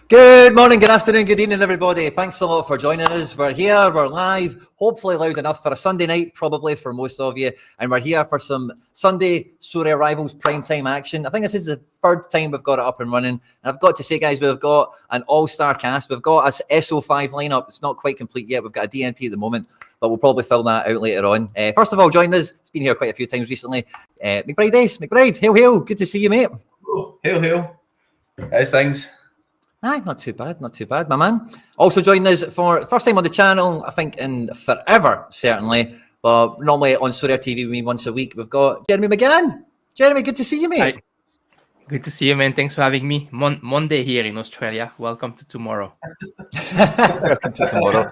Good morning, good afternoon, good evening, everybody. Thanks a lot for joining us. We're here, we're live, hopefully loud enough for a Sunday night, probably for most of you. And we're here for some Sunday Sorare Rivals primetime action. I think this is the third time we've got it up and running. And I've got to say, guys, we've got an all-star cast. We've got a SO5 lineup. It's not quite complete yet. We've got a DNP at the moment, but we'll probably fill that out later on. First of all, join us. It's been here quite a few times recently. McBride Ace, McBride, hail, hail. Good to see you, mate. Oh, hail, hail. How's things? Aye, not too bad, my man. Also joining us for the first time on the channel, I think in forever, certainly. But normally on Sorare TV with me once a week, we've got Jeremy McGann. Jeremy, good to see you, mate. Hi. Good to see you, man. Thanks for having me. Monday here in Australia. Welcome to tomorrow. Welcome to tomorrow.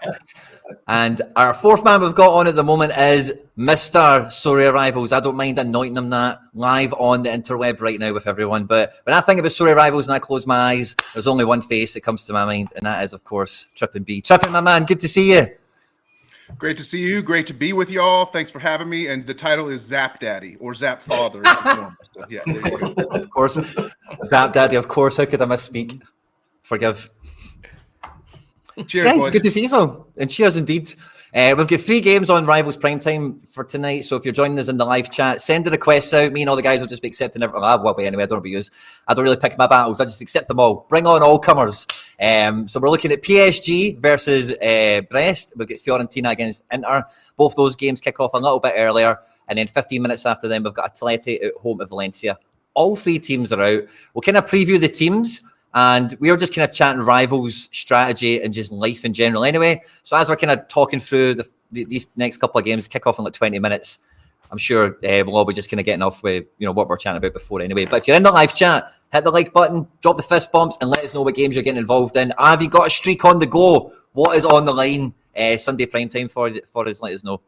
And our fourth man we've got on at the moment is Mr. Sorare Rivals. I don't mind anointing him that live on the interweb right now with everyone. But when I think about Sorare Rivals and I close my eyes, there's only one face that comes to my mind, and that is, of course, Trippin' B. Trippin', my man, good to see you. Great to see you. Great to be with y'all. Thanks for having me. And the title is Zap Daddy or Zap Father. So, yeah, of course. Zap Daddy, of course. How could I misspeak? Forgive. Cheers, guys, boys. good to see you all. And cheers indeed. We've got 3 games on Rivals Primetime for tonight. So if you're joining us in the live chat, send the requests out. Me and all the guys will just be accepting everything. Anyway, I don't abuse. I don't really pick my battles. I just accept them all. Bring on all comers. So we're looking at PSG versus Brest. We've got Fiorentina against Inter. Both those games kick off a little bit earlier. And then 15 minutes after them, we've got Atleti at home to Valencia. All 3 teams are out. We'll kind of preview the teams. And we were just kind of chatting Rivals strategy and just life in general anyway. So as we're kind of talking through these next couple of games, kick off in like 20 minutes, I'm sure we'll all be just kind of getting off with what we're chatting about before anyway. But if you're in the live chat, hit the like button, drop the fist bumps, and let us know what games you're getting involved in. Have you got a streak on the go? What is on the line Sunday primetime for us? Let us know.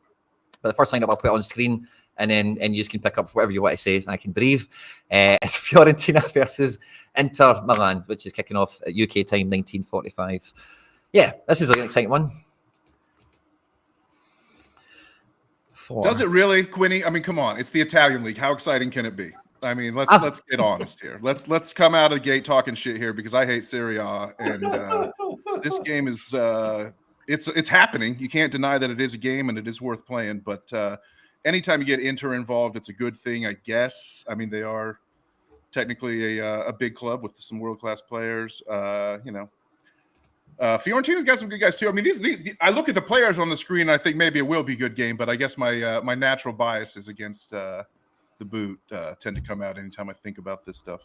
But the first thing that I'll put on screen, and then you can pick up whatever you want to say, and I can breathe. It's Fiorentina versus Inter Milan, which is kicking off at UK time, 19:45. Yeah, this is an exciting one. Does it really, Quinny? I mean, come on. It's the Italian league. How exciting can it be? I mean, let's get honest here. Let's come out of the gate talking shit here because I hate Serie A, and this game is it's happening. You can't deny that it is a game and it is worth playing, but anytime you get Inter involved, it's a good thing, I guess. I mean, they are technically a big club with some world-class players. Fiorentina's got some good guys too. I mean, these I look at the players on the screen, and I think maybe it will be a good game, but I guess my natural bias is against the boot tend to come out anytime I think about this stuff.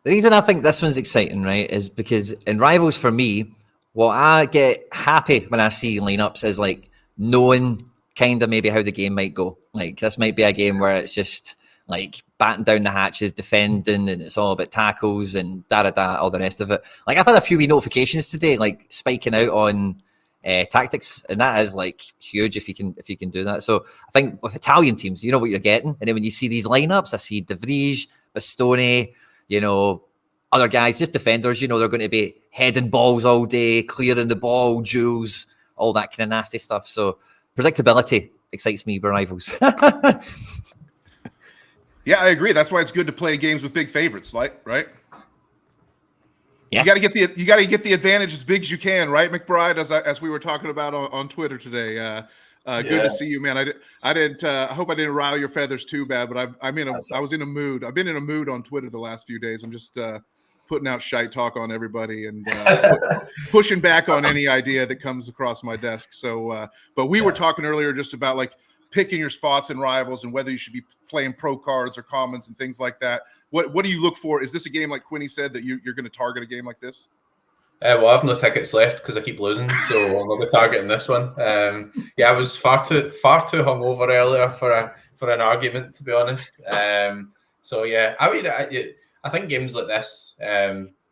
The reason I think this one's exciting, right, is because in Rivals for me, what I get happy when I see lineups is like knowing kind of maybe how the game might go. Like this might be a game where it's just like batting down the hatches, defending, and it's all about tackles and all the rest of it. Like I've had a few wee notifications today, like spiking out on tactics, and that is like huge if you can do that. So I think with Italian teams, you know what you're getting, and then when you see these lineups, I see De Vrij, Bastoni, other guys, just defenders. They're going to be heading balls all day, clearing the ball, duels, all that kind of nasty stuff. So predictability excites me by Rivals. Yeah, I agree. That's why it's good to play games with big favorites, right? Yeah. You got to get the advantage as big as you can, right, McBride? As we were talking about on Twitter today. Good to see you, man. I hope I didn't rile your feathers too bad, but I was in a mood. I've been in a mood on Twitter the last few days. I'm just putting out shite talk on everybody and pushing back on any idea that comes across my desk. So, but we were talking earlier just about like picking your spots in Rivals and whether you should be playing pro cards or commons and things like that. What do you look for? Is this a game like Quinny said that you're going to target a game like this? Well, I have no tickets left because I keep losing, so I'm not targeting this one. I was far too hungover earlier for an argument, to be honest. So yeah, I think games like this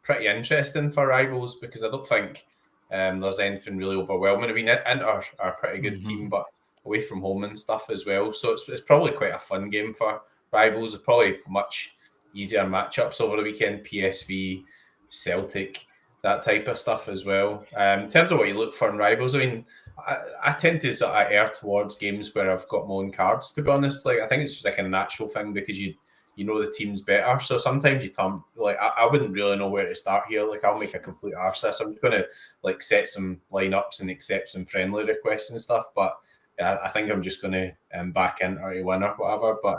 pretty interesting for Rivals because I don't think there's anything really overwhelming. I mean, Inter are a pretty good team, but away from home and stuff as well. So it's probably quite a fun game for Rivals. It's probably much easier matchups over the weekend. PSV, Celtic, that type of stuff as well. In terms of what you look for in Rivals, I mean, I tend to sort of err towards games where I've got my own cards, to be honest. Like I think it's just like a natural thing because you you know the team's better. So sometimes you turn like I wouldn't really know where to start here. Like I'll make a complete arse this. I'm just gonna like set some lineups and accept some friendly requests and stuff. But I think I'm just gonna back Inter to win or whatever. But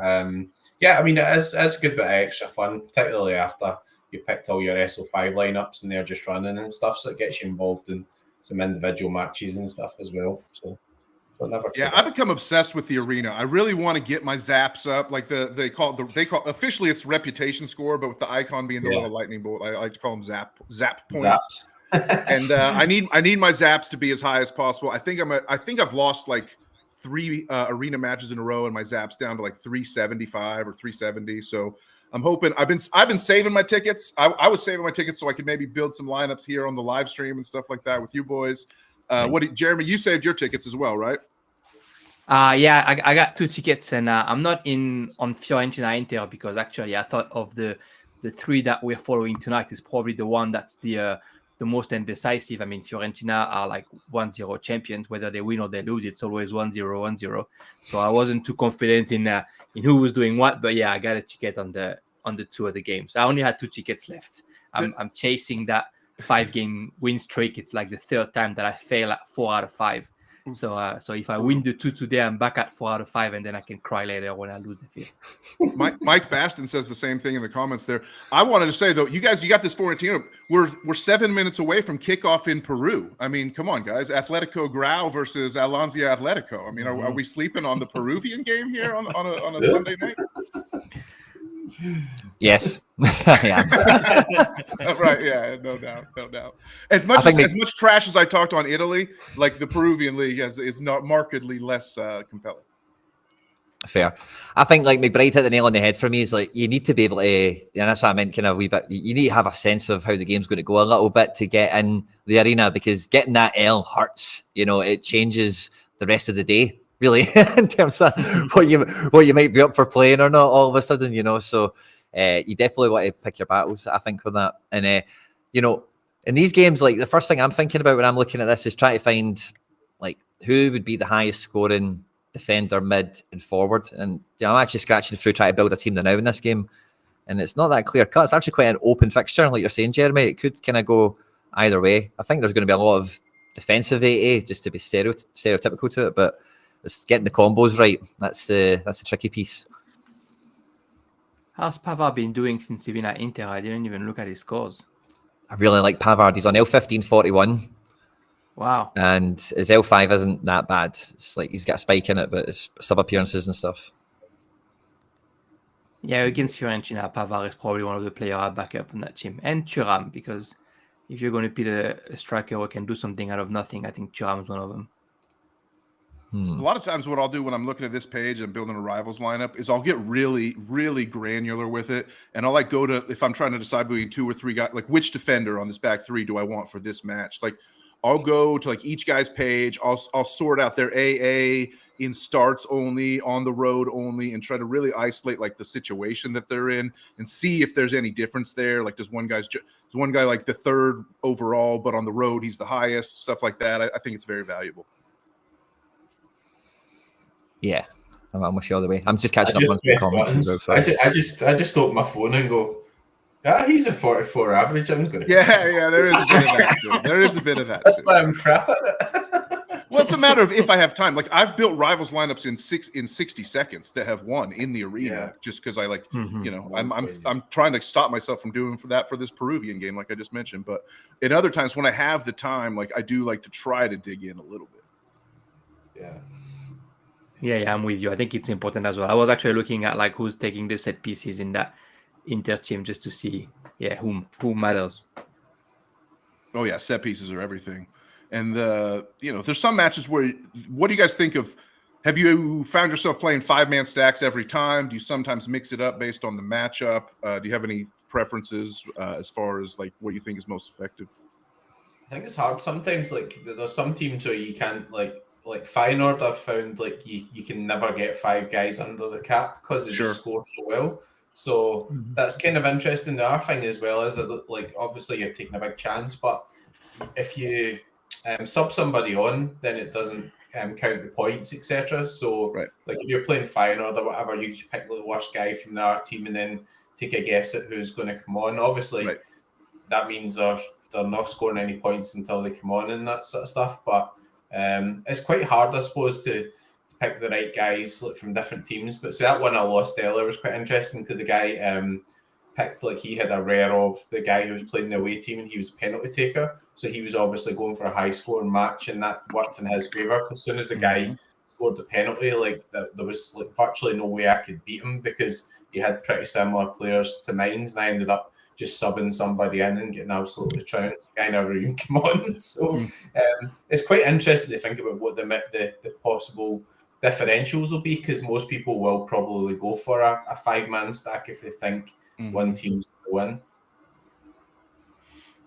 yeah, I mean it's a good bit of extra fun, particularly after you picked all your SO5 lineups and they're just running and stuff. So it gets you involved in some individual matches and stuff as well. So yeah, I become obsessed with the arena. I really want to get my zaps up, like they call officially it's reputation score, but with the icon being the little lightning bolt, I like to call them zap points. And I need my zaps to be as high as possible. I think I've lost like 3 arena matches in a row, and my zaps down to like 375 or 370. So I'm hoping I've been saving my tickets. I was saving my tickets so I could maybe build some lineups here on the live stream and stuff like that with you boys. Jeremy? You saved your tickets as well, right? Yeah, I got 2 tickets, and I'm not in on Fiorentina Inter because actually I thought of the 3 that we're following tonight is probably the one that's the most indecisive. I mean, Fiorentina are like 1-0 champions. Whether they win or they lose, it's always 1-0, 1-0. So I wasn't too confident in who was doing what. But yeah, I got a ticket on the 2 of the games. I only had 2 tickets left. I'm chasing that 5-game win streak. It's like the 3rd time that I fail at 4 out of 5. So if I win the 2 today, I'm back at 4 out of 5, and then I can cry later when I lose the 5th. Mike Baston says the same thing in the comments there. I wanted to say though, you got this Fiorentina. We're 7 minutes away from kickoff in Peru. I mean, come on, guys. Atletico Grau versus Alonso Atletico. I mean, are we sleeping on the Peruvian game here on a Sunday night? Yes. Yeah. Right. Yeah. No doubt. As much trash as I talked on Italy, like the Peruvian league is not markedly less compelling. Fair. I think like McBride hit the nail on the head for me. Is like you need to be able to, and that's what I meant kind of a wee bit. You need to have a sense of how the game's going to go a little bit to get in the arena, because getting that L hurts. It changes the rest of the day. Really, in terms of what you might be up for playing or not, all of a sudden, So you definitely want to pick your battles, I think, with that. And in these games, like the first thing I'm thinking about when I'm looking at this is trying to find like who would be the highest scoring defender, mid, and forward. And I'm actually scratching through trying to build a team now in this game, and it's not that clear cut. It's actually quite an open fixture, like you're saying, Jeremy. It could kind of go either way. I think there's going to be a lot of defensive AA just to be stereotypical to it, but it's getting the combos right. That's the tricky piece. How's Pavard been doing since he's been at Inter? I didn't even look at his scores. I really like Pavard. He's on L1541. Wow. And his L5 isn't that bad. It's like he's got a spike in it, but it's sub appearances and stuff. Yeah, against Fiorentina, Pavard is probably one of the players I back up on that team. And Thuram, because if you're going to pit a striker who can do something out of nothing, I think Thuram is one of them. A lot of times what I'll do when I'm looking at this page and building a Rivals lineup is I'll get really, really granular with it. And I'll like go to, if I'm trying to decide between 2 or 3 guys, like which defender on this back 3 do I want for this match? Like I'll go to like each guy's page. I'll sort out their AA in starts only, on the road only, and try to really isolate like the situation that they're in and see if there's any difference there. Like does one guy like the 3rd overall, but on the road he's the highest, stuff like that. I think it's very valuable. Yeah, I'm with you all the way. I'm just catching up on some comments. I just open my phone and go, he's a 44 average. I'm going to. Yeah, there is a bit of that too. There is a bit of that. That's why I'm crap at it. Well, it's a matter of if I have time. Like I've built Rivals lineups in 60 seconds that have won in the arena, just because I like, I'm trying to stop myself from doing for this Peruvian game, like I just mentioned. But at other times when I have the time, like I do like to try to dig in a little bit. Yeah, I'm with you. I think it's important as well. I was actually looking at like who's taking the set pieces in that Inter team just to see, who matters. Oh yeah, set pieces are everything. And there's some matches where, what do you guys think of? Have you found yourself playing 5-man stacks every time? Do you sometimes mix it up based on the matchup? Do you have any preferences as far as like what you think is most effective? I think it's hard sometimes. Like there's some teams where you can't like Feyenoord. I've found like you can never get 5 guys under the cap because they just score so well. So that's kind of interesting. The other thing as well is that like obviously you're taking a big chance, but if you sub somebody on, then it doesn't count the points, etc. So, Right. like if you're playing Feyenoord or whatever, you just pick the worst guy from the other team and then take a guess at who's going to come on. Obviously, Right. that means they're not scoring any points until they come on and that sort of stuff. But it's quite hard, I suppose, to pick the right guys from different teams. But so that one I lost earlier was quite interesting because the guy picked, like, he had a rare of the guy who was playing the away team and he was a penalty taker. So he was obviously going for a high scoring match and that worked in his favour. Because as soon as the guy scored the penalty, like there was like virtually no way I could beat him because he had pretty similar players to mine, and I ended up just subbing somebody in and getting absolutely trounced. Guy never even came on. So it's quite interesting to think about what the possible differentials will be, because most people will probably go for a 5-man stack if they think one team's going to win.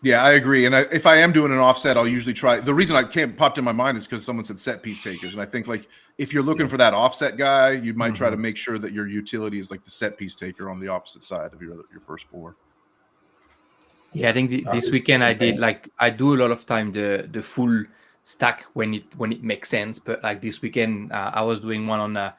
Yeah, I agree. And if I am doing an offset, I'll usually try. The reason I can't popped in my mind is because someone said set piece takers. And I think, like, if you're looking for that offset guy, you might try to make sure that your utility is like the set piece taker on the opposite side of your first four. Yeah, I think this weekend I do a lot of time the full stack when it makes sense. But like this weekend, I was doing one on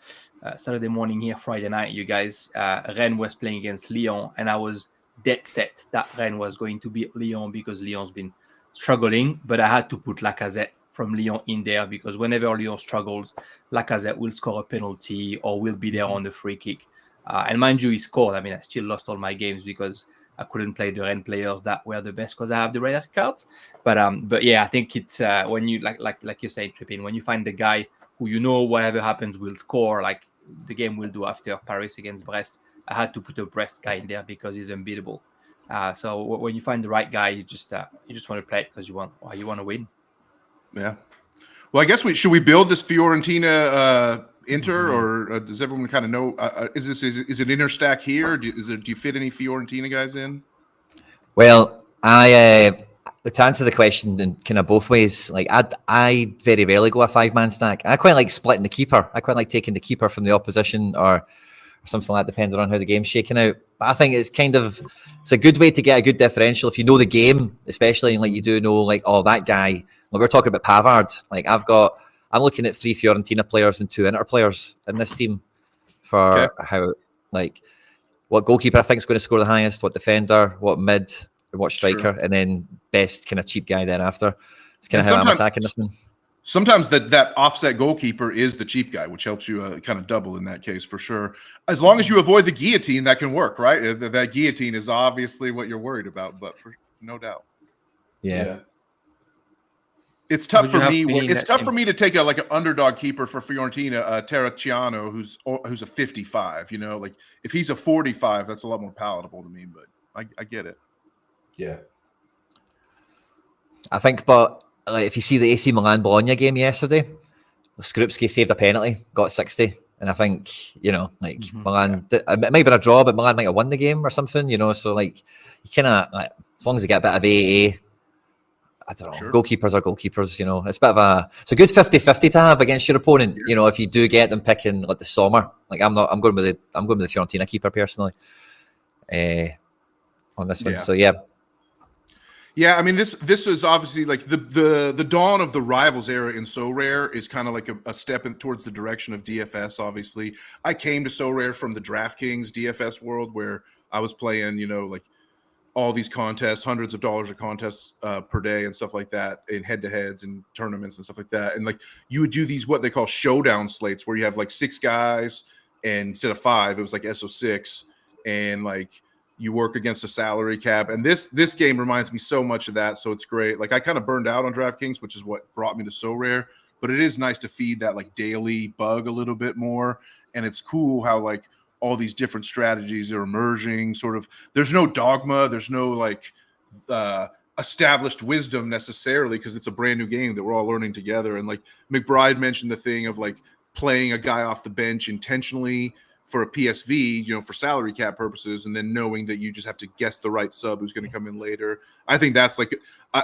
Saturday morning here, Friday night. You guys, Rennes was playing against Lyon, and I was dead set that Rennes was going to beat Lyon because Lyon's been struggling. But I had to put Lacazette from Lyon in there because whenever Lyon struggles, Lacazette will score a penalty or will be there on the free kick. And mind you, he scored. I mean, I still lost all my games because I couldn't play the Rennes players that were the best because I have the red cards. But yeah, I think it's when you like you're saying, Trippin, when you find the guy who you know whatever happens will score, like the game will do after Paris against Brest. I had to put a Brest guy in there because he's unbeatable. So when you find the right guy, you just want to play it because you want to win. Yeah. Well, I guess should we build this Fiorentina Inter, or does everyone kind of know? Is it Inter stack here? Do you fit any Fiorentina guys in? Well, I to answer the question in kind of both ways, like I very rarely go a 5-man stack. I quite like splitting the keeper. I quite like taking the keeper from the opposition or something like that, depending on how the game's shaking out. But I think it's a good way to get a good differential if you know the game, especially like you do know, like, oh, that guy. Like we're talking about Pavard. Like I'm looking at 3 Fiorentina players and 2 Inter players in this team for how, like, what goalkeeper I think is going to score the highest, what defender, what mid, what striker, and then best kind of cheap guy thereafter. It's kind of how I'm attacking this one. Sometimes that offset goalkeeper is the cheap guy, which helps you kind of double in that case for sure. As long as you avoid the guillotine, that can work, right? That guillotine is obviously what you're worried about, but no doubt. Yeah. It's tough for me. It's tough for me to take an underdog keeper for Fiorentina, Terracciano, who's a 55. You know, like if he's a 45, that's a lot more palatable to me. But I get it. Yeah, I think, but like, if you see the AC Milan Bologna game yesterday, Skorupski saved a penalty, got 60, and I think, you know, like Milan, it might have been a draw, but Milan might have won the game or something. You know, so like you kind of, like, as long as you get a bit of AAA. I don't know. Sure. Goalkeepers are goalkeepers, you know. It's a good 50-50 to have against your opponent, you know, if you do get them picking like the Sommer. Like I'm going with the Fiorentina keeper personally. On this one. So yeah. Yeah, I mean this is obviously like the dawn of the Rivals era in Sorare is kind of like a step towards the direction of DFS, obviously. I came to Sorare from the DraftKings DFS world where I was playing, you know, like all these contests, hundreds of dollars of contests per day and stuff like that, in head-to-heads and tournaments and stuff like that. And like you would do these what they call showdown slates where you have like 6 guys, and instead of 5, it was like SO6, and like you work against a salary cap. And this game reminds me so much of that, so it's great. Like I kind of burned out on DraftKings, which is what brought me to Sorare, but it is nice to feed that like daily bug a little bit more. And it's cool how like all these different strategies are emerging. Sort of, there's no dogma, there's no like established wisdom necessarily, because it's a brand new game that we're all learning together. And like McBride mentioned the thing of like playing a guy off the bench intentionally for a PSV, you know, for salary cap purposes, and then knowing that you just have to guess the right sub who's going to come in later. I think that's like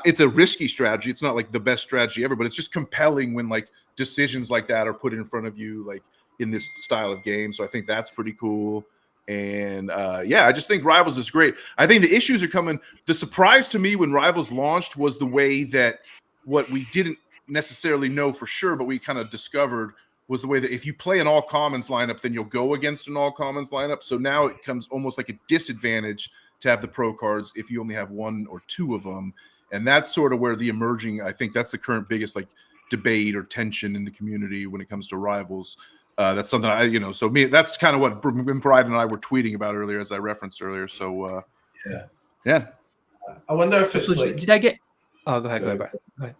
it's a risky strategy. It's not like the best strategy ever, but it's just compelling when like decisions like that are put in front of you, like in this style of game. So I think that's pretty cool. And I just think Rivals is great. I think the issues are coming. The surprise to me when Rivals launched was the way that what we didn't necessarily know for sure, but we kind of discovered was the way that if you play an all commons lineup, then you'll go against an all commons lineup. So now it comes almost like a disadvantage to have the pro cards if you only have one or two of them. And that's sort of where the emerging, I think that's the current biggest like debate or tension in the community when it comes to Rivals. That's something so that's kind of what Bride and I were tweeting about earlier, as I referenced earlier. So yeah. I wonder if it's like, did I get? Oh, go ahead, Brad. Go ahead.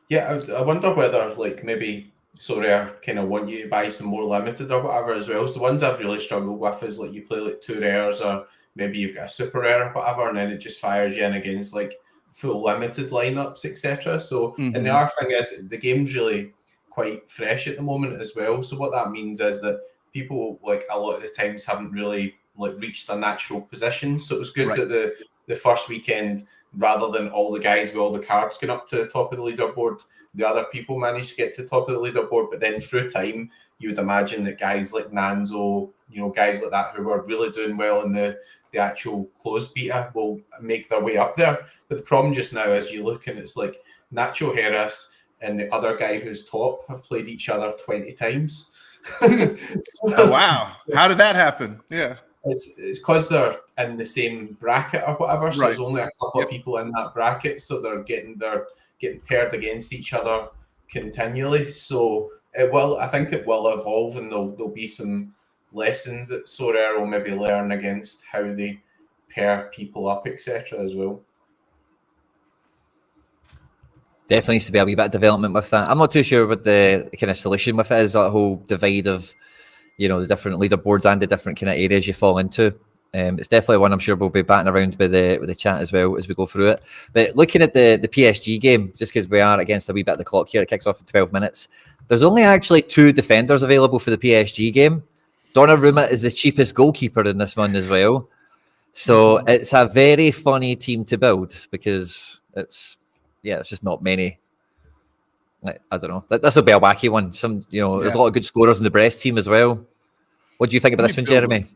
Yeah, I wonder whether like maybe Sorare kind of want you to buy some more limited or whatever as well. So the ones I've really struggled with is like you play like 2 rares, or maybe you've got a super rare or whatever, and then it just fires you in against like full limited lineups, etc. So and the other thing is the game's really quite fresh at the moment as well. So what that means is that people like a lot of the times haven't really like reached their natural position. So it was good that the first weekend, rather than all the guys with all the cards getting up to the top of the leaderboard, the other people managed to get to the top of the leaderboard. But then through time, you would imagine that guys like Nanzo, guys like that who were really doing well in the actual closed beta will make their way up there. But the problem just now is you look and it's like Nacho Harris and the other guy who's top have played each other 20 times. Wow. How did that happen? Yeah. It's because they're in the same bracket or whatever. So there's only a couple of people in that bracket, so they're getting paired against each other continually. So I think it will evolve, and there'll be some lessons that Sorare will maybe learn against how they pair people up, etc. as well. Definitely needs to be a wee bit of development with that. I'm not too sure what the kind of solution with it is, that whole divide of the different leaderboards and the different kind of areas you fall into. It's definitely one I'm sure we'll be batting around with the chat as well as we go through it. But looking at the PSG game, just because we are against a wee bit of the clock here, it kicks off in 12 minutes. There's only actually 2 defenders available for the PSG game. Donnarumma is the cheapest goalkeeper in this one as well. So it's a very funny team to build, because it's just not many. I don't know. This will be a wacky one. There's a lot of good scorers in the Brest team as well. What do you think about this one, Jeremy? Let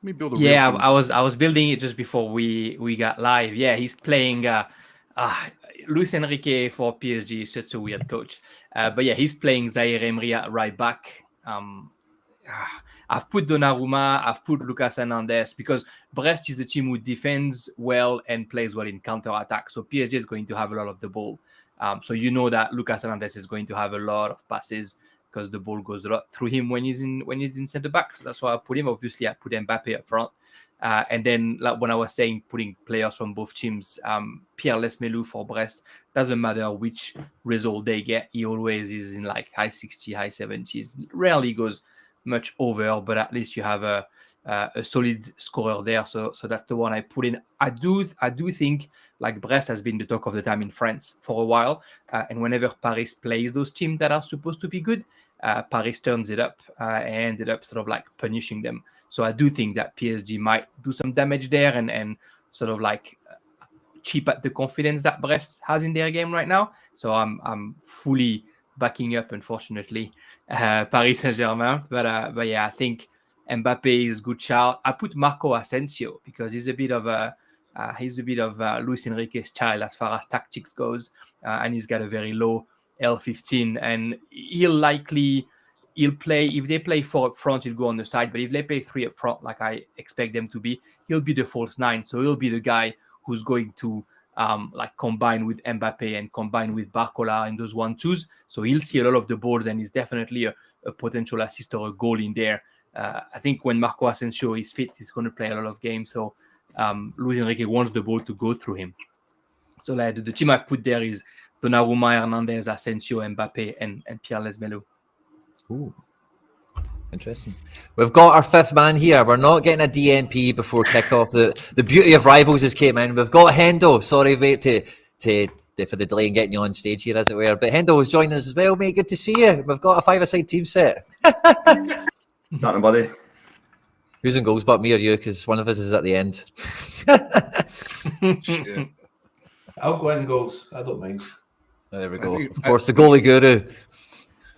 me build a Yeah, I was building it just before we got live. Yeah, he's playing Luis Enrique for PSG is such a weird coach. But yeah, he's playing Zaire Emery at right back. I've put Donnarumma, I've put Lucas Hernandez, because Brest is a team who defends well and plays well in counter-attack. So PSG is going to have a lot of the ball. So that Lucas Hernandez is going to have a lot of passes, because the ball goes a lot through him when he's in centre back. So that's why I put him. Obviously, I put Mbappe up front. And then, like when I was saying, putting players from both teams, Pierre Lesmelou for Brest, doesn't matter which result they get, he always is in like high 60s, high 70s. Rarely goes much over, but at least you have a solid scorer there. So that's the one I put in. I do think like Brest has been the talk of the time in France for a while, and whenever Paris plays those teams that are supposed to be good, Paris turns it up and ended up sort of like punishing them. So I do think that PSG might do some damage there and sort of like chip at the confidence that Brest has in their game right now. So I'm fully backing up, unfortunately, Paris Saint-Germain. But yeah, I think Mbappe is a good shout. I put Marco Asensio because he's a bit of Luis Enrique's child as far as tactics goes, and he's got a very low L15, and he'll play. If they play 4 up front, he'll go on the side. But if they play 3 up front, like I expect them to be, he'll be the false 9. So he'll be the guy who's going to like combine with Mbappe and combine with Barcola in those 1-2s. So he'll see a lot of the balls, and he's definitely a potential assist or a goal in there. I think when Marco Asensio is fit, he's going to play a lot of games. So Luis Enrique wants the ball to go through him. So like, the team I've put there is Donnarumma, Hernandez, Asensio, Mbappe, and Pierre Lesmelou. Ooh, interesting. We've got our 5th man here. We're not getting a DNP before kickoff. The beauty of Rivals has came in. We've got Hendo. Sorry, mate, for the delay in getting you on stage here, as it were. But Hendo is joining us as well, mate. Good to see you. We've got a 5-a-side team set. Nothing, buddy. Who's in goals but me or you? Because one of us is at the end. I'll go in goals. I don't mind. There we go. Of course, the goalie guru.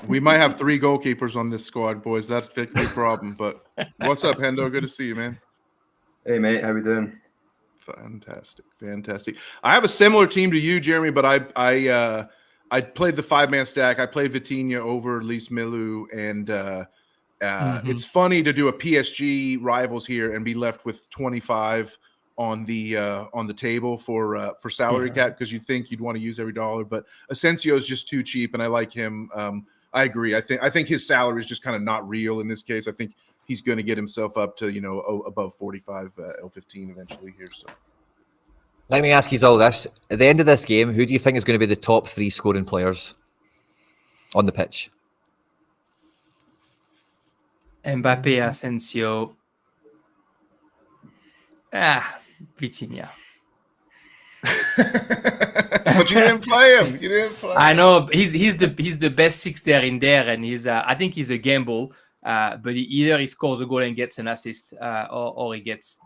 We might have 3 goalkeepers on this squad, boys. That's a big problem. But what's up, Hendo? Good to see you, man. Hey, mate. How we doing? Fantastic. I have a similar team to you, Jeremy, but I played the 5-man stack. I played Vitinha over Lys Milou, and it's funny to do a PSG rivals here and be left with 25 on the table for salary cap, because you think you'd want to use every dollar, but Asensio is just too cheap, and I like him. I agree. I think his salary is just kind of not real in this case. I think he's going to get himself up to above 45 L15 eventually here. So let me ask you all this: at the end of this game, who do you think is going to be the top 3 scoring players on the pitch? Mbappe, Asensio, Vitinha. But you didn't play him. I know he's the best 6 there in there, and I think he's a gamble. But either he scores a goal and gets an assist, or he gets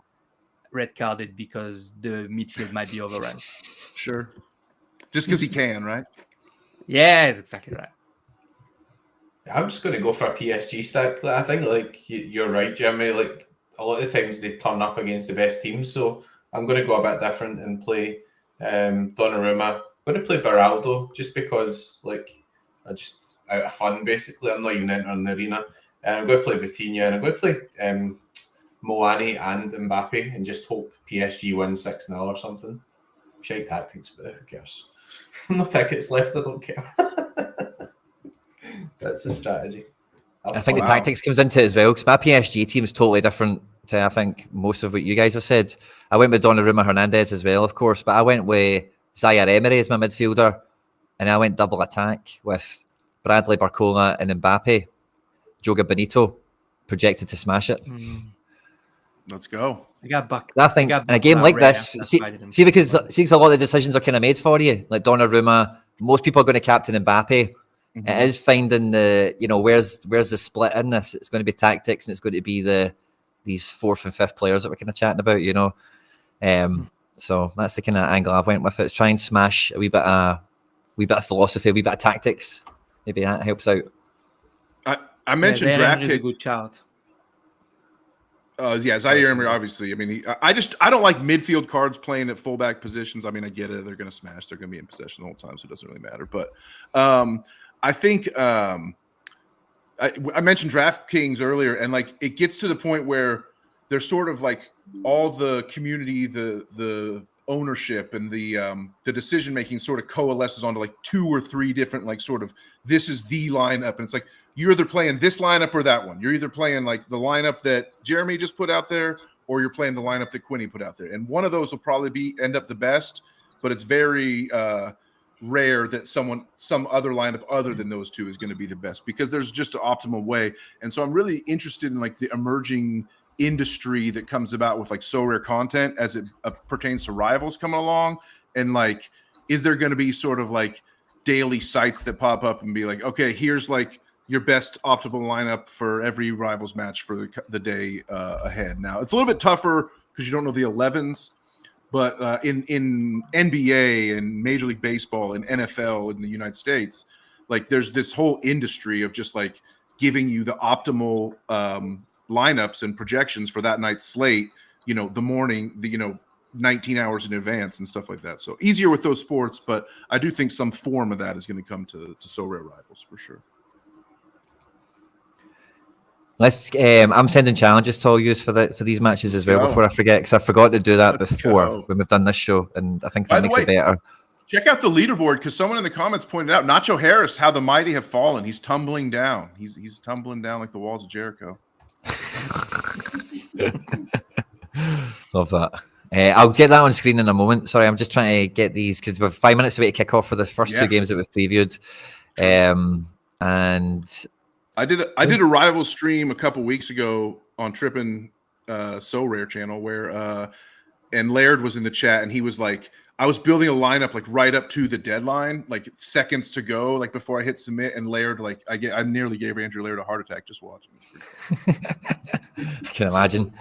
red carded because the midfield might be overrun. Sure, just because he can, right? Yeah, that's exactly right. I'm just going to go for a PSG stack. I think, like, you're right, Jeremy. Like, a lot of the times they turn up against the best teams, so I'm going to go a bit different and play Donnarumma. I'm going to play Beraldo just because, like, just out of fun, basically. I'm not even entering the arena. I'm going to play Vitinha, and I'm going to play Moani and Mbappe and just hope PSG wins 6-0 or something. Shite tactics, but who cares? No tickets left, I don't care. That's the strategy. I think the tactics comes into it as well, because my PSG team is totally different to, I think, most of what you guys have said. I went with Donnarumma Hernandez as well, of course, but I went with Zaire Emery as my midfielder, and I went double attack with Bradley Barcola and Mbappe. Joga Bonito projected to smash it. Let's go. I think in a game like this, see, because a lot of the decisions are kind of made for you. Like Donnarumma, most people are going to captain Mbappe. It is finding the, where's the split in this. It's going to be tactics, and it's going to be these 4th and 5th players that we're kind of chatting about, So that's the kind of angle I've went with it. It's try and smash a wee bit of philosophy, a wee bit of tactics. Maybe that helps out. I mentioned draft is a good child. Zaire Emery, obviously. I mean, I don't like midfield cards playing at fullback positions. I mean, I get it. They're going to smash. They're going to be in possession the whole time, so it doesn't really matter. But I think I mentioned DraftKings earlier, and like it gets to the point where there's sort of like all the community, the ownership, and the decision making sort of coalesces onto like 2 or 3 different, like, sort of, this is the lineup, and it's like you're either playing this lineup or that one. You're either playing like the lineup that Jeremy just put out there, or you're playing the lineup that Quinny put out there, and one of those will probably end up the best, but it's very rare that some other lineup other than those 2 is going to be the best, because there's just an optimal way. And so I'm really interested in like the emerging industry that comes about with like Sorare content as it pertains to rivals coming along, and like, is there going to be sort of like daily sites that pop up and be like, okay, here's like your best optimal lineup for every rivals match for the day ahead. Now it's a little bit tougher because you don't know the 11s, but in NBA and Major League Baseball and NFL in the United States, like there's this whole industry of just like giving you the optimal lineups and projections for that night's slate, the morning, 19 hours in advance and stuff like that. So easier with those sports, but I do think some form of that is going to come to Sorare Rivals for sure. Let's. I'm sending challenges to all you for these matches as well before I forget, because I forgot to do that before when we've done this show, and I think that makes it better. Check out the leaderboard, because someone in the comments pointed out Nacho Harris, how the mighty have fallen. He's tumbling down. He's tumbling down like the walls of Jericho. Love that. I'll get that on screen in a moment. Sorry, I'm just trying to get these because we're 5 minutes away to kick off for the first 2 games that we've previewed. And I did a rival stream a couple weeks ago on Trippin' So Rare channel where and Laird was in the chat, and he was like, I was building a lineup like right up to the deadline, like seconds to go, like before I hit submit, and Laird, like I nearly gave Andrew Laird a heart attack just watching. I can imagine.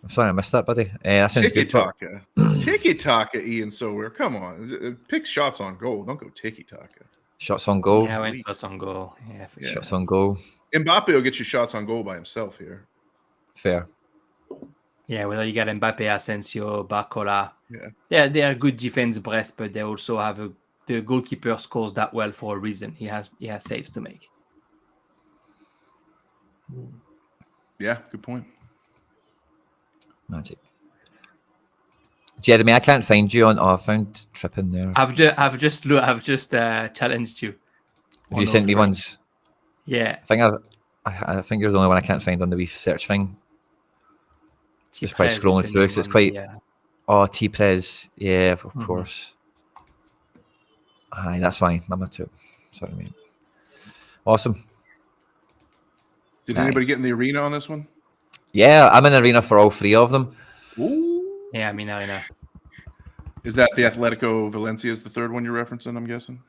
I'm sorry I missed that, buddy. That sounds good. Tiki-taka, Ian Soware. Come on. Pick shots on goal. Don't go tiki-taka. Shots on goal. Yeah, I went shots on goal. Yeah, for shots on goal. Mbappe will get you shots on goal by himself here. Fair. Yeah, whether you get Mbappe, Asensio, Barcola. Yeah. They are good defense, Brest, but they also have the goalkeeper scores that well for a reason. He has saves to make. Yeah, good point. Magic. Jeremy, I can't find you on. I found Trippin there. I've just challenged you. Have you sent me ones? Yeah. I think you're the only one I can't find on the wee search thing. Just by T-Prez scrolling through, because it's quite. Yeah. Oh, T-Prez. Yeah, of course. Aye, that's fine. Number 2. Sorry, mate. Awesome. Did anybody get in the arena on this one? Yeah, I'm in arena for all 3 of them. Ooh. Yeah, I mean, arena. Is that the Atletico Valencia is the third one you're referencing, I'm guessing?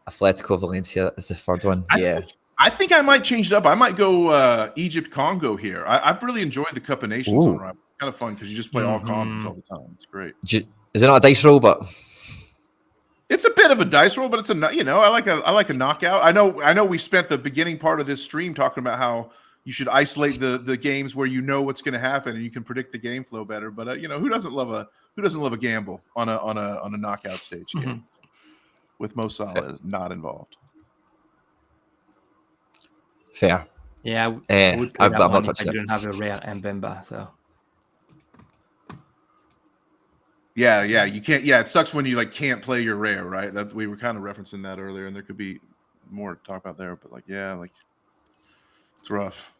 Atletico Valencia is the third one. I think I might change it up. I might go Egypt-Congo here. I've really enjoyed the Cup of Nations on Rivals. Kind of fun because you just play all continents all the time. It's great. Is it not a dice roll, but it's a bit of a dice roll, but it's I like a knockout. I know we spent the beginning part of this stream talking about how you should isolate the games where you know what's going to happen and you can predict the game flow better. But who doesn't love a gamble on a knockout stage game with Mo Salah not involved? Fair. Yeah, I would play I'm that not one if I touching it. didn't have a rare Mbemba. So yeah, you can't. Yeah, it sucks when you can't play your rare, right? That we were kind of referencing that earlier, and there could be more to talk about there. But it's rough.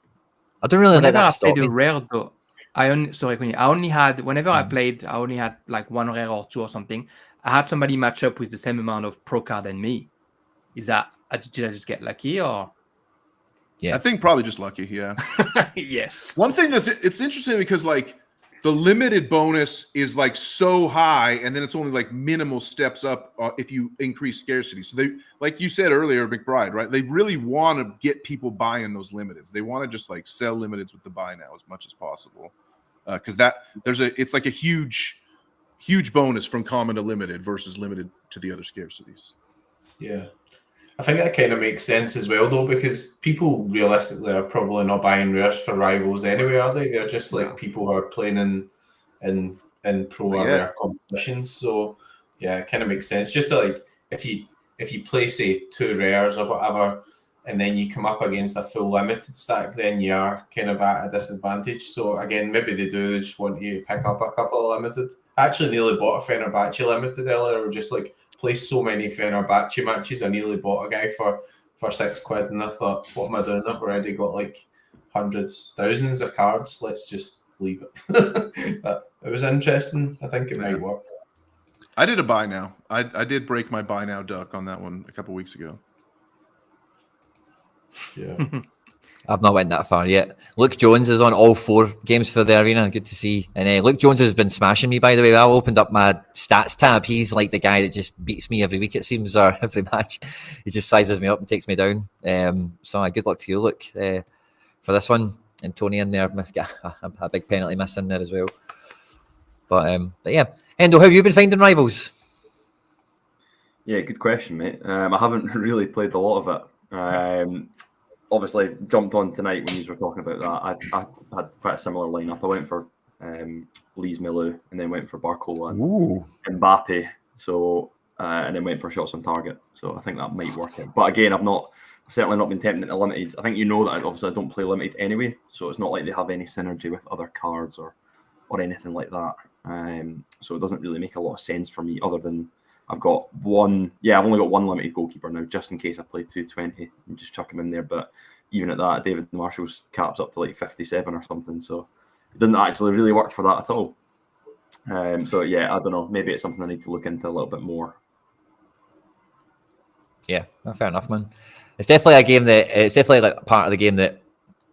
I don't really let whenever that I stop played me. a rare though, Quinny, I only had whenever I played, I only had like 1 rare or 2 or something. I had somebody match up with the same amount of pro card than me. Did I just get lucky or? Yeah, I think probably just lucky. Yeah. Yes. One thing it's interesting because the limited bonus is so high, and then it's only minimal steps up if you increase scarcity. So they, like you said earlier, McBride, right? They really want to get people buying those limiteds. They want to just sell limiteds with the buy now as much as possible, because it's a huge bonus from common to limited versus limited to the other scarcities. Yeah. I think that kind of makes sense as well, though, because people realistically are probably not buying rares for Rivals anyway, are they? They're just people who are playing in pro or rare competitions. So yeah, it kind of makes sense. Just if you play say 2 rares or whatever, and then you come up against a full limited stack, then you are kind of at a disadvantage. So again, maybe they just want you to pick up a couple of limited. I actually nearly bought a Fenerbahce limited earlier, or just placed so many Fenerbahce matches. I nearly bought a guy for £6, and I thought, what am I doing? I've already got hundreds, thousands of cards. Let's just leave it. But it was interesting. I think it might work. I did a buy now. I did break my buy now duck on that one a couple weeks ago. Yeah. I've not went that far yet. Luke Jones is on all 4 games for the arena. Good to see. And Luke Jones has been smashing me, by the way. I opened up my stats tab. He's like the guy that just beats me every week, it seems, or every match. He just sizes me up and takes me down. So good luck to you, Luke, for this one. And Tony in there. A big penalty miss in there as well. But yeah. Endo, how have you been finding Rivals? Yeah, good question, mate. I haven't really played a lot of it. Obviously, jumped on tonight when you were talking about that. I had quite a similar lineup. I went for Lees Milou, and then went for Barcola and Mbappe. So and then went for shots on target. So I think that might work out. But again, I've certainly not been tempted into limited. I think you know that I don't play limited anyway. So it's not like they have any synergy with other cards or anything like that. So it doesn't really make a lot of sense for me, other than I've got one. Yeah, I've only got one limited goalkeeper now, just in case I play 220 and just chuck him in there. But even at that, David Marshall's cap's up to 57 or something. So it doesn't actually really work for that at all. So yeah, I don't know. Maybe it's something I need to look into a little bit more. Yeah, fair enough, man. It's definitely a game it's definitely part of the game that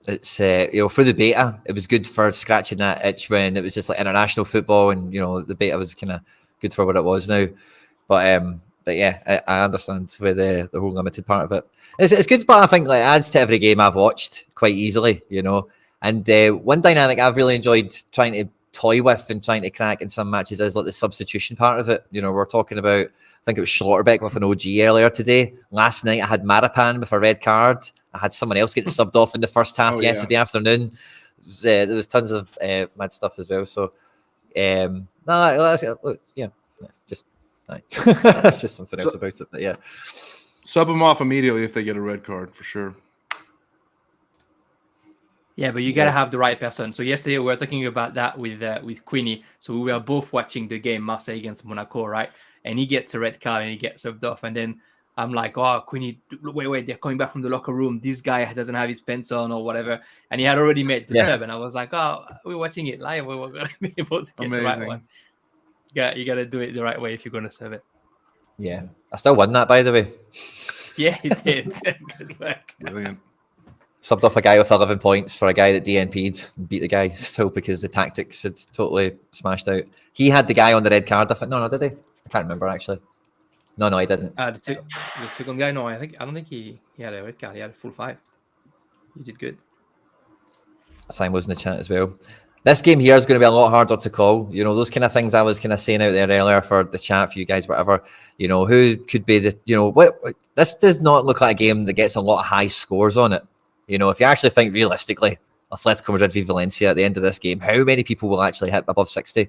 it's through the beta, it was good for scratching that itch when it was just international football, and the beta was kind of good for what it was now. But yeah, I understand with the whole limited part of it. It's good, but I think it adds to every game I've watched quite easily, And one dynamic I've really enjoyed trying to toy with and trying to crack in some matches is the substitution part of it. We're talking about, I think it was Schlotterbeck with an OG earlier today. Last night I had Marapan with a red card. I had someone else getting subbed off in the first half yesterday afternoon. there was tons of mad stuff as well. So, look, yeah, just it's just something else about it. But yeah, sub them off immediately if they get a red card for sure. Yeah, but you gotta have the right person. So yesterday we were talking about that with Quinny. So we were both watching the game Marseille against Monaco, right? And he gets a red card and he gets subbed off. And then I'm like, oh, Quinny, wait, they're coming back from the locker room. This guy doesn't have his pants on or whatever. And he had already made the sub. And I was like, oh, we're watching it live. We're gonna be able to get the right one. Yeah, you gotta do it the right way if you're gonna serve it. Yeah, I still won that, by the way. Yeah, he did. Good work. Brilliant. Subbed off a guy with 11 points for a guy that DNP'd and beat the guy still because the tactics had totally smashed out. He had the guy on the red card. I think no, did he? I can't remember actually. No, he didn't. The second guy, no, I don't think he had a red card. He had a full 5. He did good. Simon was in the chat as well. This game here is going to be a lot harder to call. You know, those kind of things I was kind of saying out there earlier for the chat for you guys, whatever. You know, who could be the, you know, what this does not look like a game that gets a lot of high scores on it. You know, if you actually think realistically, Atletico Madrid v Valencia at the end of this game, how many people will actually hit above 60?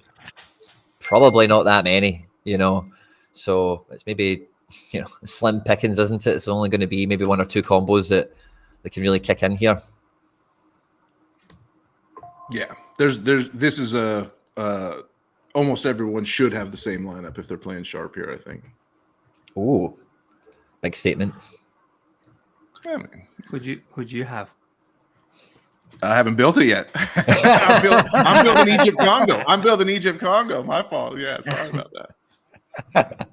Probably not that many, you know. So it's maybe, you know, slim pickings, isn't it? It's only going to be maybe 1 or 2 combos that can really kick in here. Yeah, this is almost everyone should have the same lineup if they're playing sharp here, I think. Ooh, big statement. Yeah, man. Who'd you have? I haven't built it yet. I'm building Egypt Congo. I'm building Egypt Congo. My fault. Yeah, sorry about that.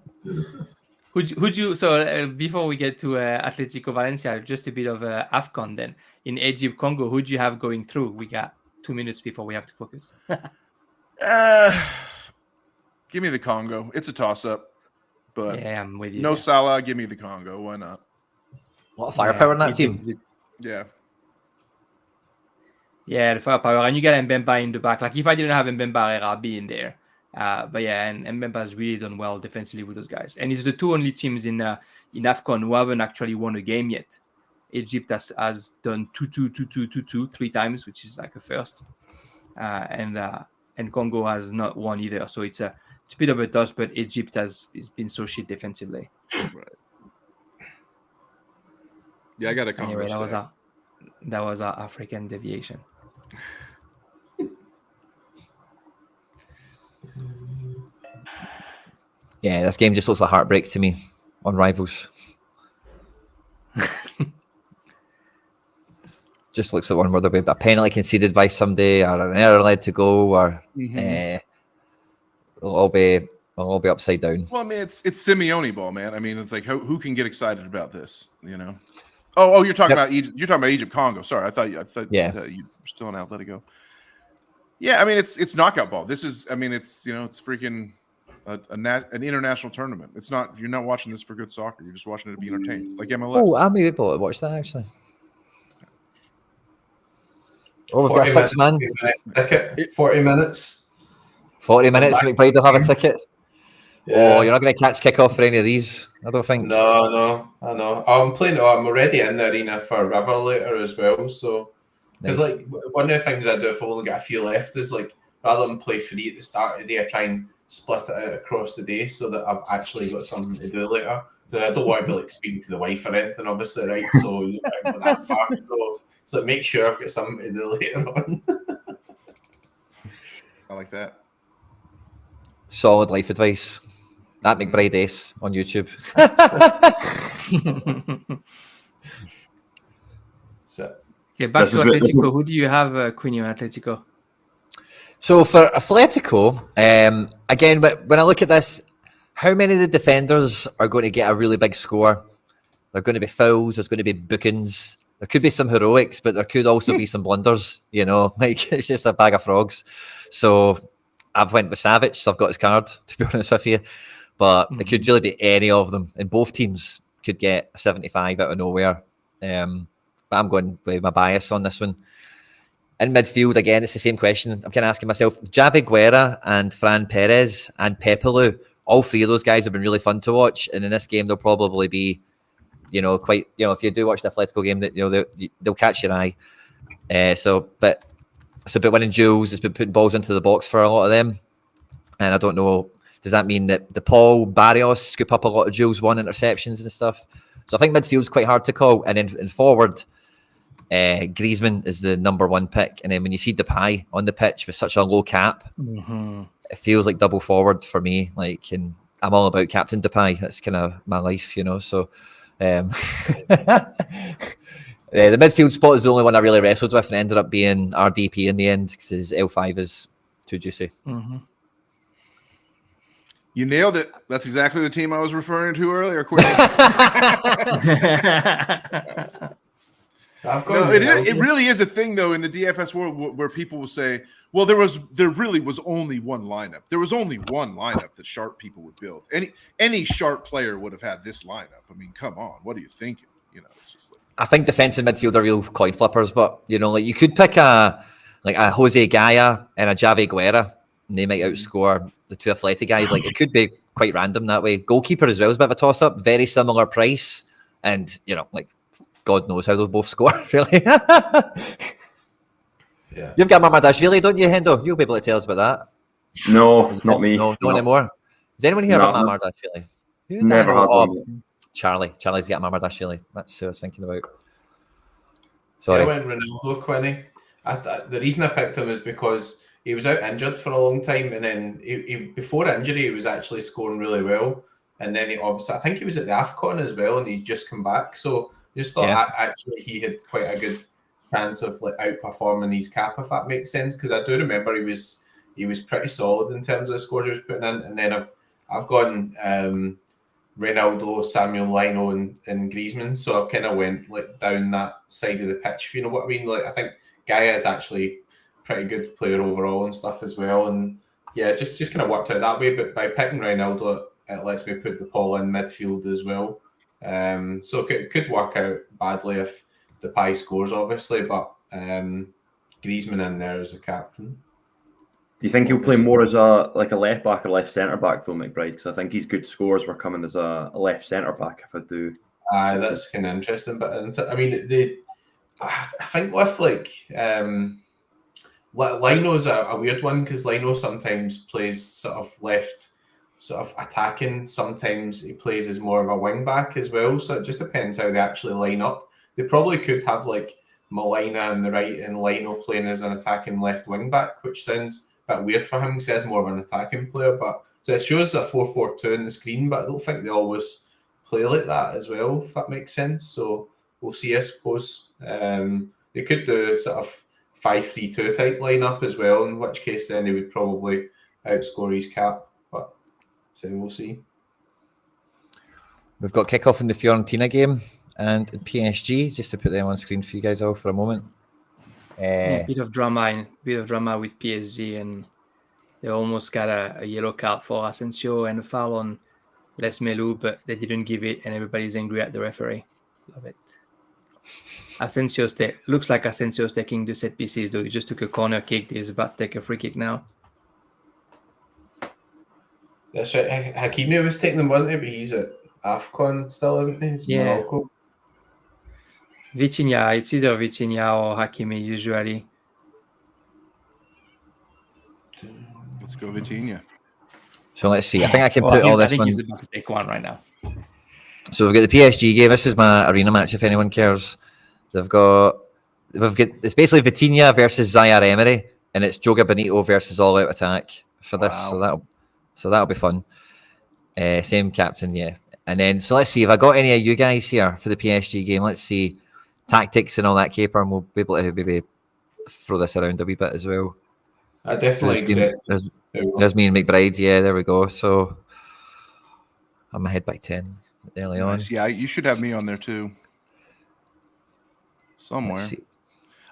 Who'd you? So before we get to Atletico Valencia, just a bit of AFCON then. In Egypt Congo, who'd you have going through? We got 2 minutes before we have to focus. Give me the Congo. It's a toss-up, but yeah, I'm with you. No Salah. Give me the Congo. Why not? A lot of firepower in that team. Yeah. Yeah, the firepower. And you got Mbemba in the back. Like, if I didn't have Mbemba, I'd be in there. But yeah, and Mbemba has really done well defensively with those guys. And it's the 2 only teams in AFCON who haven't actually won a game yet. Egypt has done 2-2, 3 times, which is like a first. And Congo has not won either. So it's a bit of a toss, but Egypt has been so shit defensively. Right. Yeah, I got a Congo. Anyway, that was our African deviation. Yeah, this game just looks like heartbreak to me on Rivals. Just looks like one where there'll be a penalty conceded by somebody or an error led to go, or it'll all be upside down. Well, I mean, it's Simeone ball, man. I mean, it's like who can get excited about this? You know. Oh, you're talking about Egypt. You're talking about Egypt Congo. Sorry, I thought you were still on Atletico. Yeah, I mean, it's knockout ball. This is, I mean, it's freaking an international tournament. It's not. You're not watching this for good soccer. You're just watching it to be entertained. It's like MLS. Oh, I may be able to watch that actually. Oh, we've got a 6-man ticket. 40 minutes. 40 minutes. McBride will have a ticket. Yeah. Oh, you're not going to catch kickoff for any of these, I don't think. No, I know. I'm already in the arena for River later as well. So, because like one of the things I do if I only got a few left is like rather than play free at the start of the day, I try and split it out across the day so that I've actually got something to do later. So I don't want to be like speaking to the wife or anything, obviously, right? So you don't go that far. So make sure I've got something to do later on. I like that. Solid life advice. That McBride Ace on YouTube. Okay, back to Atletico. Who do you have, Quinny, on Atletico? So for Atletico, again, when I look at this, how many of the defenders are going to get a really big score? There are going to be fouls. There's going to be bookings. There could be some heroics, but there could also be some blunders. You know, like it's just a bag of frogs. So I've went with Savic. So I've got his card, to be honest with you. But it could really be any of them, and both teams could get a 75 out of nowhere. But I'm going with my bias on this one. In midfield, again, it's the same question. I'm kind of asking myself, Javi Guerra and Fran Perez and Pepelu, all 3 of those guys have been really fun to watch. And in this game, they'll probably be, quite, if you do watch the Atletico game, that they'll catch your eye. But It's about winning duels. It's about putting balls into the box for a lot of them. And I don't know, does that mean that DePaul, Barrios scoop up a lot of duels, won interceptions and stuff? So I think midfield's quite hard to call. And then in forward, Griezmann is the number one pick. And then when you see Depay on the pitch with such a low cap, it feels like double forward for me. Like, and I'm all about Captain Depay. That's kind of my life, you know. So the midfield spot is the only one I really wrestled with and ended up being RDP in the end because his L5 is too juicy. You nailed it. That's exactly the team I was referring to earlier, Quinny. It really is a thing, though, in the DFS world where people will say, well, there really was only one lineup. There was only one lineup that sharp people would build. Any sharp player would have had this lineup. I mean, come on. What are you thinking? You know, it's just like, I think defense and midfield are real coin flippers, but, you know, like you could pick a Jose Gaya and a Javi Guerra, and they might outscore the two athletic guys. Like, it could be quite random that way. Goalkeeper as well is a bit of a toss-up. Very similar price. And, you know, like, God knows how they'll both score, really. Yeah. You've got Mamardashvili, don't you, Hendo? You'll be able to tell us about that. No, not me. No anymore. Does anyone hear about Mamardashvili? Never had one. Charlie's got Mamardashvili. That's who I was thinking about. Sorry. Sorry. I went Ronaldo, Quinny. The reason I picked him is because he was out injured for a long time, and then he before injury he was actually scoring really well, and then he obviously I think he was at the AFCON as well, and he just come back. So I just thought actually he had quite a good chance of like outperforming his cap, if that makes sense, because I do remember he was pretty solid in terms of the scores he was putting in, and then I've gone Ronaldo, Samuel Lino, and Griezmann, so I've kind of went like down that side of the pitch, if you know what I mean. Like I think Gaia is actually pretty good player overall and stuff as well, and yeah, just kind of worked out that way. But by picking Ronaldo, it lets me put the Paul in midfield as well. So it could work out badly if Depay scores, obviously, but Griezmann in there as a captain. Do you think he'll play more as a left back or left centre back though, McBride? Because I think his good scores were coming as a left centre back. If I do, that's kind of interesting. But I mean, I think with like Lino's a weird one because Lino sometimes plays sort of left, sort of attacking. Sometimes he plays as more of a wing back as well. So it just depends how they actually line up. They probably could have like Molina on the right and Lino playing as an attacking left wing back, which sounds a bit weird for him because he's more of an attacking player. But so it shows a 4-4-2 on the screen, but I don't think they always play like that as well, if that makes sense. So we'll see, I suppose. They could do sort of 5-3-2 type lineup as well, in which case then they would probably outscore his cap. But so we'll see. We've got kickoff in the Fiorentina game and in PSG, just to put them on screen for you guys all for a moment. Bit of drama with PSG, and they almost got a yellow card for Asensio and a foul on Les Melou, but they didn't give it, and everybody's angry at the referee. Love it. Looks like Asensio's taking the set pieces, though. He just took a corner kick. He's about to take a free kick now. That's right. Hakimi was taking them, wasn't he? But he's at AFCON still, isn't he? He's Morocco. Vitinha. It's either Vitinha or Hakimi usually. Let's go Vitinha. So let's see. I think I can put all this one. He's about to take one right now. So we've got the PSG game. This is my arena match, if anyone cares. We've got it's basically Vitinha versus Zaire Emery, and it's Joga Bonito versus All Out Attack for this. Wow. So that'll be fun. Same captain, yeah. And then so let's see if I got any of you guys here for the PSG game. Let's see tactics and all that caper, and we'll be able to maybe throw this around a wee bit as well. I definitely accept. There's me and McBride. Yeah, there we go. So I'm ahead by 10 early on. Yeah, you should have me on there too. Somewhere.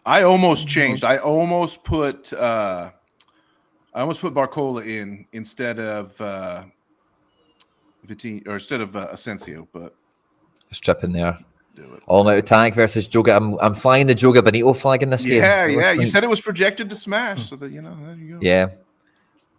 I almost changed. I almost put Barcola in instead of Vitinha, or instead of Asensio, but strip in there. All Out Attack versus Joga. I'm flying the Joga Bonito flag in this game. Yeah. You said it was projected to smash, so that there you go. Yeah.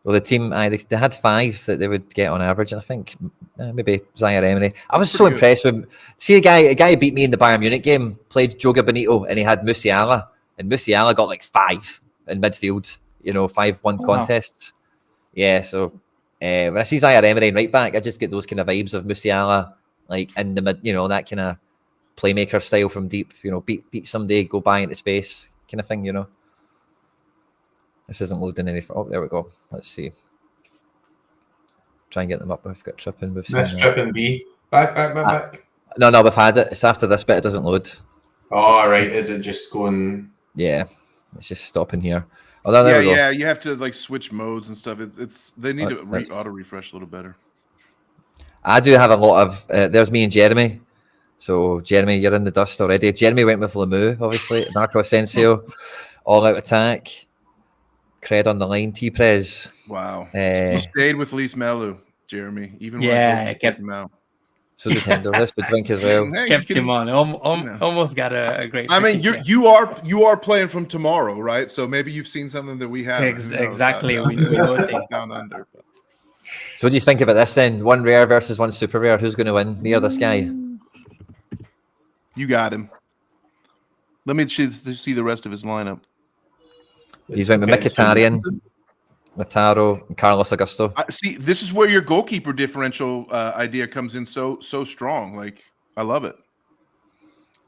Well, the team, they had 5 that they would get on average, and I think maybe Zaire Emery. I was so impressed with. See, a guy who beat me in the Bayern Munich game played Joga Bonito, and he had Musiala, and Musiala got like 5. in midfield. 5-1 contests. Yeah, so when I see Zaire Emery right back, I just get those kind of vibes of Musiala, like in the mid, that kind of playmaker style from deep. Beat somebody, go by into space, kind of thing. This isn't loading any. Oh, there we go. Let's see. Try and get them up. We've got Trippin. We've seen Trippin B. Back. No, we've had it. It's after this bit. It doesn't load. Oh, right. Is it just going? Yeah, it's just stopping here. Oh, there we go. Yeah. You have to like switch modes and stuff. They need to auto refresh a little better. I do have a lot of. There's me and Jeremy. So Jeremy, you're in the dust already. Jeremy went with Lemieux, obviously. Marco Asensio, all out attack. Cred on the line. T-Prez. Wow. You stayed with Lise Melu, Jeremy. Even when I kept him out. So did Hendo. Let's drink as well. Hey, kept him on. Almost got a great. I mean, you are playing from tomorrow, right? So maybe you've seen something that we haven't. Exactly. We know things down under. So what do you think about this then? One rare versus one super rare. Who's going to win? Me or this guy? You got him. Let me see the rest of his lineup. He's went with Mkhitaryan, Lautaro, and Carlos Augusto. See, this is where your goalkeeper differential idea comes in so strong. Like, I love it.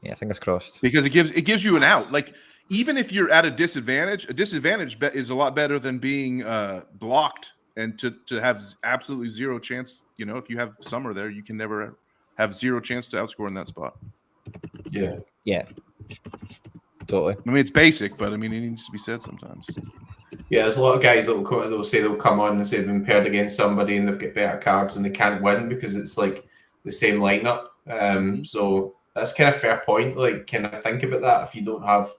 Yeah, fingers crossed. Because it gives you an out. Like, even if you're at a disadvantage is a lot better than being blocked and to have absolutely zero chance. If you have Summer there, you can never have zero chance to outscore in that spot. Yeah. Totally. I mean, it's basic, but I mean, it needs to be said sometimes. Yeah, there's a lot of guys that'll say they'll come on and say they've been paired against somebody and they've got better cards and they can't win because it's like the same lineup. So that's kind of fair point. Like, kind of think about that if you don't have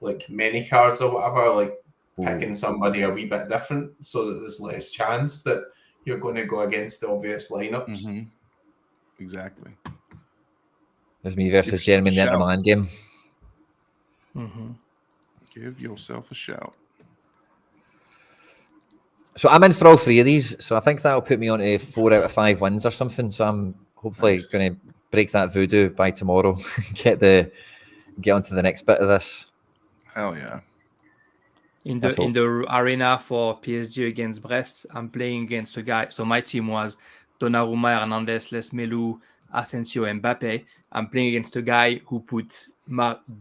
like many cards or whatever, like picking somebody a wee bit different so that there's less chance that you're going to go against the obvious lineups. Mm-hmm. Exactly. There's me versus Jeremy in the Inter Milan game. Mm-hmm. Give yourself a shout. So I'm in for all three of these. So I think that'll put me on to 4 out of 5 wins or something. So I'm hopefully going to break that voodoo by tomorrow. get onto the next bit of this. Hell yeah. In the arena for PSG against Brest, I'm playing against a guy. So my team was Donnarumma, Hernandez, Les Melou, Asensio, Mbappe. I'm playing against a guy who put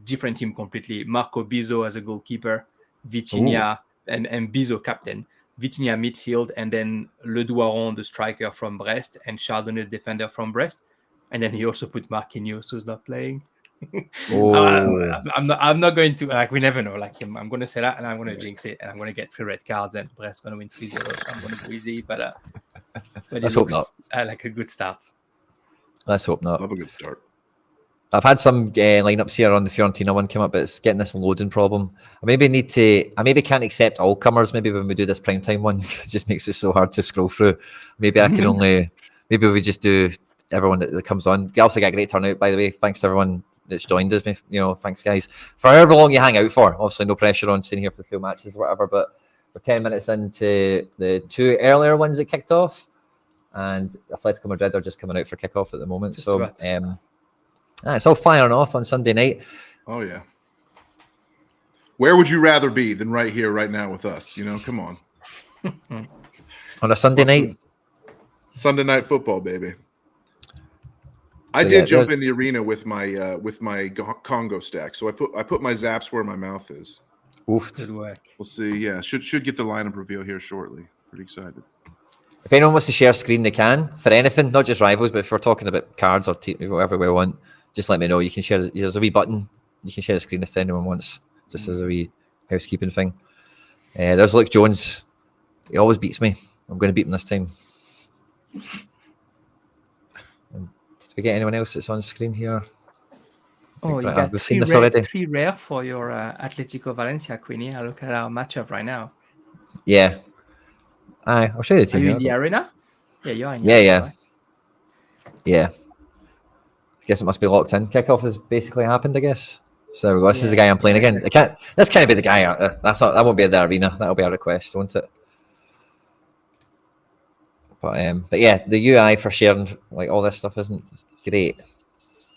different team completely. Marco Bizzo as a goalkeeper, Vitinha and Bizzo captain, Vitinha midfield, and then Le Douaron, the striker from Brest, and Chardonnay, the defender from Brest. And then he also put Marquinhos, who's not playing. I'm not going to, like, we never know. Like, I'm going to say that and I'm going to jinx it and I'm going to get 3 red cards and Brest going to win 3-0. So I'm going to go easy, but let's hope not. Like a good start. Let's hope not. Love a good start. I've had some lineups here on the Fiorentina one come up, but it's getting this loading problem. I maybe can't accept all comers. Maybe when we do this primetime one, it just makes it so hard to scroll through. Maybe I can maybe we just do everyone that comes on. We also got a great turnout, by the way. Thanks to everyone that's joined us. Thanks guys for however long you hang out for. Obviously, no pressure on staying here for the full matches or whatever. But we're 10 minutes into the 2 earlier ones that kicked off, and Atletico Madrid are just coming out for kickoff at the moment. It's all firing off on Sunday night. Oh yeah. Where would you rather be than right here, right now with us? Come on. On a Sunday night. Sunday night football, baby. I did jump in the arena with my Congo stack. So I put my zaps where my mouth is. Oof. Good work. We'll see. Yeah, should get the lineup reveal here shortly. Pretty excited. If anyone wants to share screen, they can for anything, not just Rivals, but if we're talking about cards or whatever we want, just let me know. You can share. There's a wee button. You can share the screen if anyone wants. Just as a wee housekeeping thing. There's Luke Jones. He always beats me. I'm going to beat him this time. Did we get anyone else that's on screen here? Oh, you got we've seen this already. 3 rare for your Atletico Valencia, Quinny. I look at our matchup right now. Yeah. I'll show you the team. Are you in the arena? Yeah, you're in. Yeah. I guess it must be locked in. Kickoff has basically happened, I guess. So there we go. This is the guy I'm playing again. This can't be the guy. That won't be in the arena. That'll be a request, won't it? But yeah, the UI for sharing like all this stuff isn't great.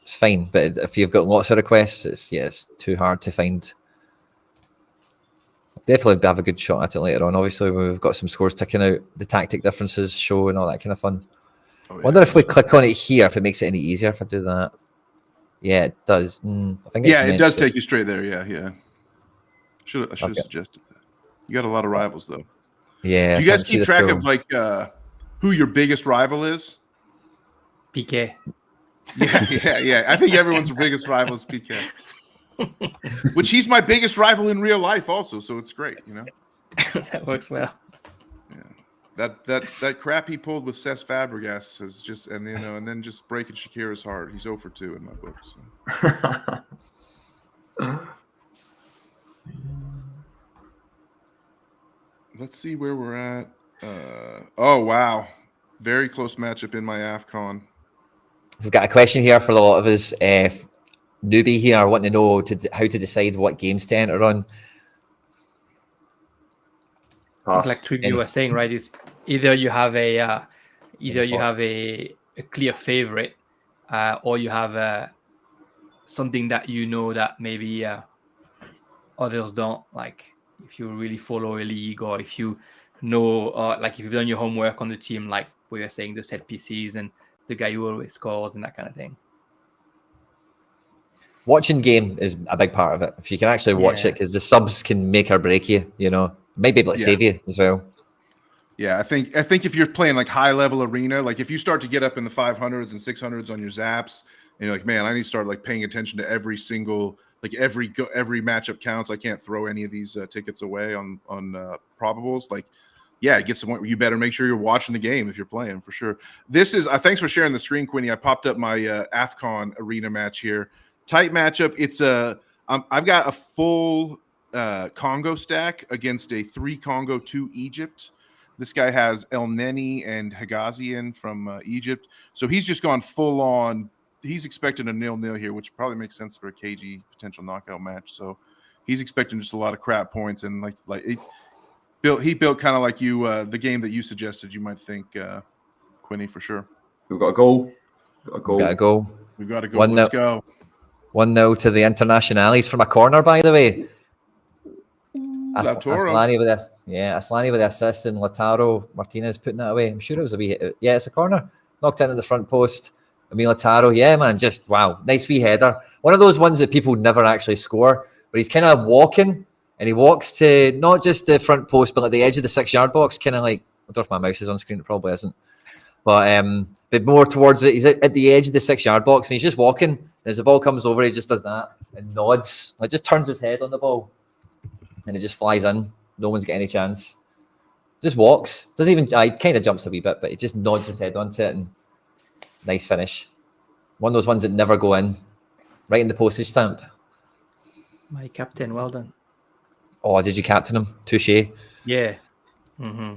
It's fine, but if you've got lots of requests, it's too hard to find definitely have a good shot at it later on. Obviously, we've got some scores ticking out, the tactic differences show, and all that kind of fun. Oh, yeah. Wonder if we click on it here, if it makes it any easier if I do that. Yeah, it does. I think it does take you straight there. Yeah. I should have suggested that. You got a lot of rivals though. Yeah. Do you guys keep track of like who your biggest rival is? PK. Yeah. I think everyone's biggest rival is PK. Which he's my biggest rival in real life also, so it's great, That works well. Yeah. That crap he pulled with Cesc Fabregas has just and then just breaking Shakira's heart. He's 0 for 2 in my book. So. Let's see where we're at. Oh wow. Very close matchup in my AFCON. We've got a question here for a lot of us. Newbie here wanting to know how to decide what games to enter on. Like Trivia was saying, right? It's either you have a clear favorite, or you have something that that maybe others don't. Like if you really follow a league, or if you know, like if you've done your homework on the team, like we were saying, the set PCs and the guy who always scores and that kind of thing. Watching game is a big part of it. If you can actually watch it, because the subs can make or break you, might be able to save you as well. Yeah, I think if you're playing like high level arena, like if you start to get up in the 500s and 600s on your zaps, and you're like, man, I need to start like paying attention to every single, like every matchup counts. I can't throw any of these tickets away on probables. Like, yeah, it gets to the point where you better make sure you're watching the game if you're playing for sure. This is thanks for sharing the screen, Quinny. I popped up my AFCON arena match here. Tight matchup. It's I've got a full Congo stack against a 3 Congo 2 Egypt. This guy has El Neni and Hagazian from Egypt, so he's just gone full on. He's expecting a 0-0 here, which probably makes sense for a KG potential knockout match. So he's expecting just a lot of crap points, and he built kind of like you the game that you suggested. You might think Quinny for sure. We've got a goal. We've got to go. We've got to go. Let's go. 1-0 to the Internationales from a corner, by the way. Asllani with the assist, and Lautaro Martinez putting that away. I'm sure it was a wee hit. Yeah, it's a corner. Knocked into the front post. Lautaro, yeah, man, just wow. Nice wee header. One of those ones that people never actually score, but he's kind of walking, and he walks to not just the front post, but at the edge of the 6-yard box, kind of like, I don't know if my mouse is on screen, it probably isn't. But more towards it, he's at the edge of the 6-yard box, and he's just walking. And as the ball comes over, he just does that and nods, like just turns his head on the ball, and it just flies in. No one's got any chance. Just walks. Doesn't even. He kind of jumps a wee bit, but he just nods his head onto it, and nice finish. One of those ones that never go in, right in the postage stamp. My captain, well done. Oh, did you captain him? Touche. Yeah. Mm-hmm.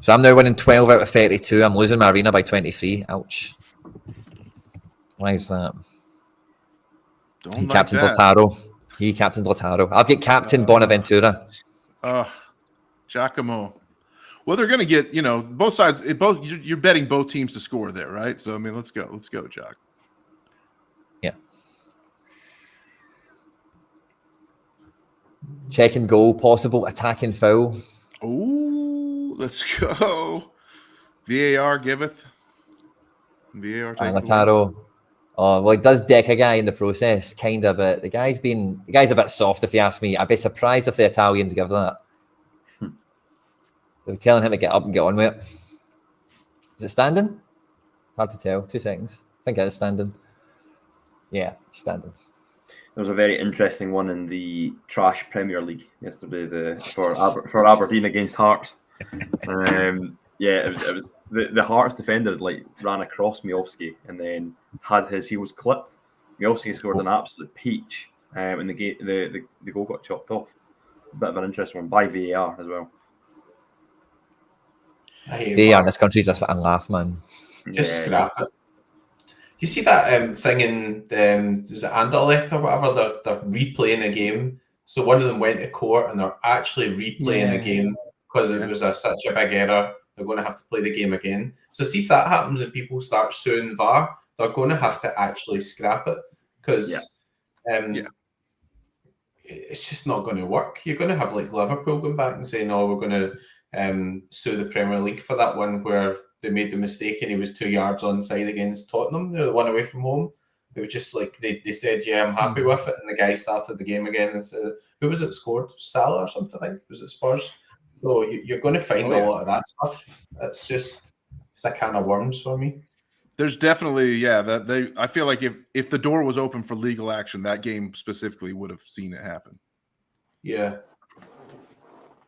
So I'm now winning 12 out of 32. I'm losing my arena by 23. Ouch. Why is that? He captained Lautaro. I've got Captain Bonaventura. Giacomo. Well, they're going to get, both sides. You're betting both teams to score there, right? So, let's go, Jock. Yeah. Check and goal, possible attacking foul. Oh, let's go. VAR giveth. VAR. Lautaro. Oh, well, it does deck a guy in the process, kind of, but the guy's a bit soft, if you ask me. I'd be surprised if the Italians give that. They're telling him to get up and get on with it. Is it standing? Hard to tell. 2 seconds. I think it is standing. Yeah, standing. There was a very interesting one in the Trash Premier League yesterday, for Aberdeen against Hearts. Yeah, it was the Hearts defender ran across Miovski and then had his heels clipped. Miovski scored an absolute peach, and the goal got chopped off. A bit of an interesting one by VAR as well. VAR in this country is a laugh, man. Just scrap it. You see that thing in is it Anderlecht or whatever? They're replaying a game. So one of them went to court and they're actually replaying a game because it was such a big error. They're going to have to play the game again. So see if that happens and people start suing VAR, they're going to have to actually scrap it because it's just not going to work. You're going to have like Liverpool going back and saying, "Oh, we're going to sue the Premier League for that one where they made the mistake and he was 2 yards onside against Tottenham, the one away from home." It was just like they said, "Yeah, I'm happy with it," and the guy started the game again and said, "Who was it scored? Salah or something? I think was it Spurs?" So you're going to find a lot of that stuff. It's just a can of worms for me. There's definitely, I feel like if the door was open for legal action, that game specifically would have seen it happen. Yeah.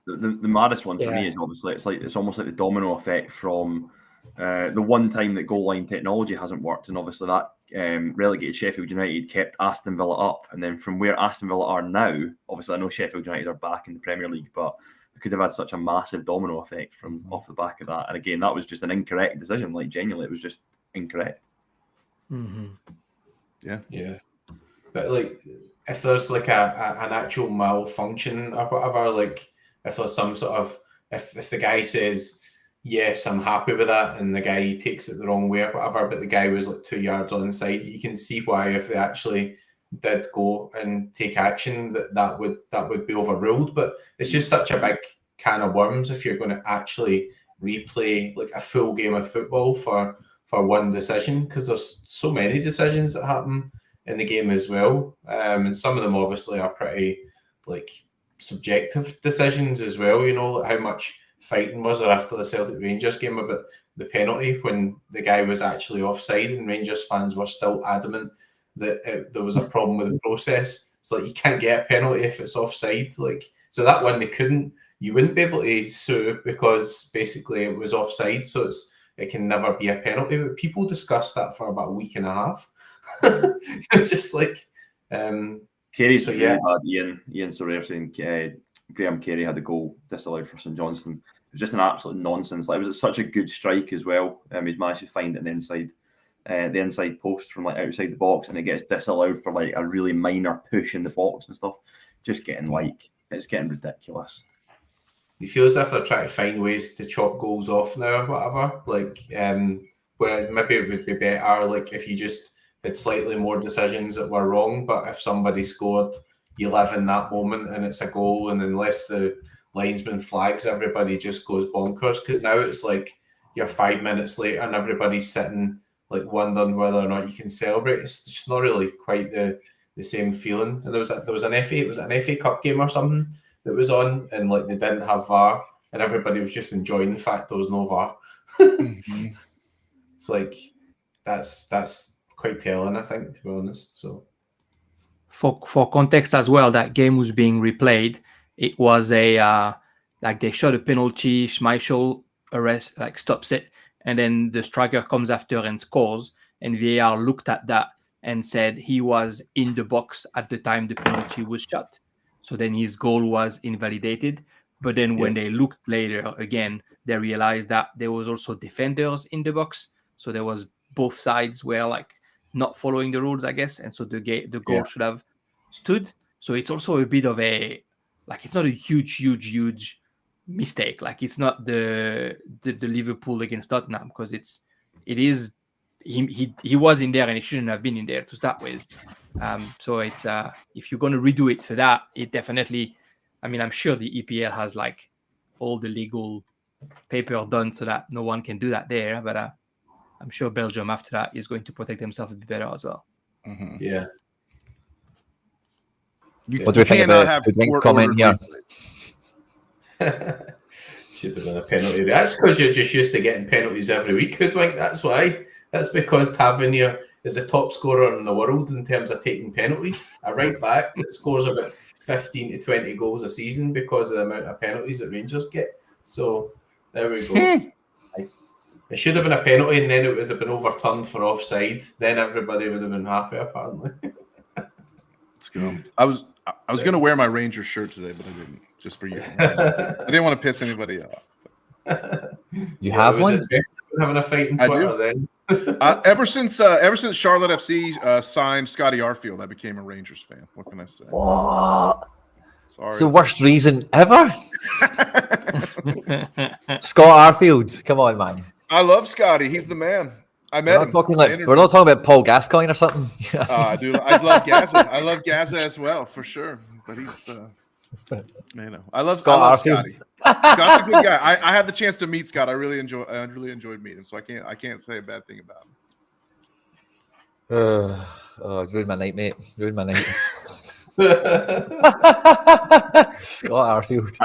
The maddest one for me is obviously it's almost like the domino effect from the one time that goal line technology hasn't worked, and obviously that relegated Sheffield United, kept Aston Villa up, and then from where Aston Villa are now, obviously I know Sheffield United are back in the Premier League, but it could have had such a massive domino effect from off the back of that. And again, that was just an incorrect decision. Like genuinely, it was just incorrect. Yeah. But like, if there's like an actual malfunction or whatever, like if there's some sort of if the guy says, "Yes, I'm happy with that," and the guy takes it the wrong way or whatever, but the guy was like 2 yards onside, you can see why if they actually did go and take action that would be overruled. But it's just such a big can of worms if you're going to actually replay like a full game of football for one decision, because there's so many decisions that happen in the game as well, and some of them obviously are pretty like subjective decisions as well. You know, like how much fighting was there after the Celtic Rangers game about the penalty when the guy was actually offside, and Rangers fans were still adamant that there was a problem with the process. It's like you can't get a penalty if it's offside. Like, so that one you wouldn't be able to sue because basically it was offside, so it can never be a penalty. But people discussed that for about a week and a half. It's just like Kerry's really bad. Ian Sorare saying Graham Kerry had a goal disallowed for St Johnstone. It was just an absolute nonsense. Like, it was such a good strike as well. He's managed to find it in the inside post from like outside the box, and it gets disallowed for like a really minor push in the box and stuff. Just getting it's getting ridiculous. You feel as if they're trying to find ways to chop goals off now or whatever. Like, where maybe it would be better, like if you just had slightly more decisions that were wrong, but if somebody scored, you live in that moment and it's a goal, and unless the linesman flags, everybody just goes bonkers. Because now it's like you're 5 minutes later and everybody's sitting like wondering whether or not you can celebrate. It's just not really quite the same feeling. And there was an FA Cup game or something that was on, and like they didn't have VAR, and everybody was just enjoying the fact there was no VAR. It's like that's quite telling, I think, to be honest. So for context as well, that game was being replayed. It was like they shot a penalty, Schmeichel arrest, like stops it, and then the striker comes after and scores, and VAR looked at that and said he was in the box at the time the penalty was shot. So then his goal was invalidated. But then when they looked later again, they realized that there was also defenders in the box. So there was both sides were like not following the rules, I guess. And so the goal should have stood. So it's also a bit of it's not a huge mistake. Like, it's not the Liverpool against Tottenham, because he was in there and he shouldn't have been in there to start with. So it's if you're going to redo it for that, it definitely, I mean, I'm sure the EPL has like all the legal paper done so that no one can do that there, but I'm sure Belgium after that is going to protect themselves a bit better as well. Yeah. What do we think about Hoodwink's comment here? Should have been a penalty. That's because you're just used to getting penalties every week, Hoodwink. That's why. That's because Tavernier is the top scorer in the world in terms of taking penalties. A right back that scores about 15 to 20 goals a season because of the amount of penalties that Rangers get. So there we go. It should have been a penalty, and then it would have been overturned for offside. Then everybody would have been happy, apparently. Let's go. I was going to wear my Rangers shirt today, but I didn't. Just for you. I didn't want to piss anybody off. You have one? Having a fight in Twitter then. Ever since Charlotte FC signed Scotty Arfield, I became a Rangers fan. What can I say? What? Sorry. It's the worst reason ever. Scott Arfield, come on, man. I love Scotty. He's the man. I met him. We're not talking about Paul Gascoigne or something. I do. I love Gaza. I love Gaza as well, for sure. but he's man. I love Scott Scotty. Scott's a good guy. I had the chance to meet Scott. I really enjoyed meeting him. So I can't say a bad thing about him. It's ruined my night, mate. Ruined my night. Scott Arfield.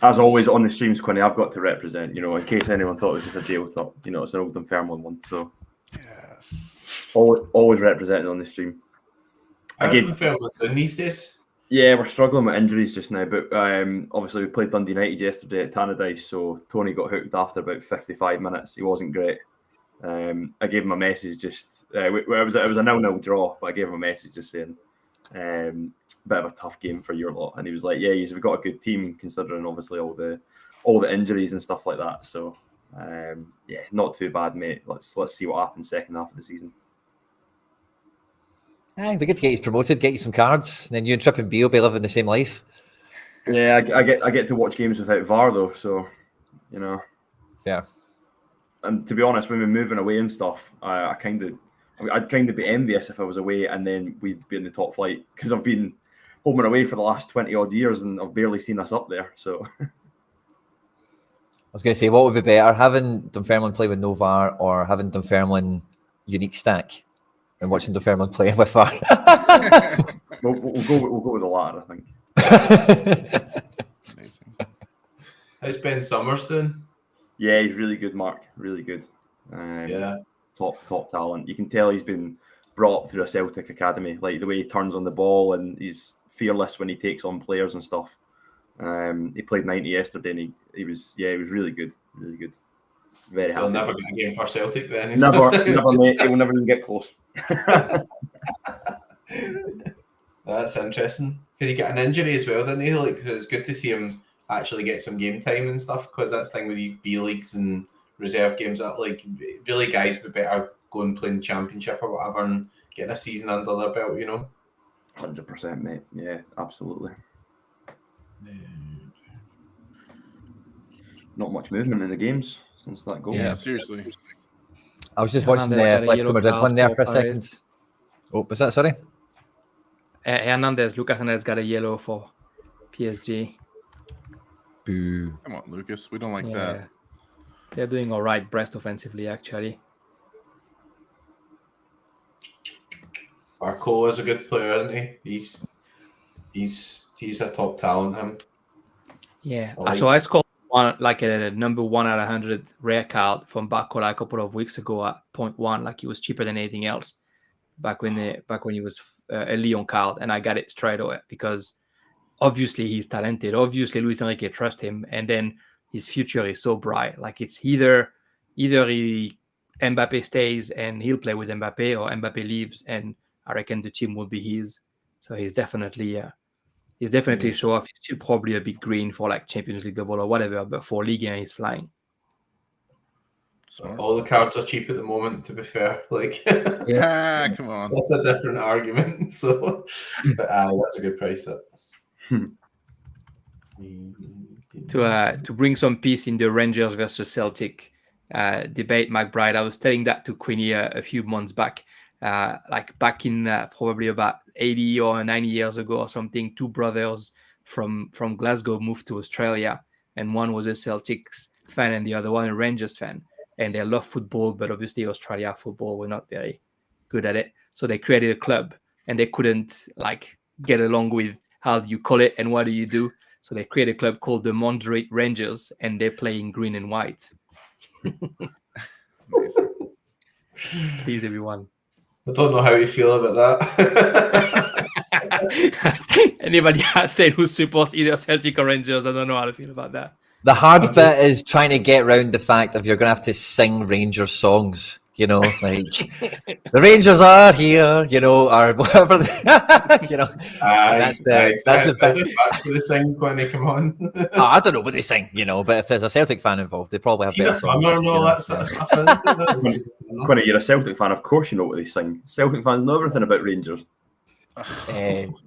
As always on the streams, Quinny, I've got to represent, in case anyone thought it was just a jail top. It's an old Dunfermline one. So, yes. Always representing on the stream. How are Dunfermline doing these days? Yeah, we're struggling with injuries just now. But obviously, we played Dundee United yesterday at Tannadice. So, Tony got hooked after about 55 minutes. He wasn't great. I gave him a message just it was a 0-0 draw, but I gave him a message just saying bit of a tough game for your lot, and he was like, yeah, we've got a good team considering obviously all the injuries and stuff like that. So not too bad, mate. Let's see what happens second half of the season. It'd be good to get you promoted, get you some cards, and then you and Trip and B will be living the same life. Yeah, I get to watch games without VAR though, so Yeah. And to be honest, when we're moving away and stuff, I'd kind of be envious if I was away and then we'd be in the top flight, because I've been home and away for the last 20 odd years and I've barely seen us up there. So I was going to say, what would be better, having Dunfermline play with no VAR or having Dunfermline unique stack and watching Dunfermline play with VAR? we'll go with the latter, I think. How's Ben Summers doing? Yeah, he's really good, Mark. Really good. Top talent. You can tell he's been brought up through a Celtic academy, like the way he turns on the ball and he's fearless when he takes on players and stuff. He played 90 yesterday and he was really good. Really good. Very happy. He'll never get a game for Celtic then. Never, mate. He will never even get close. That's interesting. Did he get an injury as well, didn't he? Like, it's good to see him actually get some game time and stuff, because that's the thing with these B leagues and reserve games, that like really guys would better go and play in championship or whatever and getting a season under their belt, 100%, mate. Yeah, absolutely. Not much movement in the games since that goal. Yeah, seriously. I was just watching the Atletico Madrid one there for a second. Oh, was that, sorry? Lucas Hernandez got a yellow for PSG. Boo. Come on, Lucas. We don't like that. They're doing all right, Brest offensively, actually. Barcola is a good player, isn't he? He's a top talent, him. Yeah. So I scored a number 1 out of 100 rare card from Barcola a couple of weeks ago at 0.1. Like, he was cheaper than anything else back when he was a Lyon card, and I got it straight away because obviously he's talented. Obviously Luis Enrique trusts him, and then his future is so bright. Like, it's either Mbappe stays and he'll play with Mbappe, or Mbappe leaves and I reckon the team will be his. So he's definitely show off. He's probably a bit green for like Champions League level or whatever, but for Ligue 1 he's flying. All the cards are cheap at the moment, to be fair. Like, yeah, come on. That's a different argument. So, but that's a good price. To bring some peace in the Rangers versus Celtic debate, McBride, I was telling that to Quinny a few months back. Like back in probably about 80 or 90 years ago or something, two brothers from Glasgow moved to Australia, and one was a Celtics fan and the other one a Rangers fan. And they love football, but obviously Australia football were not very good at it. So they created a club, and they couldn't like get along with how do you call it and what do you do. So they created a club called the Madrid Rangers, and they play in green and white. Please, everyone. I don't know how you feel about that. Anybody outside who supports either Celtic or Rangers, I don't know how to feel about that. The hard bit is trying to get around the fact of you're going to have to sing Rangers songs, like the Rangers are here, or whatever, that's the bit. Actually sing when they come on. I don't know what they sing, but if there's a Celtic fan involved, they probably have better songs. And all that sort of stuff. Quinny, you're a Celtic fan, of course you know what they sing. Celtic fans know everything about Rangers.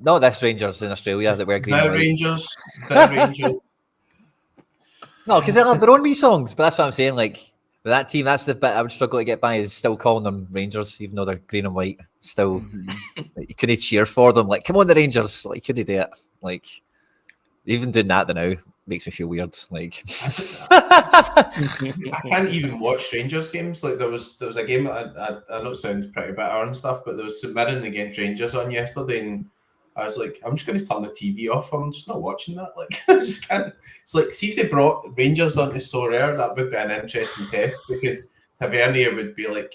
No, that's Rangers in Australia that wear green and white. Rangers. No, because they'll have their own wee songs, but that's what I'm saying. Like, with that team, that's the bit I would struggle to get by, is still calling them Rangers, even though they're green and white. Still, you couldn't cheer for them. Like, come on, the Rangers! Like, couldn't do it. Like, even doing that now makes me feel weird. Like, I can't even watch Rangers games. Like, there was a game. I know it sounds pretty bitter and stuff, but there was St Mirren against Rangers on yesterday, and I was like, I'm just going to turn the TV off. I'm just not watching that. Like, I just can't. It's like, see if they brought Rangers onto Sorare, that would be an interesting test, because Tavernier would be like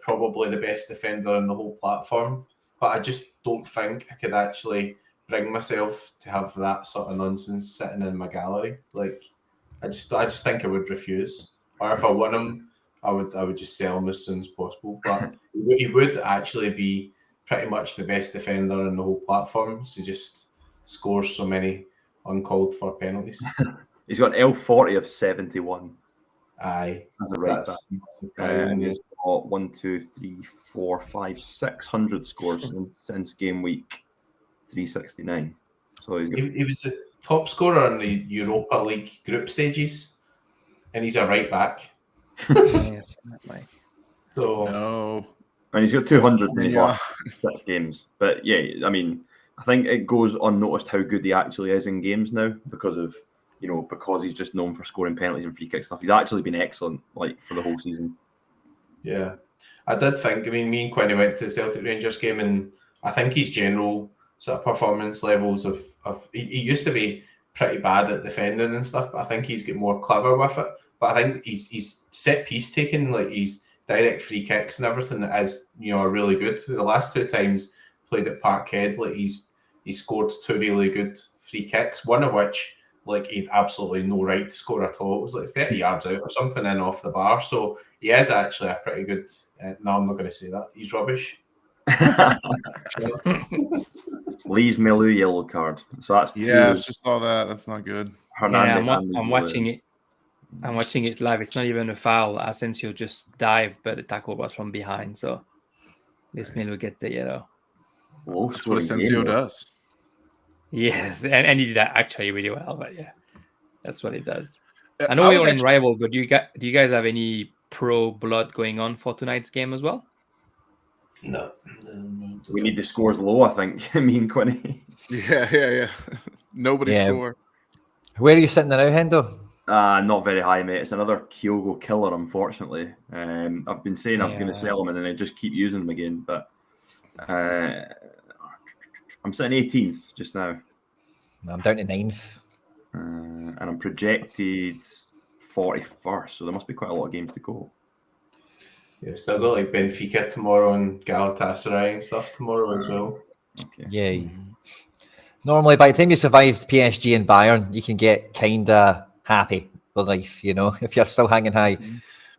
probably the best defender on the whole platform. But I just don't think I could actually bring myself to have that sort of nonsense sitting in my gallery. Like, I just think I would refuse. Or if I won him, I would just sell him as soon as possible. But he would actually be pretty much the best defender on the whole platform. He just scores so many uncalled for penalties. He's got an L40 of 71. Aye, That's a right that's back. He's got 600 scores since game week 369. So he was a top scorer in the Europa League group stages, and he's a right back. So No. And he's got 200 in his last 6 games. But yeah, I mean, I think it goes unnoticed how good he actually is in games now because he's just known for scoring penalties and free kick stuff. He's actually been excellent, like, for the whole season. Yeah, I did think. I mean, me and Quinny went to the Celtic Rangers game, and I think his general sort of performance levels of he used to be pretty bad at defending and stuff, but I think he's got more clever with it. But I think he's set piece taking, like his direct free kicks and everything is, are really good. The last 2 times played at Parkhead, like he scored 2 really good free kicks, one of which, like, he'd absolutely no right to score at all. It was like 30 yards out or something in off the bar. So he is actually a pretty good. No, I'm not going to say that. He's rubbish. Lee's Melu yellow card. So that's 2. Yeah, it's just all that. That's not good. Hernandez. Yeah, I'm watching it. I'm watching it live. It's not even a foul. Asensio just dived, but the tackle was from behind. So this Melu get the yellow. That's what Asensio does. Yes, and he did that actually really well. But yeah, that's what he does. I know we're in rival, but do you guys have any pro blood going on for tonight's game as well? No. We need the scores low, I think. Me and Quinny. Yeah. Nobody score. Where are you sitting now, Hendo? Not very high, mate. It's another Kyogo killer, unfortunately. I've been saying I'm going to sell him, and then I just keep using him again. But I'm sitting 18th just now. I'm down to 9th. And I'm projected 41st, so there must be quite a lot of games to go. Yeah, still got like Benfica tomorrow and Galatasaray and stuff tomorrow as well. Okay. Yeah. Normally, by the time you survive PSG and Bayern, you can get kind of happy with life, if you're still hanging high.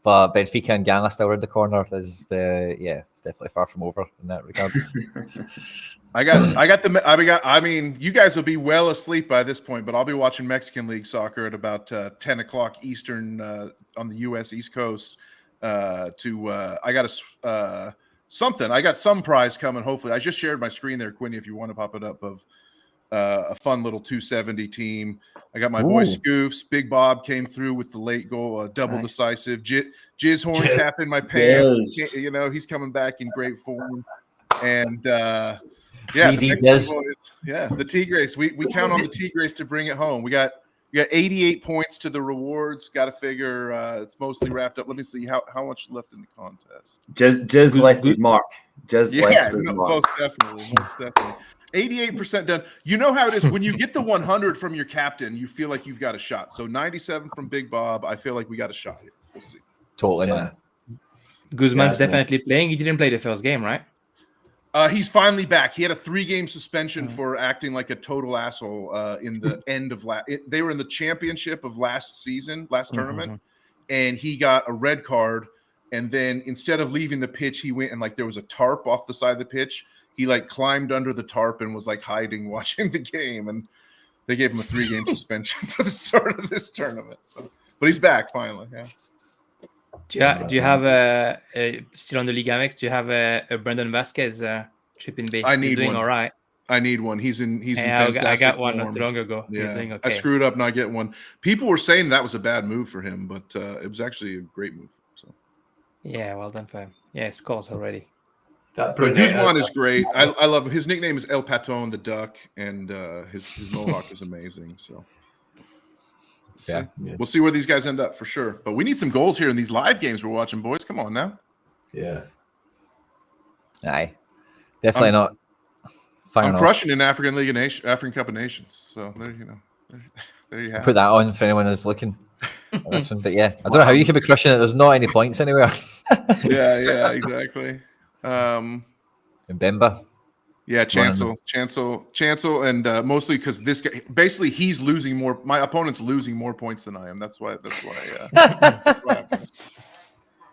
But Benfica and Gala still around the corner. It's definitely far from over in that regard. I mean, you guys will be well asleep by this point, but I'll be watching Mexican League soccer at about 10 o'clock Eastern on the U.S. East Coast. I got some prize coming. Hopefully, I just shared my screen there, Quinny, if you want to pop it up, of a fun little 270 team. I got my boy Scoofs. Big Bob came through with the late goal, double decisive. Jizzhorn cap in my pants. Yes. He's coming back in great form. And the Tigres. We count on the Tigres to bring it home. We got 88 points to the rewards. Got to figure it's mostly wrapped up. Let me see how much left in the contest. Jizz left his mark. Most definitely. 88% done. You know how it is when you get the 100 from your captain, you feel like you've got a shot. So 97 from Big Bob, I feel like we got a shot here. We'll see. Totally, man. Guzman's definitely playing. He didn't play the first game, right? He's finally back. He had a 3-game suspension for acting like a total asshole in the end of they were in the championship of last tournament, and he got a red card. And then instead of leaving the pitch, he went and there was a tarp off the side of the pitch. He climbed under the tarp and was hiding, watching the game, and they gave him a 3-game suspension for the start of this tournament. So, but he's back finally. Yeah. Do you have still on the Liga MX? Do you have a Brendan Vasquez tripping B? I need doing one. All right. I need one. He's in fantastic I got one form. not too long ago. Yeah. Doing okay. I screwed up not getting one. People were saying that was a bad move for him, but it was actually a great move. So yeah, well done for him. Yeah, scores already. That But brunette Guzman is great. I love him. His nickname is El Paton, the Duck, and his mohawk is amazing. So Yeah. we'll see where these guys end up for sure. But we need some goals here in these live games we're watching, boys. Come on now. Yeah. Aye. Definitely not. I'm crushing in African League of Nations, African Cup of Nations. So there you have Put that on for anyone who's looking at this one. But yeah, I don't know how you can be crushing it. There's not any points anywhere. Yeah, exactly. Mbemba. Yeah, Chancel, and mostly because this guy, basically, he's losing more. My opponent's losing more points than I am. That's why.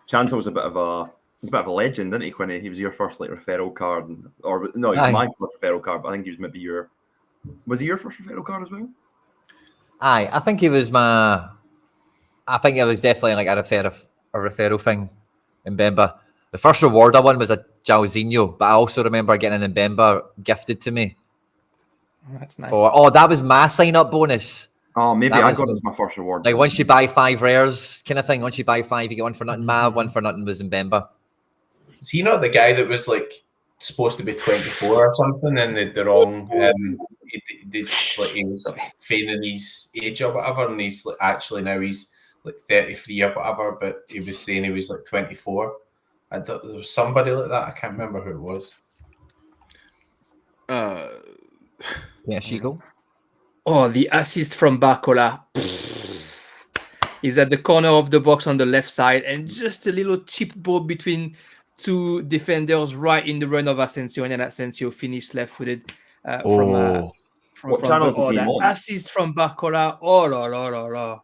Chancel was a bit of a legend, didn't he, Quinny? He was your first referral card, he was my first referral card, but I think he was maybe was he your first referral card as well? Aye, I think he was I think it was definitely like a referral thing in Mbemba. The first reward I won was a Jairzinho, but I also remember getting an Mbemba gifted to me. That's nice. That was my sign-up bonus. Oh, maybe I got it as my first reward. Like once you buy 5 rares kind of thing, once you buy 5, you get one for nothing. My one for nothing was Mbemba. Is he not the guy that was supposed to be 24 or something, and the wrong? He was feigning his age or whatever, and he's actually now he's 33 or whatever, but he was saying he was 24. I thought there was somebody like that. I can't remember who it was. Yeah, Chico. Oh, the assist from Barcola. He's at the corner of the box on the left side, and just a little chip ball between two defenders right in the run of Asensio, and then Asensio finished left-footed from what channel is the game on? Assist from Barcola. Oh, la, la, la, la.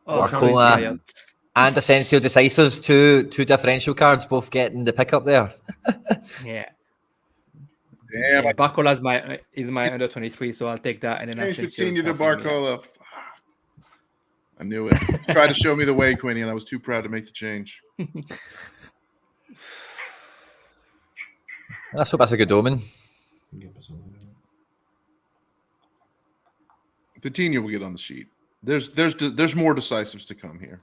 Barcola and Asensio decisives, two differential cards, both getting the pick up there. Yeah. Damn, Barcola is my under 23, so I'll take that. And then continue to Barcola. I knew it. Try to show me the way, Quinny, and I was too proud to make the change. Let's hope that's a good omen. Coutinho will get on the sheet. There's more decisives to come here.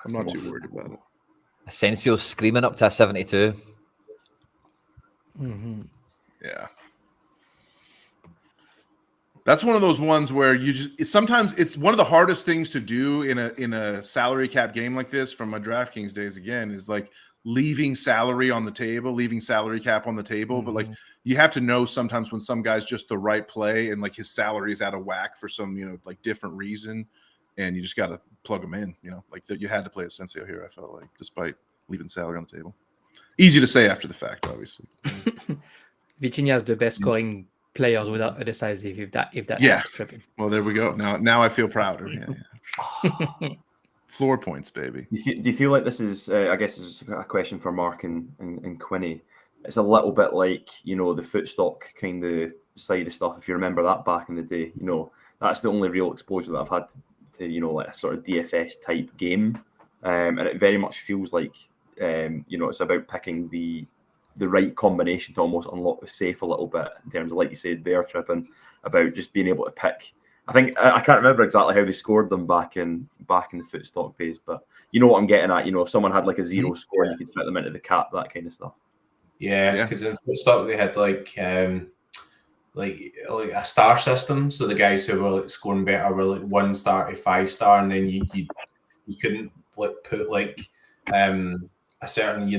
I'm not too worried about it. Asensio screaming up to a 72. Mm-hmm. Yeah. That's one of those ones where sometimes it's one of the hardest things to do in a salary cap game like this from my DraftKings days again is leaving salary on the table, leaving salary cap on the table. Mm-hmm. But you have to know sometimes when some guy's just the right play and his salary is out of whack for some, different reason. And you just got to plug him in, you had to play Asensio here. I felt like, despite leaving salary on the table. Easy to say after the fact, obviously. Vitinha is the best scoring players without a decisive. If that yeah. Well, there we go. Now I feel prouder. Yeah. Floor points, baby. Do you feel like this is? I guess this is a question for Mark and Quinny. It's a little bit like the footstock kind of side of stuff. If you remember that back in the day, that's the only real exposure that I've had to a sort of DFS type game, and it very much feels like it's about picking the right combination to almost unlock the safe a little bit in terms of, like you said there, Trippin, about just being able to pick. I think I can't remember exactly how they scored them back in the footstock days, but you know what I'm getting at. If someone had a 0 score and you could fit them into the cap, that kind of stuff. Yeah, because in footstock they had like a star system, so the guys who were scoring better were 1 star to 5 star, and then you couldn't put a certain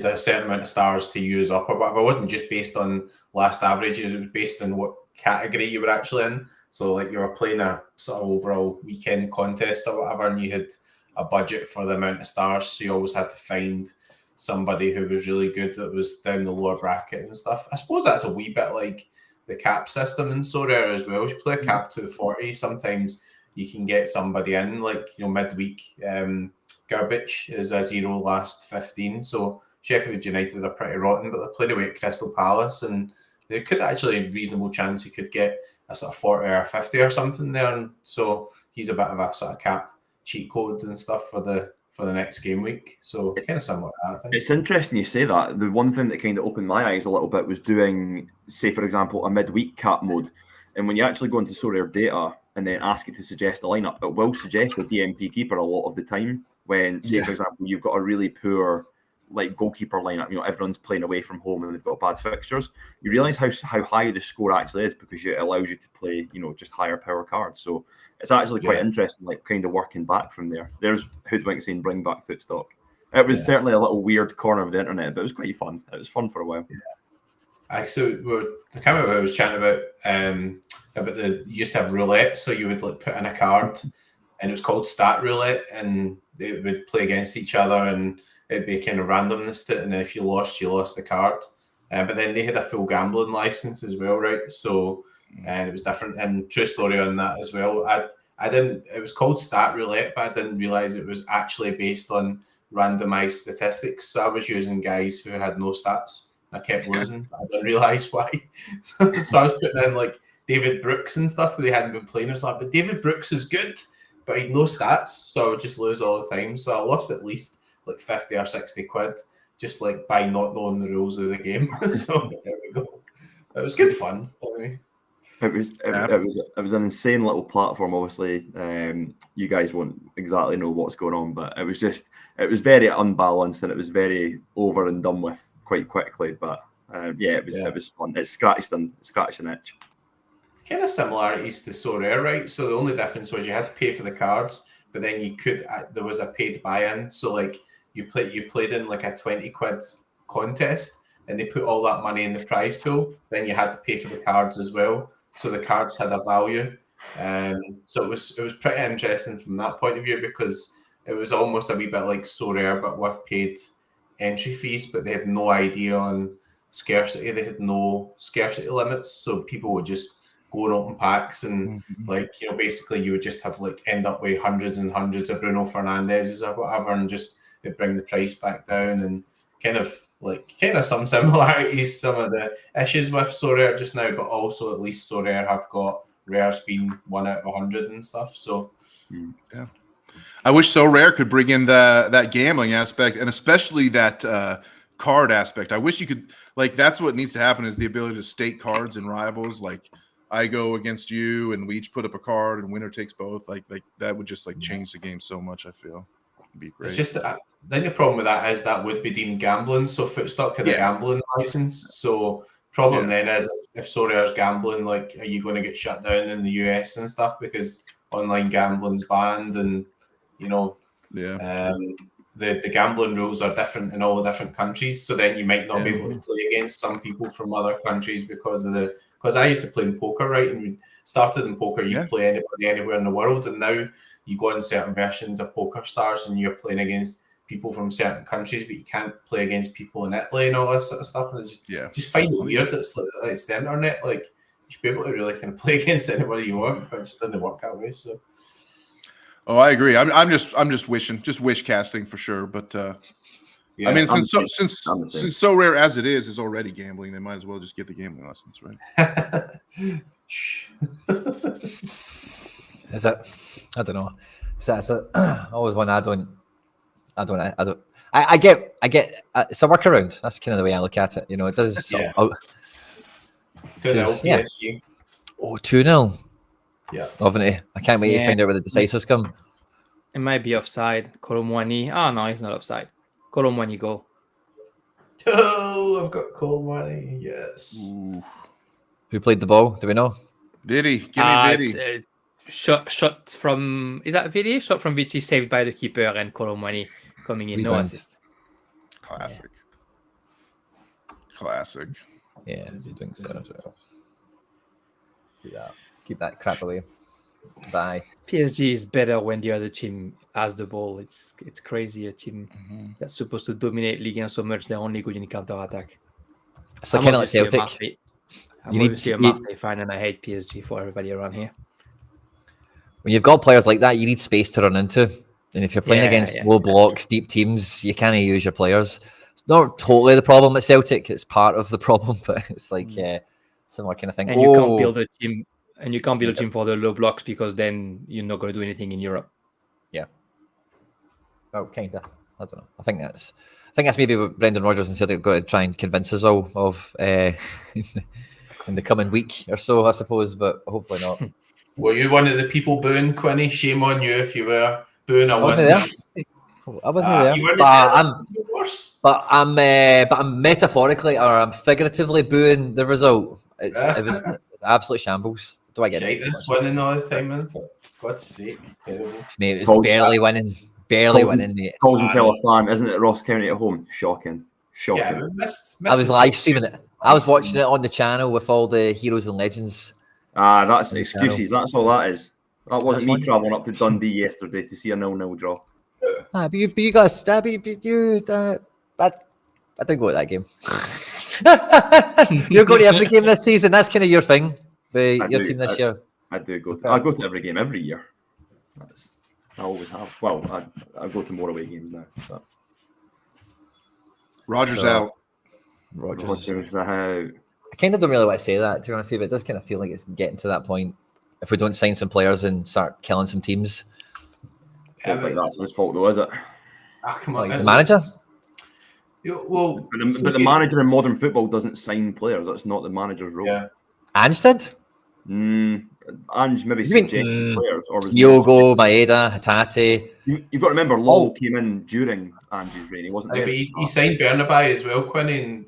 amount of stars to use up or whatever. It wasn't just based on last averages, it was based on what category you were actually in. So you were playing a sort of overall weekend contest or whatever, and you had a budget for the amount of stars, so you always had to find somebody who was really good that was down the lower bracket and stuff. I suppose that's a wee bit like the cap system in Sorare as well. If you play a cap to 40, sometimes you can get somebody in midweek. Garbage is a 0 last 15, so Sheffield United are pretty rotten, but they're playing away at Crystal Palace, and there could actually a reasonable chance you could get a sort of 40 or 50 or something there, and so he's a bit of a sort of cap cheat code and stuff for the next game week, so kind of similar to that, I think. It's interesting you say that. The one thing that kind of opened my eyes a little bit was doing, say for example, a midweek cap mode, and when you actually go into Sorare data and then ask it to suggest a lineup, it will suggest a DMP keeper a lot of the time when, say for example, you've got a really poor like goalkeeper lineup, everyone's playing away from home and they've got bad fixtures, you realise how high the score actually is because it allows you to play, just higher power cards. So it's actually quite interesting, like kind of working back from there. There's Hoodwink saying bring back Footstock. It was certainly a little weird corner of the internet, but it was quite fun. It was fun for a while. So I can't remember what I was chatting about you used to have roulette, so you would like put in a card, and it was called stat roulette, and they would play against each other, and it'd be kind of randomness to it, and if you lost the card. But then they had a full gambling license as well, right? So, and it was different. And true story on that as well. I didn't. It was called stat roulette, but I didn't realize it was actually based on randomized statistics. So I was using guys who had no stats. I kept losing. I didn't realize why. So I was putting in like David Brooks and stuff because they hadn't been playing. I was like, but David Brooks is good, but he'd no stats, so I would just lose all the time. So I lost at least like 50 or 60 quid just like by not knowing the rules of the game. So there we go. It was good fun. Anyway. It was an insane little platform. Obviously, you guys won't exactly know what's going on, but it was very unbalanced and it was very over and done with quite quickly. But it was fun. It scratched an itch. Kind of similarities to Sorare, right? So the only difference was you had to pay for the cards, but then there was a paid buy-in. So like you played in like a 20 quid contest, and they put all that money in the prize pool. Then you had to pay for the cards as well. So the cards had a value. So it was pretty interesting from that point of view because it was almost a wee bit like Sorare, but with paid entry fees, but they had no idea on scarcity. They had no scarcity limits. So people would just go and open packs and basically you would just have like end up with hundreds and hundreds of Bruno Fernandez's or whatever and just it'd bring the price back down and kind of some similarities, some of the issues with Sorare just now, but also at least Sorare have got rares being 1 out of 100 and stuff. So yeah, I wish Sorare could bring in that gambling aspect and especially that card aspect. I wish you could that's what needs to happen is the ability to stake cards in Rivals. Like I go against you and we each put up a card and winner takes both. Like that would just change the game so much. I feel. Be great. It's just then the problem with that is that would be deemed gambling. So Footstock had a gambling license. So problem then is if Sorare's gambling, like, are you going to get shut down in the US and stuff because online gambling's banned and the gambling rules are different in all the different countries. So then you might not be able to play against some people from other countries because I used to play in poker, right? And we started in poker, you play anybody anywhere in the world, and now you go on certain versions of Poker Stars and you're playing against people from certain countries, but you can't play against people in Italy and all this sort of stuff. And it's just find it weird that it's the internet. Like you should be able to really kind of play against anybody you want, but it just doesn't work that way. So, I agree. I'm just wishing, wish casting for sure. But I mean, since Sorare as it is already gambling, they might as well just get the gambling license, right? Is that? I don't know. That's always one I get. It's a workaround. That's kind of the way I look at it. It does. 2-0 PSG. Oh, 2-0. Yeah. Lovely. I can't wait to find out where the decisives come. It might be offside. Kolomwani. Oh no, he's not offside. Kolomwani goal. Oh, I've got Kolomwani. Yes. Ooh. Who played the ball? Do we know? Vitti. Give me Vitti. Shot from Vitti? Shot from Vitti, saved by the keeper, and Kolomwani coming in. No assist. Classic. Yeah, you're doing so as well. Keep that crap away. Bye. PSG is better when the other team has the ball. It's crazy. A team that's supposed to dominate Ligue 1 so much, they're only good in counter-attack. It's kind of like Celtic. I'm obviously a Marseille fan and I hate PSG for everybody around here. When you've got players like that, you need space to run into. And if you're playing against low blocks, deep teams, you can't use your players. It's not totally the problem at Celtic. It's part of the problem, but it's similar kind of thing. And you can't build a team. And you can't build a team for the low blocks because then you're not going to do anything in Europe. Yeah. Oh, kind of. I don't know. I think that's maybe what Brendan Rodgers and Celtic got to try and convince us all of in the coming week or so, I suppose, but hopefully not. Were you one of the people booing, Quinny? Shame on you if you were booing a win. I wasn't there. You weren't there. course. But I'm metaphorically or I'm figuratively booing the result. It was absolute shambles. Do I get into too This much? winning all the time, isn't it? God's sake, terrible. Mate, it was Calls- barely winning, mate. Calls himself a fan, isn't it? Ross County at home. Shocking. Yeah, we missed I was the live season. streaming it. I was watching it on the channel with all the heroes and legends. That's excuses. That's all that is. That wasn't me fine. travelling up to Dundee yesterday to see a 0-0 draw. But you guys, I didn't go to that game. You're going to every game this season. That's kind of your thing. Your team this year. I do go. I go to every game every year. I always have. Well, I go to more away games now. So. Rogers out. Rogers out. I kind of don't really want to say that, to be honest with you, but it does kind of feel like it's getting to that point. If we don't sign some players and start killing some teams. I don't think that's his fault, though, is it? Come on, He's the manager. Well, but the manager in modern football doesn't sign players. That's not the manager's role. Yeah. Ange did. Ange maybe suggested players. Or Yogo, Maeda, Hatate. You've got to remember, Lowell came in during Ange's reign. He wasn't there. He signed Bernabei as well, Quinny,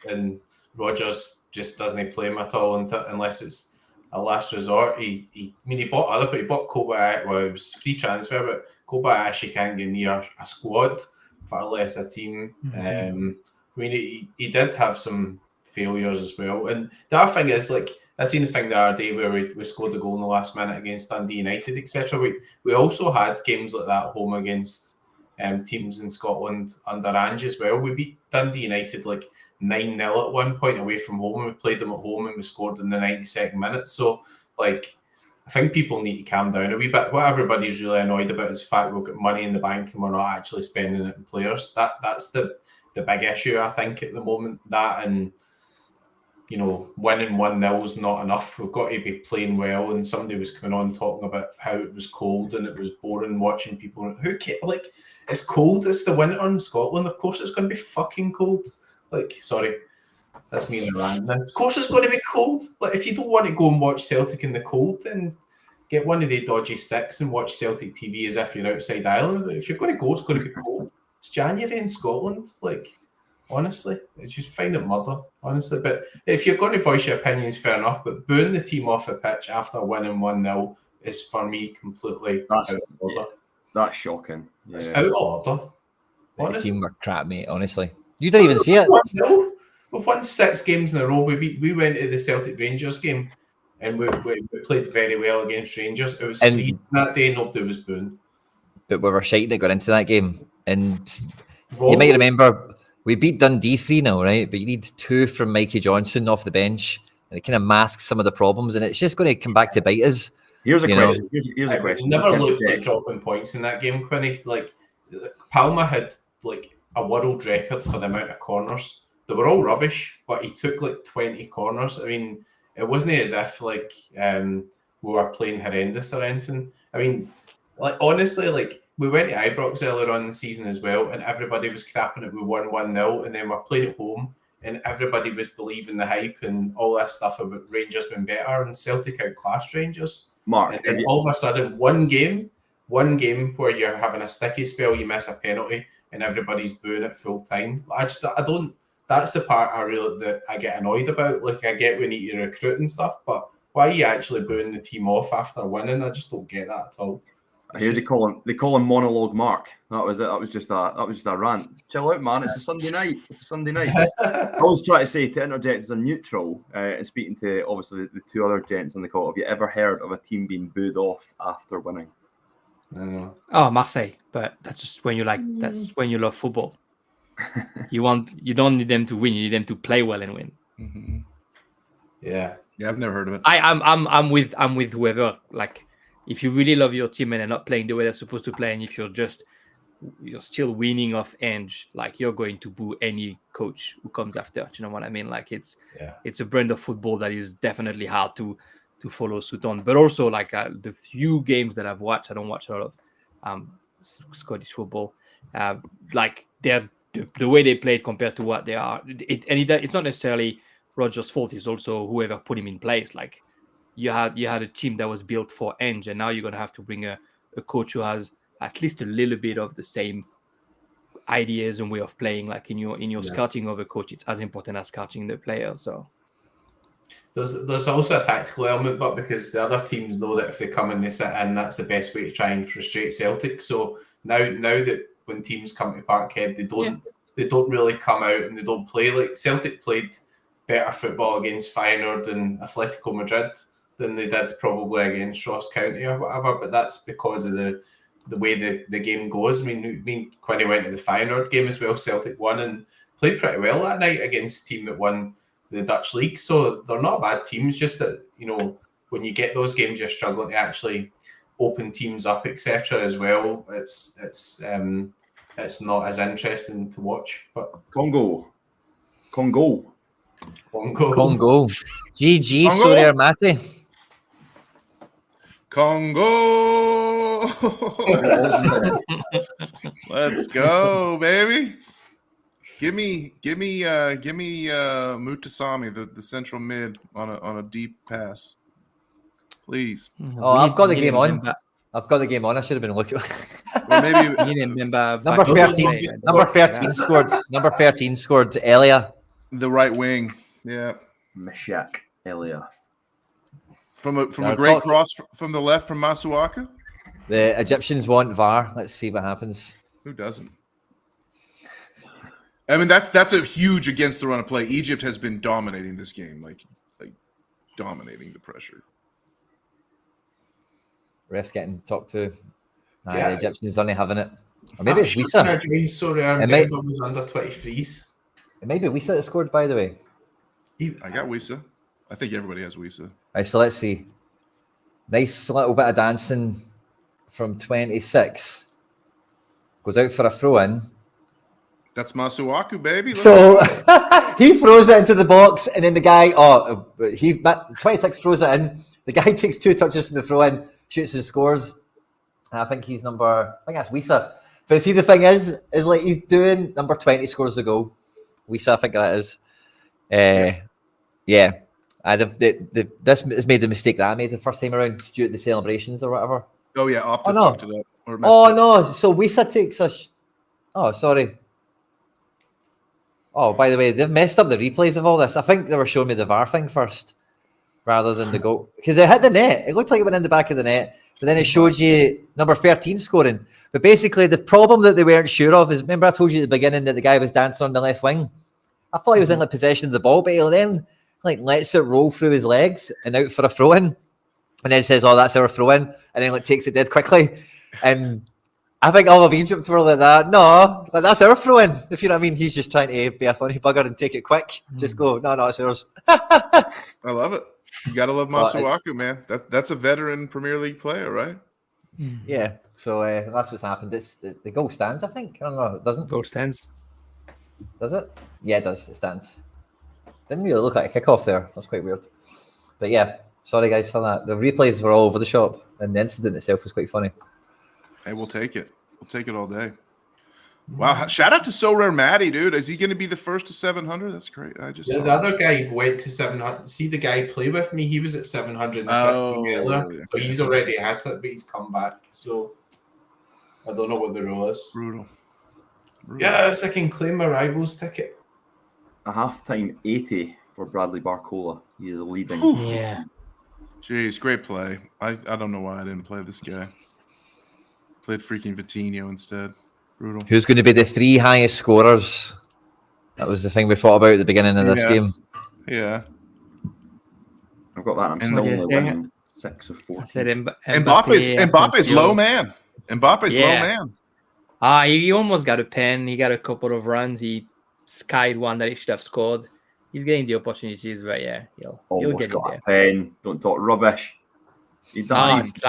and Rogers just doesn't play him at all unless it's a last resort. He bought he bought Kobayashi. Well, it was free transfer, but Kobayashi can't get near a squad, far less a team. He did have some failures as well. And the other thing is, like, I seen the thing the other day where we scored the goal in the last minute against Dundee United, etc. We also had games like that at home against teams in Scotland under Ange as well. We beat Dundee United like 9-0 at one point away from home, and we played them at home and we scored in the 92nd minute. So, like, I think people need to calm down a wee bit. What everybody's really annoyed about is the fact we've got money in the bank and we're not actually spending it on players. That's the big issue, I think, at the moment. That and winning 1-0 is not enough. We've got to be playing well. And somebody was coming on talking about how it was cold and it was boring watching people. Who cares? Like, it's cold. It's the winter in Scotland. Of course, it's going to be fucking cold. Like, sorry, that's me in Iran. Of course, it's going to be cold. Like, if you don't want to go and watch Celtic in the cold, then get one of the dodgy sticks and watch Celtic TV as if you're outside Ireland. But if you're going to go, it's going to be cold. It's January in Scotland. Like, honestly, it's just find it murder, honestly. But if you're going to voice your opinions, fair enough. But booing the team off the pitch after winning 1-0 is, for me, completely out of order. Yeah, that's shocking. Yeah. It's out of order. Honestly. The team were crap, mate, honestly. You didn't even see it. We've won 6 games in a row. We went to the Celtic Rangers game and we played very well against Rangers. It was freezing that day, nobody was booing. But we were shite that got into that game. And you might remember we beat Dundee 3-0, right? But you need 2 from Mikey Johnson off the bench. And it kind of masks some of the problems. And it's just going to come back to bite us. Here's a question. Here's a question. Never looked like dropping points in that game, Quinny. Like, Palma had like a world record for the amount of corners. They were all rubbish, but he took like 20 corners. I mean, it wasn't as if like we were playing horrendous or anything. I mean, like, honestly, like, we went to Ibrox earlier on in the season as well, and everybody was crapping it. We won 1-0, and then we're playing at home, and everybody was believing the hype and all that stuff about Rangers being better, and Celtic outclassed Rangers. Mark, and then all of a sudden, one game where you're having a sticky spell, you miss a penalty, and everybody's booing at full time. I don't. That's the part that I get annoyed about. Like, I get we need to recruit and stuff, but why are you actually booing the team off after winning? I just don't get that at all. They call him monologue Mark. That was it. That was just a rant. Chill out, man. It's a Sunday night. I always try to say to interject as a neutral, and speaking to obviously the 2 other gents on the call. Have you ever heard of a team being booed off after winning? Oh, Marseille, but that's just when that's when you love football. You don't need them to win. You need them to play well and win. Mm-hmm. Yeah, I've never heard of it. I'm with whoever. Like, if you really love your team and they're not playing the way they're supposed to play, and if you're still winning off Ange, like, you're going to boo any coach who comes after. Do you know what I mean? Like, it's a brand of football that is definitely hard to follow suit on. But also, like, the few games that I've watched, I don't watch a lot of Scottish football. Like, they're the way they played compared to what they are. It's not necessarily Rodgers' fault. It's also whoever put him in place. Like, you had a team that was built for Ange, and now you're going to have to bring a coach who has at least a little bit of the same ideas and way of playing. Like in your scouting of a coach, it's as important as scouting the player. So there's also a tactical element, but because the other teams know that if they come and they sit in, that's the best way to try and frustrate Celtic. So now that when teams come to Parkhead, they don't really come out and they don't play like Celtic played better football against Feyenoord and Atletico Madrid than they did probably against Ross County or whatever. But that's because of the way the game goes. I mean, Quinny went to the Feyenoord game as well. Celtic won and played pretty well that night against a team that won the Dutch league. So they're not bad teams. Just that when you get those games, you're struggling to actually open teams up, etc. As well. It's not as interesting to watch. But Congo. GG, Congo? Sorare Mate. Congo. Let's go, baby. Give me Mutasami, the central mid on a deep pass, please. Oh, I've got the game on. I've got the game on. I should have been looking. Well, maybe number 13. Number 13 scored. Number 13 scored. Elia, the right wing. Yeah, Meshach Elia. From a great cross from the left from Masuaku. The Egyptians want VAR. Let's see what happens. Who doesn't? I mean, that's a huge against the run of play. Egypt has been dominating this game, like dominating the pressure. Ref's getting talked to. The Egyptians only having it. Or maybe it's Wisa. Sorry, I remember it was under 23s. It may be Wisa that scored, by the way. I got Wisa. I think everybody has Wisa. Right, so let's see. Nice little bit of dancing from 26. Goes out for a throw-in. That's Masuaku, baby. So he throws it into the box, and then the guy, 26 throws it in. The guy takes 2 touches from the throw-in, shoots and scores. And I think that's Wisa. But see, the thing is like he's doing number 20 scores the goal. Wisa, I think that is. Yeah. This has made the mistake that I made the first time around due to the celebrations or whatever. Oh yeah, Opta fucked it up. No. So Wisa takes a. Oh, sorry. Oh, by the way, they've messed up the replays of all this. I think they were showing me the VAR thing first, rather than the goal, because it hit the net. It looked like it went in the back of the net, but then it showed you number 13 scoring. But basically, the problem that they weren't sure of is, remember I told you at the beginning that the guy was dancing on the left wing. I thought he was in the possession of the ball, but he then lets it roll through his legs and out for a throw in, and then says, "Oh, that's our throw in," and then takes it dead quickly. And I think all of Egypt were like that. No, that's our throw in. If you know what I mean, he's just trying to be a funny bugger and take it quick. Just go, no, it's ours. I love it. You gotta love Masuaku, man. That's a veteran Premier League player, right? Yeah. So that's what's happened. The goal stands, I think. I don't know. It doesn't. Goal stands. Does it? Yeah, it does. It stands. Didn't really look like a kickoff there. That's quite weird. But yeah, sorry guys for that. The replays were all over the shop, and the incident itself was quite funny. Hey, we'll take it. We'll take it all day. Wow! Shout out to Sorare Matty, dude. Is he going to be the first to 700? That's great. The other guy went to 700. See the guy play with me. He was at 750 earlier, so he's already had it, but he's come back. So I don't know what the rule is. Brutal. Yes, I can claim my Rivals ticket. A half-time 80 for Bradley Barcola. He is leading. Yeah. Jeez, great play. I don't know why I didn't play this guy. Played freaking Vitinho instead. Brutal. Who's going to be the 3 highest scorers? That was the thing we thought about at the beginning of this game. Yeah. I've got that. I'm still only winning 6 of 4. I said Mbappe's low man. Mbappe's low man. He almost got a pen. He got a couple of runs. He skied one that he should have scored. He's getting the opportunities, but yeah, he'll get got it a pen. Don't talk rubbish. He dived.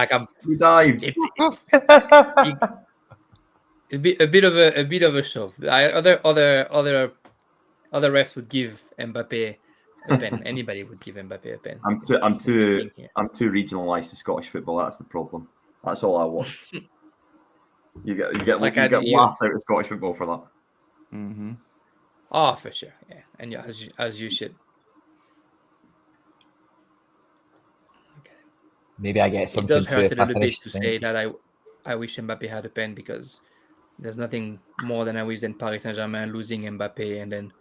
He dived. A bit of a shove. Other refs would give Mbappe a pen. Anybody would give Mbappe a pen. I'm too regionalised to Scottish football. That's the problem. That's all I want. You get laughed out of Scottish football for that. Mm-hmm. Oh, for sure. Yeah, and as you should. Maybe I get something. It does hurt a little bit to say that I wish Mbappe had a pen, because There's nothing more than I wish than Paris Saint-Germain losing Mbappe and then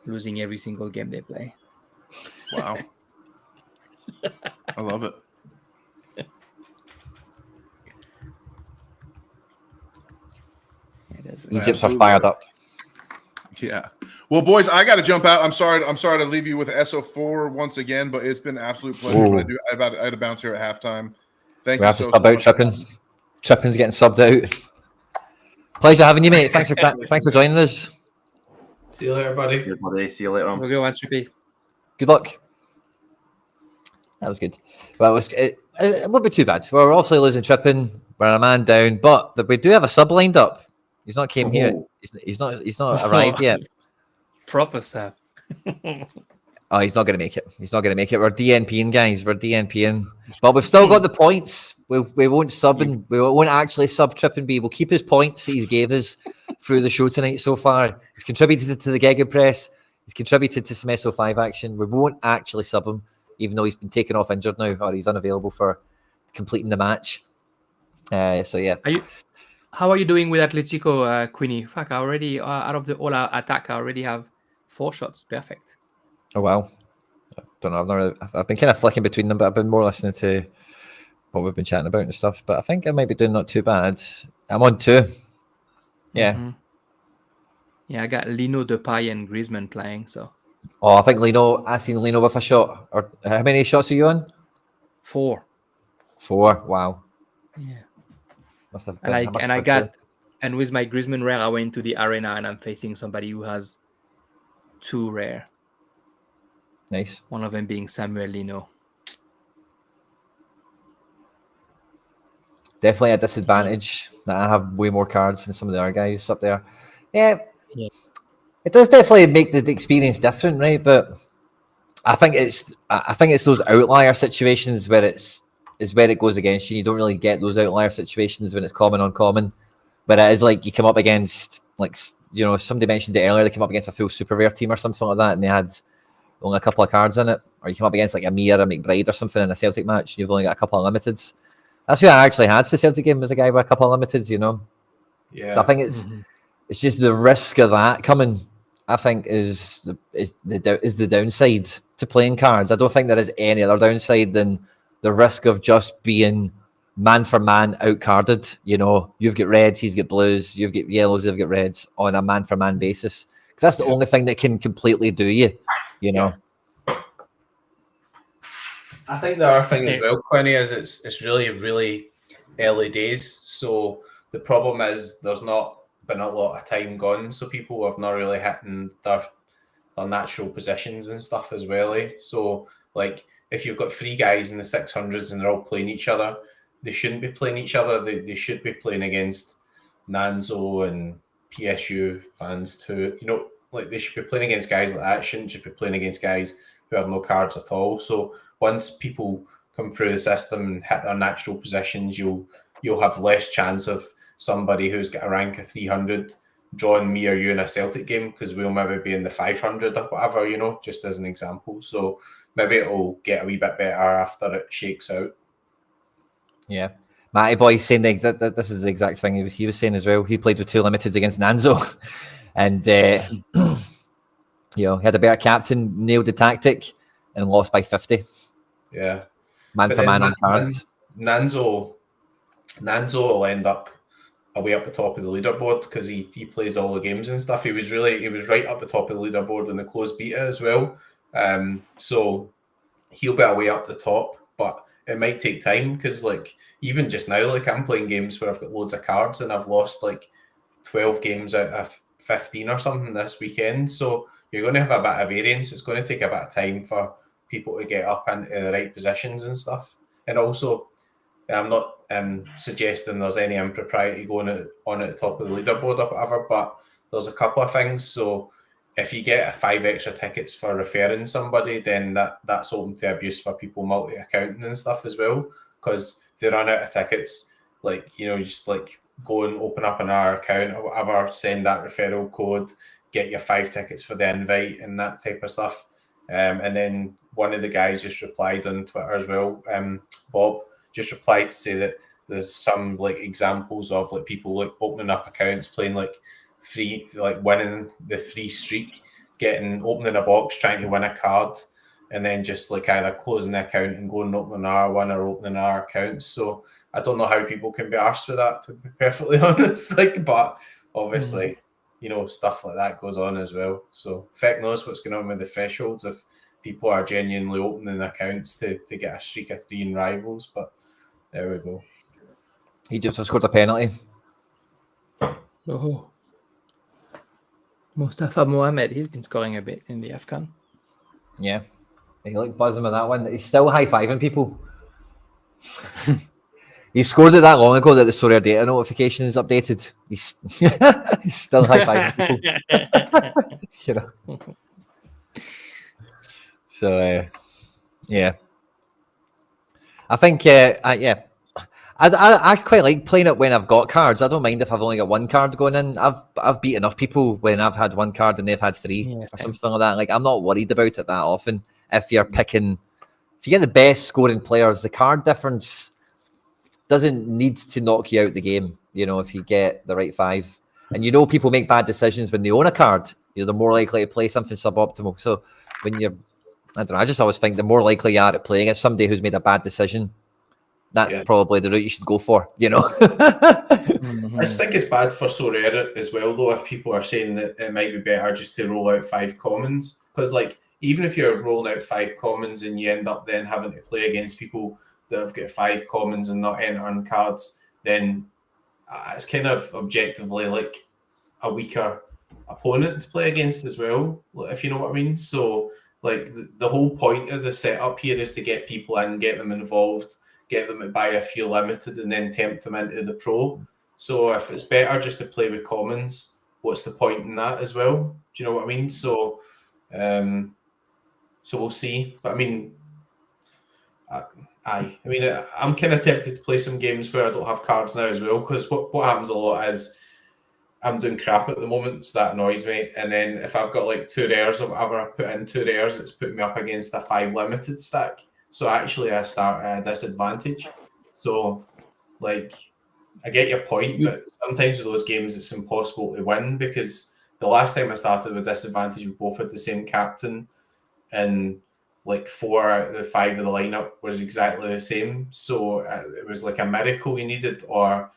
losing every single game they play. Wow. I love it. Egypt's are fired up. Yeah. Well, boys, I got to jump out. I'm sorry to leave you with SO4 once again, but it's been an absolute pleasure. But I had to bounce here at halftime. Thank We you have to so sub out much. Trippin. Trippin's getting subbed out. Pleasure having you, mate. Thanks for joining us. See you later, buddy. Good buddy. See you later on. We'll go on, Trippy. Good luck. That was good. Well, it won't be too bad. We're obviously losing Trippin. We're a man down, but we do have a sub lined up. He's not came here. He's not arrived yet. Proper sub. Oh, he's not going to make it. He's not going to make it. We're DNPing, guys. We're DNPing. But we've still got the points. We won't sub and we won't actually sub Trippin B. We'll keep his points that he gave us through the show tonight so far. He's contributed to the Gegenpress. He's contributed to some SO5 action. We won't actually sub him, even though he's been taken off injured now, or he's unavailable for completing the match. So yeah. How are you doing with Atletico, Quinny? Fuck, I already out of the all attack, I already have 4 shots. Perfect. Oh wow. I don't know. I've been kind of flicking between them, but I've been more listening to what we've been chatting about and stuff. But I think I might be doing not too bad. I'm on 2. Yeah. Mm-hmm. Yeah, I got Lino, Depay, and Griezmann playing. So. Oh, I think I seen Lino with a shot. Or how many shots are you on? 4. 4. Wow. Yeah. Must have and with my Griezmann rare, I went to the arena and I'm facing somebody who has 2 rare. Nice. One of them being Samuel Lino. Definitely a disadvantage that I have way more cards than some of the other guys up there. Yeah. It does definitely make the experience different, right? But I think it's those outlier situations where where it goes against you. You don't really get those outlier situations when it's common on common. But it is like you come up against, like, you know, somebody mentioned it earlier, they came up against a full super rare team or something like that, and they had only a couple of cards in it. Or you come up against like a Mir, a McBride or something in a Celtic match, and you've only got a couple of limiteds. That's who I actually had for the Celtic game, was a guy with a couple of limiteds, you know? Yeah. So I think it's just the risk of that coming, I think, is the downside to playing cards. I don't think there is any other downside than the risk of just being man for man outcarded. You know, you've got reds, he's got blues, you've got yellows, you've got reds on a man for man basis. Because that's the only thing that can completely do you, you know. I think the other thing as well, Quinny, is it's really, really early days. So the problem is there's not been a lot of time gone. So people have not really hitting their natural positions and stuff as well. So, like, if you've got 3 guys in the 600s and they're all playing each other, they shouldn't be playing each other. They should be playing against Nanzo and PSU fans too. You know, like, they should be playing against guys like that. Shouldn't just be playing against guys who have no cards at all. So once people come through the system and hit their natural positions, you'll have less chance of somebody who's got a rank of 300 drawing me or you in a Celtic game, because we'll maybe be in the 500 or whatever, you know, just as an example. So maybe it'll get a wee bit better after it shakes out. Yeah. Matty Boy's saying that this is the exact thing he was saying as well. He played with 2 limiteds against Nanzo. And, you know, he had a better captain, nailed the tactic, and lost by 50. Yeah. Man for man on cards. Nanzo will end up away up the top of the leaderboard because he plays all the games and stuff. He was right up the top of the leaderboard in the closed beta as well. So he'll be away up the top, but it might take time because, like, even just now, like, I'm playing games where I've got loads of cards and I've lost like 12 games out of 15 or something this weekend. So you're going to have a bit of variance. It's going to take a bit of time for people to get up into the right positions and stuff. And also, I'm not suggesting there's any impropriety going on at the top of the leaderboard or whatever, but there's a couple of things. So if you get 5 extra tickets for referring somebody, then that's open to abuse for people multi-accounting and stuff as well, because they run out of tickets, like, you know, just like go and open up another account or whatever, send that referral code, get your 5 tickets for the invite and that type of stuff. And then one of the guys just replied on Twitter as well, Bob, just replied to say that there's some like examples of like people like opening up accounts, playing like free, like winning the free streak, opening a box, trying to win a card, and then just like either closing the account and going and opening another one or opening our accounts. So I don't know how people can be arsed with that, to be perfectly honest. Like, but obviously, stuff like that goes on as well. So feck knows what's going on with the thresholds if people are genuinely opening accounts to get a streak of 3 in Rivals. But there we go. Egypt have scored a penalty. Oh. Mustafa Mohamed, he's been scoring a bit in the AFCON. Yeah. He looked buzzing with that one. He's still high-fiving people. He scored it that long ago that the Sorare data notification is updated. He's still high-fiving people. So, yeah. I think, I quite like playing it when I've got cards. I don't mind if I've only got one card going in. I've beat enough people when I've had one card and they've had 3 or something like that. Like, I'm not worried about it that often. If you get the best scoring players, the card difference doesn't need to knock you out the game. If you get the right 5, and people make bad decisions when they own a card. They're more likely to play something suboptimal. So when I just always think the more likely you are to playing against somebody who's made a bad decision, that's probably the route you should go for, I just think it's bad for Sorare as well, though, if people are saying that it might be better just to roll out 5 commons. Because, like, even if you're rolling out 5 commons and you end up then having to play against people that have got 5 commons and not entering cards, then it's kind of objectively like a weaker opponent to play against as well, if you know what I mean. So, like, the whole point of the setup here is to get people in, get them involved, get them to buy a few limited, and then tempt them into the pro. So if it's better just to play with commons, what's the point in that as well? Do you know what I mean? So, so we'll see. But I mean, I'm kind of tempted to play some games where I don't have cards now as well, because what happens a lot is I'm doing crap at the moment, so that annoys me. And then if I've got like 2 rares or whatever, I put in 2 rares, it's putting me up against a 5 limited stack. So actually I start at a disadvantage. So, like, I get your point, but sometimes with those games it's impossible to win, because the last time I started with disadvantage, we both had the same captain, and like 4 out of the 5 of the lineup was exactly the same. So it was like a miracle you needed, or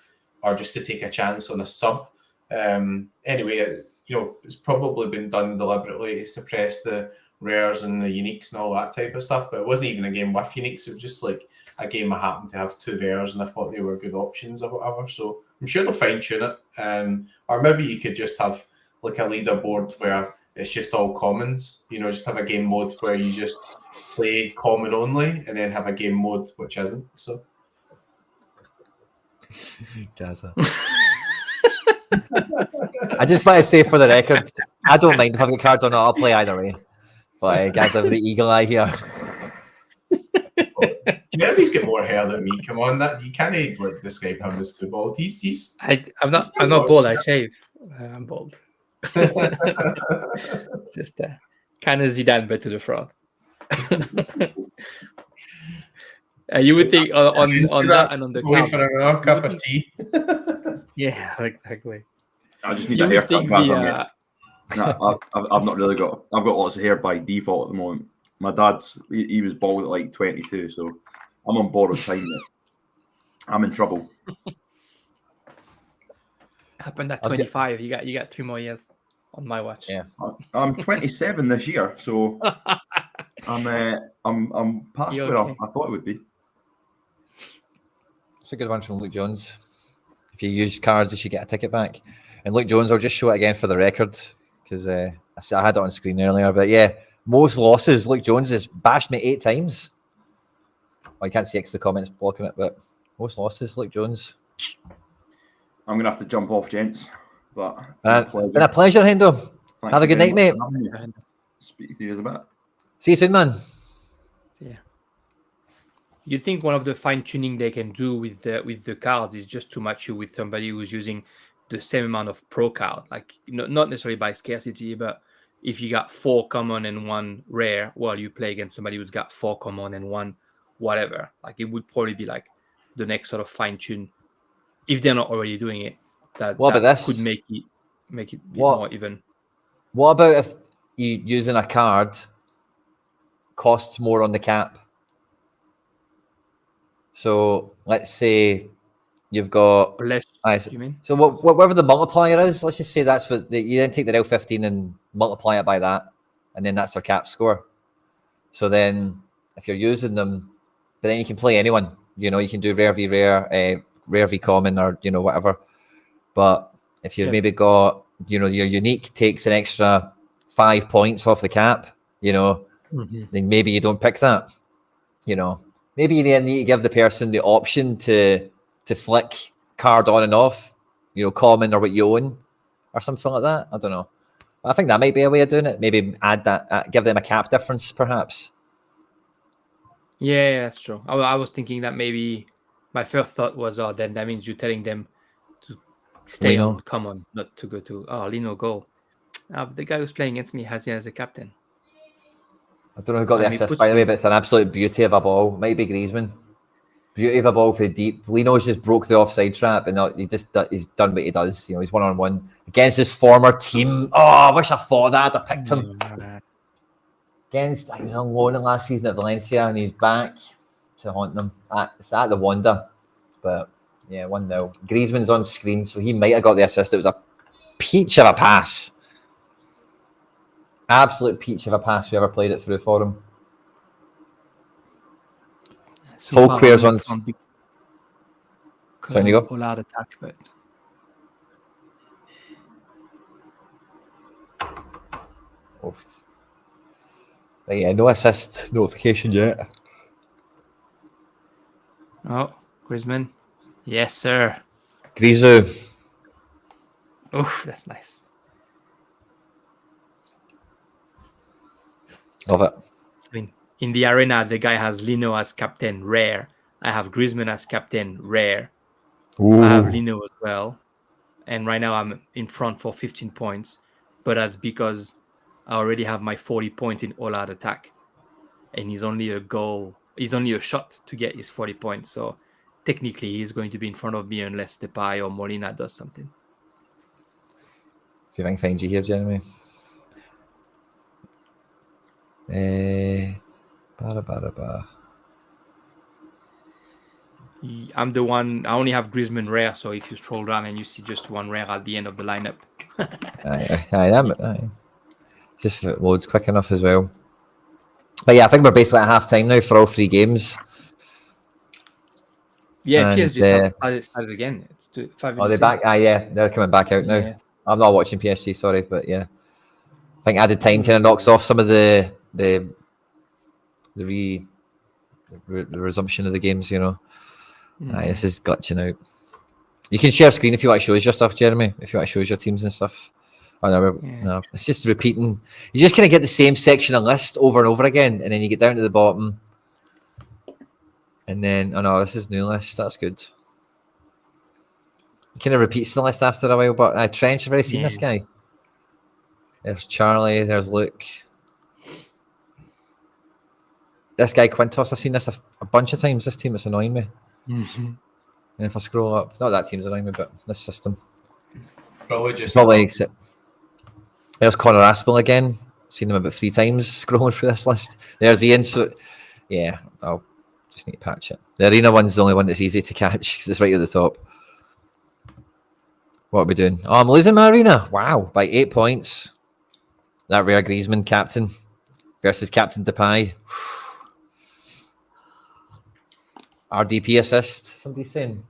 just to take a chance on a sub. Anyway, it's probably been done deliberately to suppress the rares and the uniques and all that type of stuff, but it wasn't even a game with uniques. It was just like a game I happened to have 2 rares and I thought they were good options or whatever. So I'm sure they'll fine tune it. Or maybe you could just have like a leaderboard where it's just all commons, just have a game mode where you just play common only, and then have a game mode which isn't. So Gaza. I just want to say for the record, I don't mind having cards or not. I'll play either way. But guys have the eagle eye here. Jeremy's got more hair than me. Come on, that you can't like describe him as too bald. I'm not bald. I shave. I'm bald. Just kind of Zidane, but to the front. You would think on that and on the wait for another cup of tea. Yeah, exactly. I just need a haircut. I've not really got. I've got lots of hair by default at the moment. My dad's he was bald at like 22, so I'm on borrowed time now. I'm in trouble. Happened at 25. You got 3 more years on my watch. Yeah, I'm 27 this year, so I'm past where I thought it would be. It's a good one from Luke Jones. If you use cards, you should get a ticket back. And Luke Jones, I'll just show it again for the record, because I had it on screen earlier. But yeah, most losses, Luke Jones has bashed me 8 times. Well, I can't see the comments blocking it, but most losses, Luke Jones. I'm going to have to jump off, gents. But been a pleasure, Hendo. Have a good night, mate. Speak to you in a bit. See you soon, man. Yeah. You think one of the fine tuning they can do with the cards is just to match you with somebody who's using the same amount of pro card, like not necessarily by scarcity, but if you got 4 common and 1 rare, well, you play against somebody who's got 4 common and 1 whatever. Like, it would probably be like the next sort of fine tune, if they're not already doing it. That could make it a bit more even. What about if you using a card costs more on the cap? So let's say you've got less. You mean? So whatever the multiplier is, let's just say that's what you then take the L15 and multiply it by that, and then that's their cap score. So then, if you're using them, but then you can play anyone. You know, you can do rare v rare, rare v common, or whatever. But if you've maybe got your unique takes an extra 5 points off the cap, then maybe you don't pick that. Maybe you then need to give the person the option to flick card on and off, common or what you own, or something like that. I don't know. I think that might be a way of doing it. Maybe add that, give them a cap difference, perhaps. Yeah, that's true. I was thinking that maybe my first thought was, then that means you're telling them to stay on common, not to go to Lino goal. The guy who's playing against me has him as a captain. I don't know who got the assist, by the way, but it's an absolute beauty of a ball. Might be Griezmann. Beauty of a ball for deep. Lino's just broke the offside trap, and he's done what he does. He's 1-on-1 against his former team. Oh, I wish I thought of that. I picked him. He was on loan last season at Valencia, and he's back to haunt them. It's at the Wanda. But yeah, 1-0. Griezmann's on screen, so he might have got the assist. It was a peach of a pass. Absolute peach of a pass, whoever played it through for him. So full queers on. Sorry, you go. Full out attack, but. But yeah, no assist notification yet. Oh, Griezmann. Yes, sir. Griezmann. Oof, that's nice. Love it. I mean, in the arena, the guy has Lino as captain, rare. I have Griezmann as captain, rare. Ooh. I have Lino as well. And right now I'm in front for 15 points. But that's because I already have my 40 points in all-out attack. And he's only a shot to get his 40 points. So technically, he's going to be in front of me unless Depay or Molina does something. See if I can find you here, Jeremy. I'm the one. I only have Griezmann rare, so if you scroll down and you see just one rare at the end of the lineup. I am. Just if it loads quick enough as well. But yeah, I think we're basically at half time now for all 3 games. Yeah, PSG started again. It's 5 minutes. Are they back? Yeah, they're coming back out now. Yeah. I'm not watching PSG, sorry, but yeah. I think added time kind of knocks off some of the resumption of the games, This is glitching out. You can share screen if you want to show us your stuff, Jeremy, if you want to show us your teams and stuff. No, it's just repeating. You just kind of get the same section and list over and over again, and then you get down to the bottom. And then, this is new list. That's good. It kind of repeats the list after a while, but Trench, I've already seen this guy. There's Charlie, there's Luke. This guy, Quintos, I've seen this a bunch of times. This team, it's annoying me. Mm-hmm. And if I scroll up, not that team's annoying me, but this system. Probably except. There's Connor Aspel again. Seen him about 3 times scrolling through this list. There's Ian. So, yeah, I'll just need to patch it. The arena one's the only one that's easy to catch because it's right at the top. What are we doing? Oh, I'm losing my arena. Wow, by 8 points. That rare Griezmann captain versus Captain Depay. RDP assist, somebody's saying.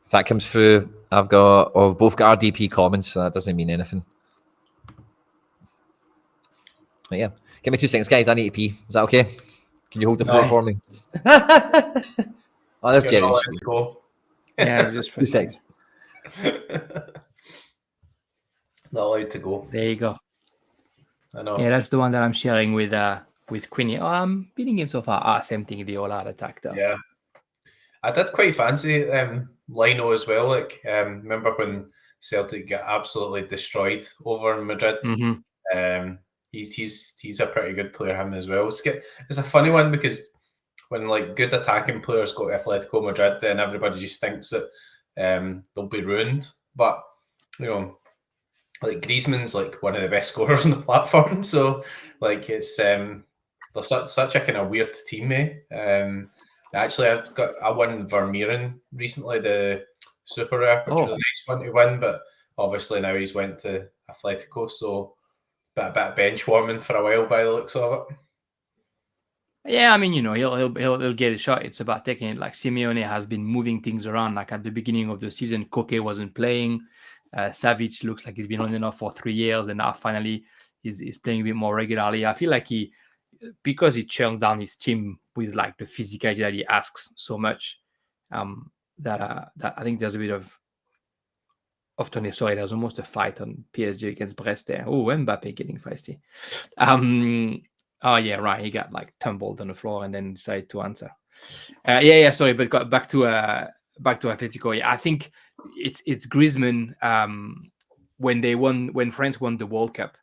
If that comes through, we've both got RDP comments, so that doesn't mean anything. But yeah, give me 2 seconds, guys. I need to pee. Is that okay? Can you hold the floor for me? There's Jerry. Yeah, just 2 seconds. Not allowed to go. There you go. I know. Yeah, that's the one that I'm sharing with Quinny. I'm beating him so far. Same thing, the all-out attack though. Yeah. I did quite fancy Lino as well. Remember when Celtic got absolutely destroyed over in Madrid? Mm-hmm. He's a pretty good player, him as well. It's a funny one because when like good attacking players go to Atletico Madrid, then everybody just thinks that they'll be ruined. But you know, like Griezmann's like one of the best scorers on the platform, so like it's they're such a kind of weird team, eh? Actually, I won Vermeeren recently, the Super Rare, which was a nice one to win, but obviously now he's went to Atletico, so bit of bench warming for a while by the looks of it. Yeah, I mean, you know, he'll get a shot. It's about taking it. Like Simeone has been moving things around. Like at the beginning of the season, Koke wasn't playing. Savic looks like he's been on and off for 3 years, and now finally he's playing a bit more regularly. I feel like because he churned down his team with like the physicality that he asks so much, that I think there's a bit of Tony. Sorry, there's almost a fight on PSG against Brest there. Oh, Mbappe getting feisty. Oh yeah, right. He got like tumbled on the floor and then decided to answer. Yeah. Sorry, but got back to Atletico. Yeah, I think it's Griezmann. When France won the World Cup,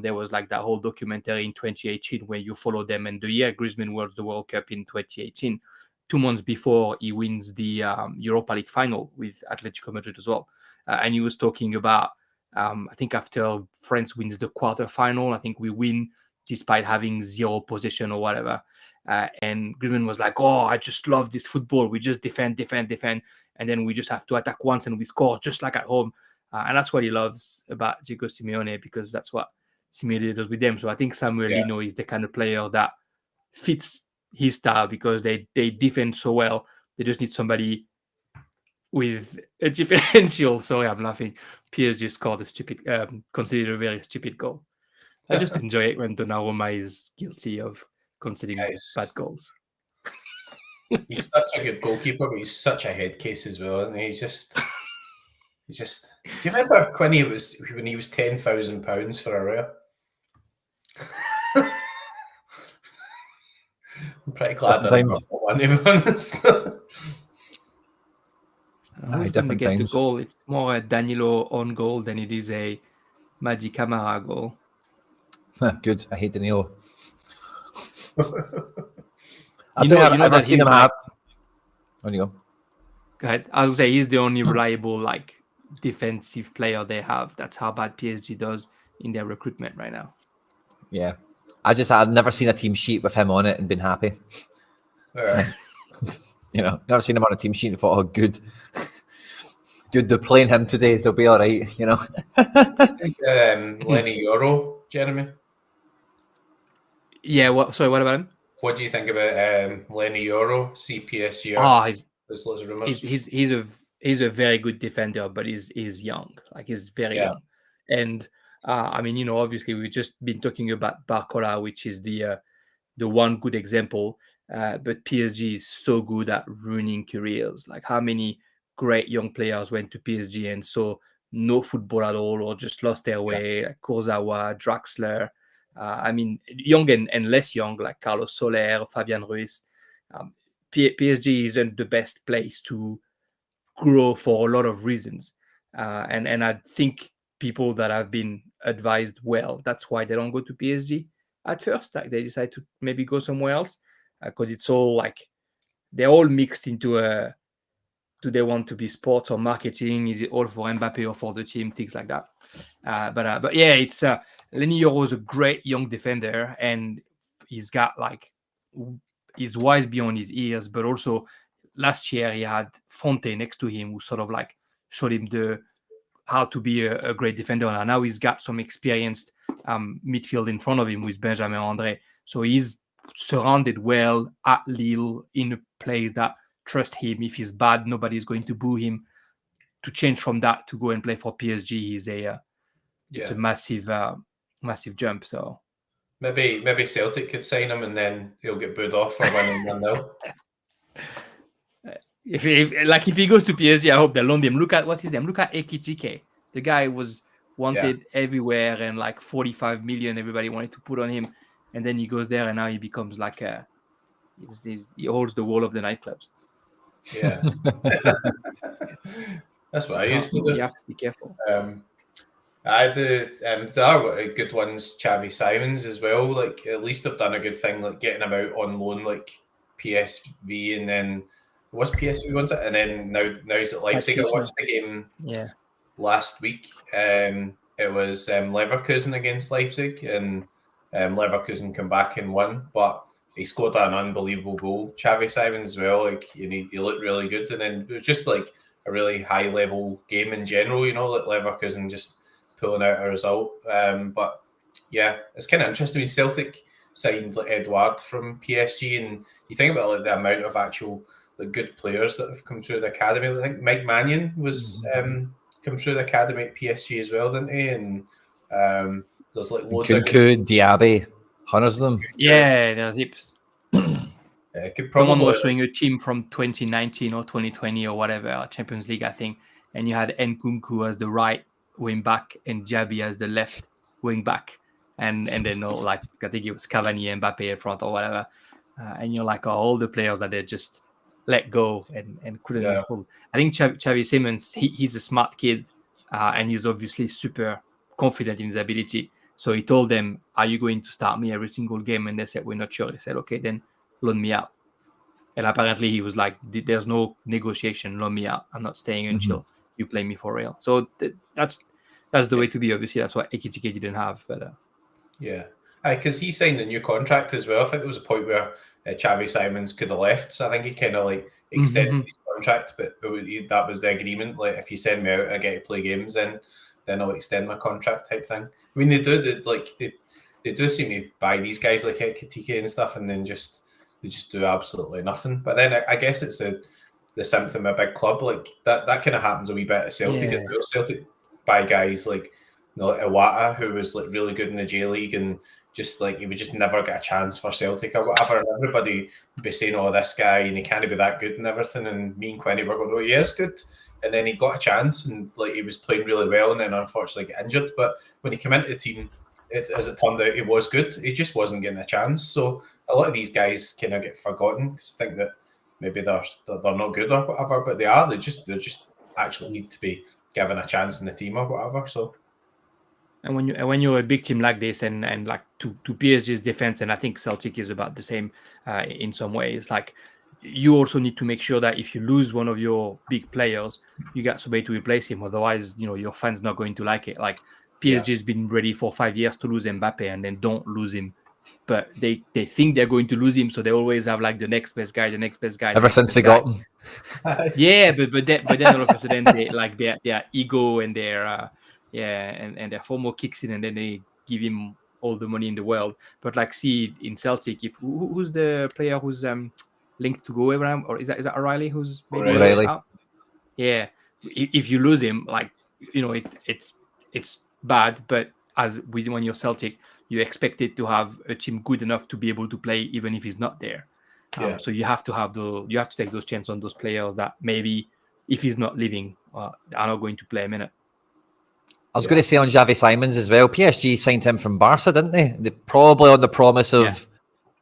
there was like that whole documentary in 2018 where you follow them, and the year Griezmann won the World Cup in 2018, 2 months before he wins the Europa League final with Atletico Madrid as well, and he was talking about I think after France wins the quarterfinal, I think we win despite having 0 possession or whatever. And Griezmann was like, "Oh, I just love this football. We just defend, and then we just have to attack once and we score just like at home." And that's what he loves about Diego Simeone, because that's what Simeone does with them. So I think Samuel Lino is the kind of player that fits his style because they defend so well. They just need somebody with a differential. Sorry, I'm laughing. PSG scored considered a very stupid goal. I just enjoy it when Donnarumma is guilty of conceding bad goals. He's such a good goalkeeper, but he's such a head case as well, and he's just. Do you remember when he was £10,000 for a rare? I'm pretty glad that I got one, to be honest. Who's going to get the goal? It's more a Danilo on goal than it is a Madi Camara goal. Good. I hate Danilo. I've never seen him have. On you go. Go ahead. I was say he's the only reliable like defensive player they have. That's how bad PSG does in their recruitment right now. Yeah, I've never seen a team sheet with him on it and been happy. Never seen him on a team sheet and thought, "Oh, good, they're playing him today. They'll be all right." Lenny Yoro, Jeremy. Yeah. What about him? What do you think about Lenny Yoro, CPSG? There's lots of rumors. He's a very good defender, but he's young. Like he's very young. And I mean, obviously we've just been talking about Barcola, which is the one good example. But PSG is so good at ruining careers. Like how many great young players went to PSG and saw no football at all, or just lost their way, like Kurzawa, Draxler. I mean, young and less young, like Carlos Soler, Fabian Ruiz. PSG isn't the best place to grow for a lot of reasons. And I think people that have been advised well, that's why they don't go to PSG at first. Like they decide to maybe go somewhere else because it's all like they're all mixed into do they want to be sports or marketing? Is it all for Mbappe or for the team? Things like that. But yeah, it's Lenny Yoro is a great young defender, and he's got like he's wise beyond his ears. But also last year he had Fonte next to him, who sort of like showed him how to be a great defender. And now he's got some experienced midfield in front of him with Benjamin André. So he's surrounded well at Lille in a place that trust him. If he's bad, nobody's going to boo him. To change from that to go and play for PSG is it's a massive jump. So maybe Celtic could sign him and then he'll get booed off for winning 1-0. If he goes to PSG, I hope they loan him. Look at what's his name. Look at Ekitike. The guy was wanted everywhere and like 45 million. Everybody wanted to put on him, and then he goes there and now he becomes like he holds the wall of the nightclubs. Yeah, that's what I used to do. You have to be careful. There are good ones. Xavi Simons as well. Like at least they've done a good thing, like getting him out on loan, like PSV, and then was PSV once it, and then now he's at Leipzig. I watched the game last week. It was Leverkusen against Leipzig, and Leverkusen come back and won, but he scored an unbelievable goal. Xavi Simons as well, like he looked really good, and then it was just like a really high level game in general, like Leverkusen just pulling out a result. But yeah, it's kind of interesting. Celtic signed like Edouard from PSG, and you think about like the amount of actual like good players that have come through the academy. I think Mike Mannion was come through the academy at PSG as well, didn't he? And there's like loads of Diaby, hundreds of them. Yeah, there's heaps. Someone was showing a team from 2019 or 2020 or whatever, Champions League, I think, and you had Nkunku as the right wing back and Diaby as the left wing back, and then like I think it was Cavani and Mbappe in front or whatever, and you're like, all the players that they just let go and couldn't hold. I think Xavi Simons, he's a smart kid, and he's obviously super confident in his ability. So he told them, "Are you going to start me every single game?" And they said, "We're not sure." He said, "Okay, then loan me out." And apparently he was like, "There's no negotiation. Loan me out. I'm not staying until you play me for real." So that's the way to be. Obviously, that's what Ekitike didn't have. But because he signed a new contract as well. I think there was a point where Xavi Simons could have left, so I think he kind of like extended his contract, but that was the agreement. Like, if you send me out, I get to play games, then I'll extend my contract type thing. I mean, they do seem to buy these guys like Ekitike and stuff, and then they just do absolutely nothing. But then I guess it's the symptom of a big club like that kind of happens a wee bit at Celtic as well. Celtic buy guys like Iwata, who was like really good in the J League, and just like he would just never get a chance for Celtic or whatever. And everybody would be saying, "Oh, this guy, and he can't be that good and everything." And me and Quinny were going, "Oh, he is good." And then he got a chance, and like he was playing really well, and then unfortunately got injured. But when he came into the team, as it turned out, he was good. He just wasn't getting a chance. So a lot of these guys kind of get forgotten because I think that maybe they're not good or whatever, but they are. They just actually need to be given a chance in the team or whatever. So. And when you're a big team like this, and like to PSG's defense, and I think Celtic is about the same in some ways. Like, you also need to make sure that if you lose one of your big players, you got somebody to replace him. Otherwise, your fans not going to like it. Like, PSG's been ready for 5 years to lose Mbappe, and then don't lose him. But they think they're going to lose him, so they always have like the next best guy. Ever since they got him. Yeah, but then all of a sudden they like their ego and their and their FOMO kicks in, and then they give him all the money in the world. But like, see in Celtic, if who's the player who's linked to go around, or is that O'Reilly who's maybe O'Reilly? Out? Yeah, if you lose him, like it's bad. But when you're Celtic, you expect it to have a team good enough to be able to play even if he's not there. So you have to take those chances on those players that maybe if he's not leaving, are not going to play a minute. I was going to say on Xavi Simons as well. PSG signed him from Barca, didn't they? They probably on the promise of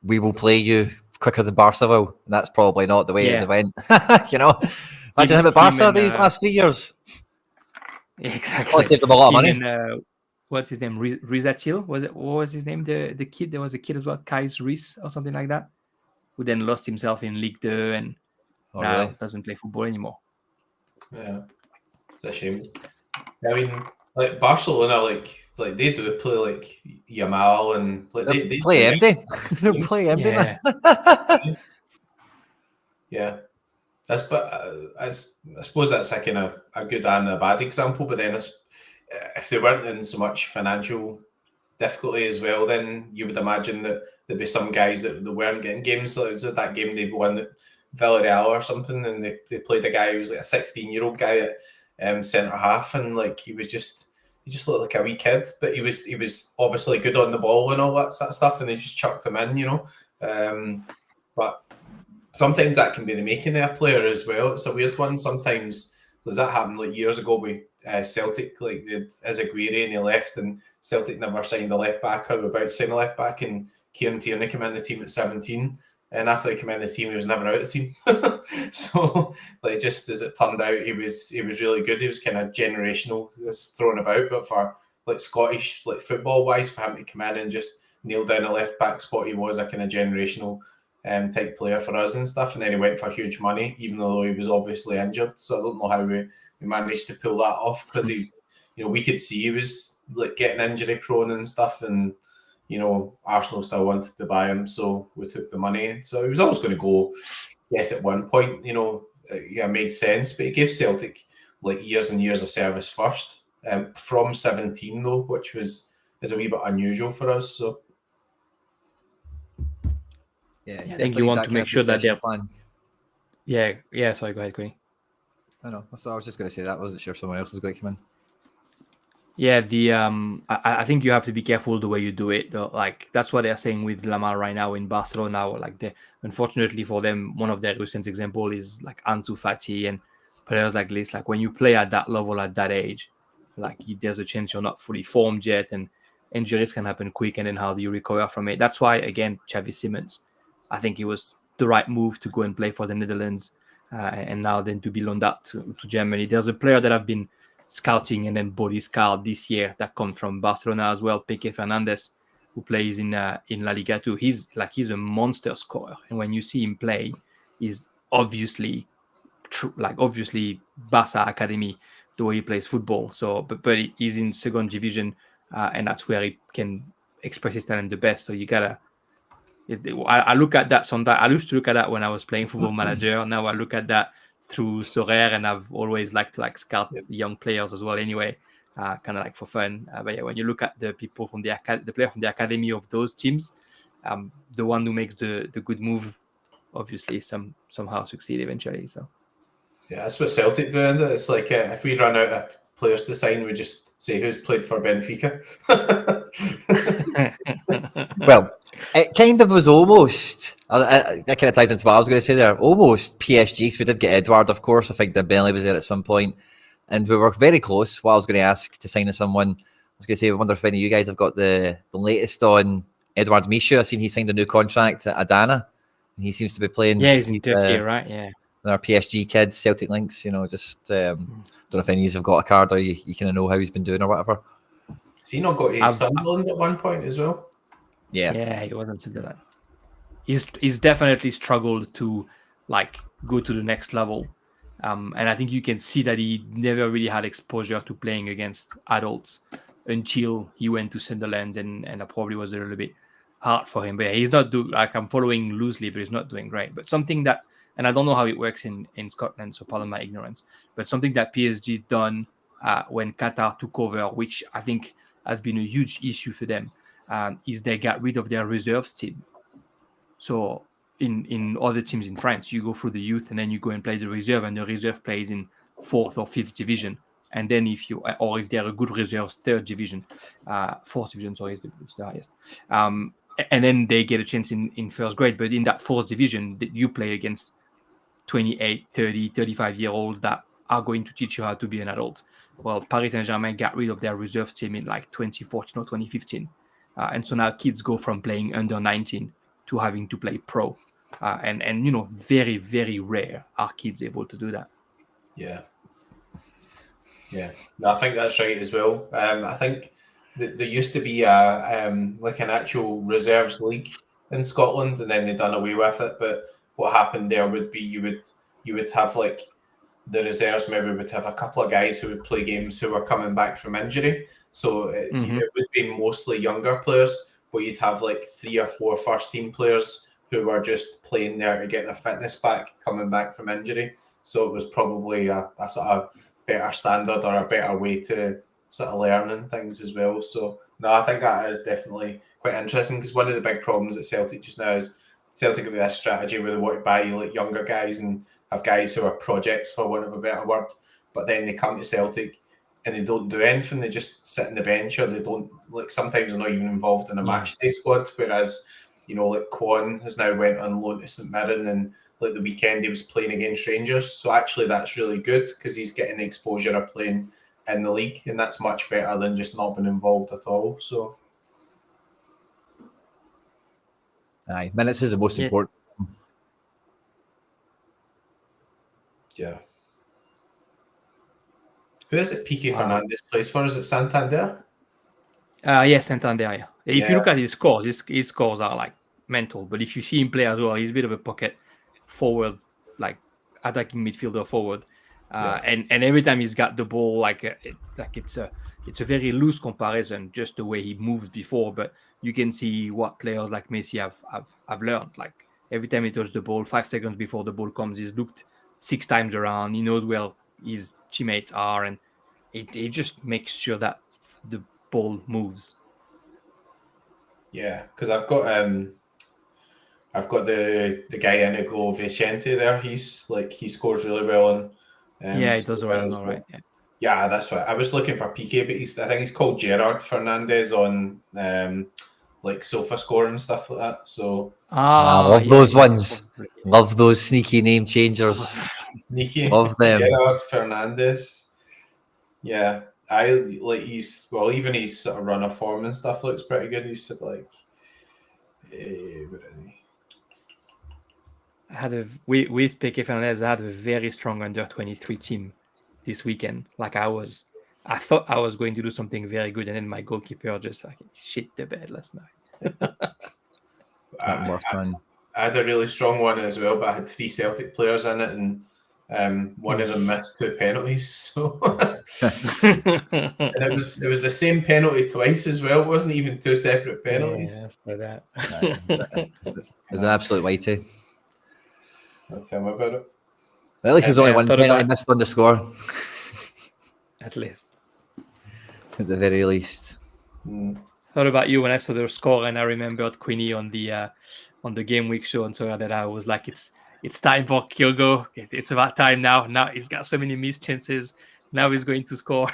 we will play you quicker than Barca will, and that's probably not the way it went. Imagine him at Barca these last 3 years. Exactly. Probably saved them a lot of money. What's his name? Rizatil? What was his name? The kid. There was a kid as well, Kais Rees or something like that, who then lost himself in Ligue 2 and now doesn't play football anymore. Yeah, it's a shame. I mean, like Barcelona, like they do play like Yamal, and like they play empty. They play empty. Yeah. I suppose that's a kind of a good and a bad example. But then if they weren't in so much financial difficulty as well, then you would imagine that there'd be some guys that weren't getting games. So that game they won at Villarreal or something, and they played a guy who was like a 16-year-old guy at centre half, and like he just looked like a wee kid, but he was obviously good on the ball and all that sort of stuff, and they just chucked him in, but sometimes that can be the making of a player as well. It's a weird one. Sometimes, does that happen like years ago with Celtic, like as Aguirre, and he left, and Celtic never signed a left back, or were about to sign a left back, and Kieran Tierney came in the team at 17, and after he came in the team, he was never out of the team. So, like, just as it turned out, he was really good. He was kind of generational, just thrown about, but for like Scottish, like football wise, for him to come in and just nail down a left back spot, he was a kind of generational type player for us and stuff, and then he went for huge money, even though he was obviously injured. So I don't know how we managed to pull that off, because he, we could see he was like getting injury prone and stuff, and Arsenal still wanted to buy him, so we took the money. So he was always going to go. Yes, at one point, it made sense, but he gave Celtic like years and years of service first, from 17 though, which is a wee bit unusual for us. So yeah, I think you want to make sure that they're plan. Yeah. Sorry, go ahead, Quinny. I know. So I was just going to say that. I wasn't sure if someone else was going to come in. Yeah, I think you have to be careful the way you do it. Though. Like that's what they're saying with Lamar right now in Barcelona. Like unfortunately for them, one of their recent example is like Ansu Fati and players like this. Like when you play at that level at that age, like there's a chance you're not fully formed yet, and injuries can happen quick. And then how do you recover from it? That's why again, Xavi Simons, I think it was the right move to go and play for the Netherlands, and now then to be loaned out to Germany. There's a player that I've been scouting and then body scout this year that comes from Barcelona as well, Peque Fernandez, who plays in La Liga too. He's a monster scorer, and when you see him play, he's obviously Barca Academy the way he plays football. So, but he's in second division, and that's where he can express his talent the best. So you gotta. I look at that sometimes. I used to look at that when I was playing Football Manager. Now I look at that through Sorare, and I've always liked to scout young players as well. Anyway, kind of like for fun. But yeah, when you look at the people from the player from the academy of those teams, the one who makes the good move, obviously somehow succeed eventually. So yeah, that's what Celtic do. Isn't it? It's like if we run out of players to sign, we just say who's played for Benfica. Well, it kind of was almost. That kind of ties into what I was going to say there. Almost PSG, because we did get Edouard, of course. I think Dembele was there at some point, and we were very close. What I was going to ask to sign someone, I was going to say, I wonder if any of you guys have got the latest on Edouard Micha. I've seen he signed a new contract at Adana, and he seems to be playing. Yeah, he's in Turkey, right? Yeah. Our PSG kids, Celtic links. Just don't know if any of you have got a card or you kind of know how he's been doing or whatever. Has he not got his Sunderland at one point as well? Yeah, he wasn't Sunderland. He's definitely struggled to go to the next level, and I think you can see that he never really had exposure to playing against adults until he went to Sunderland, and that probably was a little bit hard for him. But yeah, he's not I'm following loosely, but he's not doing great. But something that, and I don't know how it works in Scotland, so pardon my ignorance, but something that PSG done when Qatar took over, which I think has been a huge issue for them, is they got rid of their reserves team. So in other teams in France, you go through the youth and then you go and play the reserve, and the reserve plays in 4th or 5th division. And then if they're a good reserves, 3rd division, 4th division, sorry, is the highest. And then they get a chance in first grade. But in that 4th division, you play against 28, 30, 35-year-olds that are going to teach you how to be an adult. Well, Paris Saint-Germain got rid of their reserve team in 2014 or 2015. And so now kids go from playing under 19 to having to play pro. And very, very rare are kids able to do that. Yeah. No, I think that's right as well. I think there used to be an actual reserves league in Scotland, and then they done away with it. But what happened there would be you would have the reserves maybe would have a couple of guys who would play games who were coming back from injury. So it would be mostly younger players, but you'd have 3 or 4 first team players who were just playing there to get their fitness back, coming back from injury. So it was probably a sort of better standard or a better way to sort of learning things as well. So no, I think that is definitely quite interesting, because one of the big problems at Celtic just now is Celtic have this strategy where they want to buy younger guys and have guys who are projects, for want of a better word, but then they come to Celtic and they don't do anything. They just sit on the bench, or they don't sometimes they're not even involved in a match day squad. Whereas Quan has now went on loan to St Mirren, and the weekend he was playing against Rangers. So actually that's really good, because he's getting the exposure of playing in the league, and that's much better than just not being involved at all. So aye, minutes is the most important. Yeah. Who is it Piqué Fernandez plays for? Is it Santander? Yes, Santander. Yeah. If you look at his scores, his scores are mental. But if you see him play as well, he's a bit of a pocket forward, like attacking midfielder forward. And every time he's got the ball, it's a very loose comparison, just the way he moves before. But you can see what players like Messi have learned. Like every time he touches the ball, 5 seconds before the ball comes, he's looked 6 times around. He knows where his teammates are, and it just makes sure that the ball moves. Yeah, because I've got the guy Inigo Vicente there. He scores really well on. Yeah, he does well, all right. Yeah, that's what I was looking for. PK, but I think he's called Gerard Fernandez on Sofa Score and stuff like that. So I love those ones. Love those sneaky name changers. Sneaky. Love them. Gerard Fernandez. Yeah, even his sort of run of form and stuff looks pretty good. He's sort of like, where is he? With PK Fernandez, I had a very strong under 23 team this weekend. Like I thought I was going to do something very good, and then my goalkeeper just shit the bed last night. I had a really strong one as well, but I had 3 Celtic players in it, and one of them missed 2 penalties. So and it was the same penalty twice as well. It wasn't even 2 separate penalties. Yeah, It was an absolute whitey. I'll tell me about it. At least there's only one penalty missed on the score. At least. At the very least. Thought about you when I saw the score, and I remembered Quinny on the game week show, and so that I was like, it's time for Kyogo. It's about time now. Now he's got so many missed chances. Now he's going to score.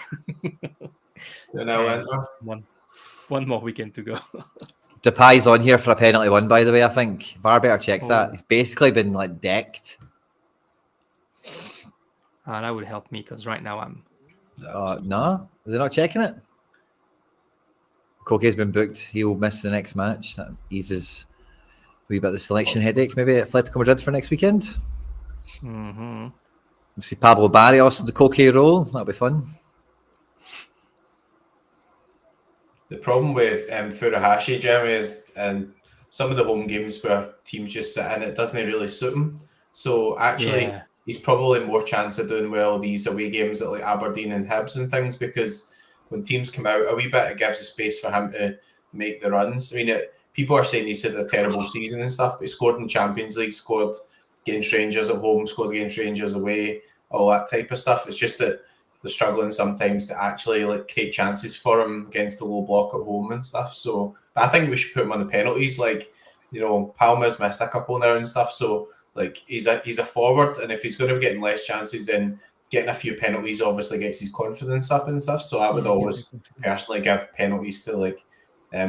One more weekend to go. Depay's on here for a penalty one, by the way, I think. VAR better check that. He's basically been decked. That would help me, because right now I'm... No? Is he not checking it? Koke's been booked. He'll miss the next match. That eases a wee bit of the selection headache, maybe at Atletico Madrid for next weekend. Mm-hmm. We'll see Pablo Barrios in the Koke role. That'll be fun. The problem with Furuhashi, Jeremy, is some of the home games where teams just sit in, it doesn't really suit him. So actually, he's probably more chance of doing well these away games at Aberdeen and Hibs and things, because when teams come out a wee bit, it gives a space for him to make the runs. I mean, people are saying he's had a terrible season and stuff, but he scored in Champions League, scored against Rangers at home, scored against Rangers away, all that type of stuff. It's just that they're struggling sometimes to actually create chances for him against the low block at home and stuff. So I think we should put him on the penalties. Palmer's missed a couple now and stuff. So he's a forward, and if he's going to be getting less chances, then getting a few penalties obviously gets his confidence up and stuff. So I would always personally give penalties to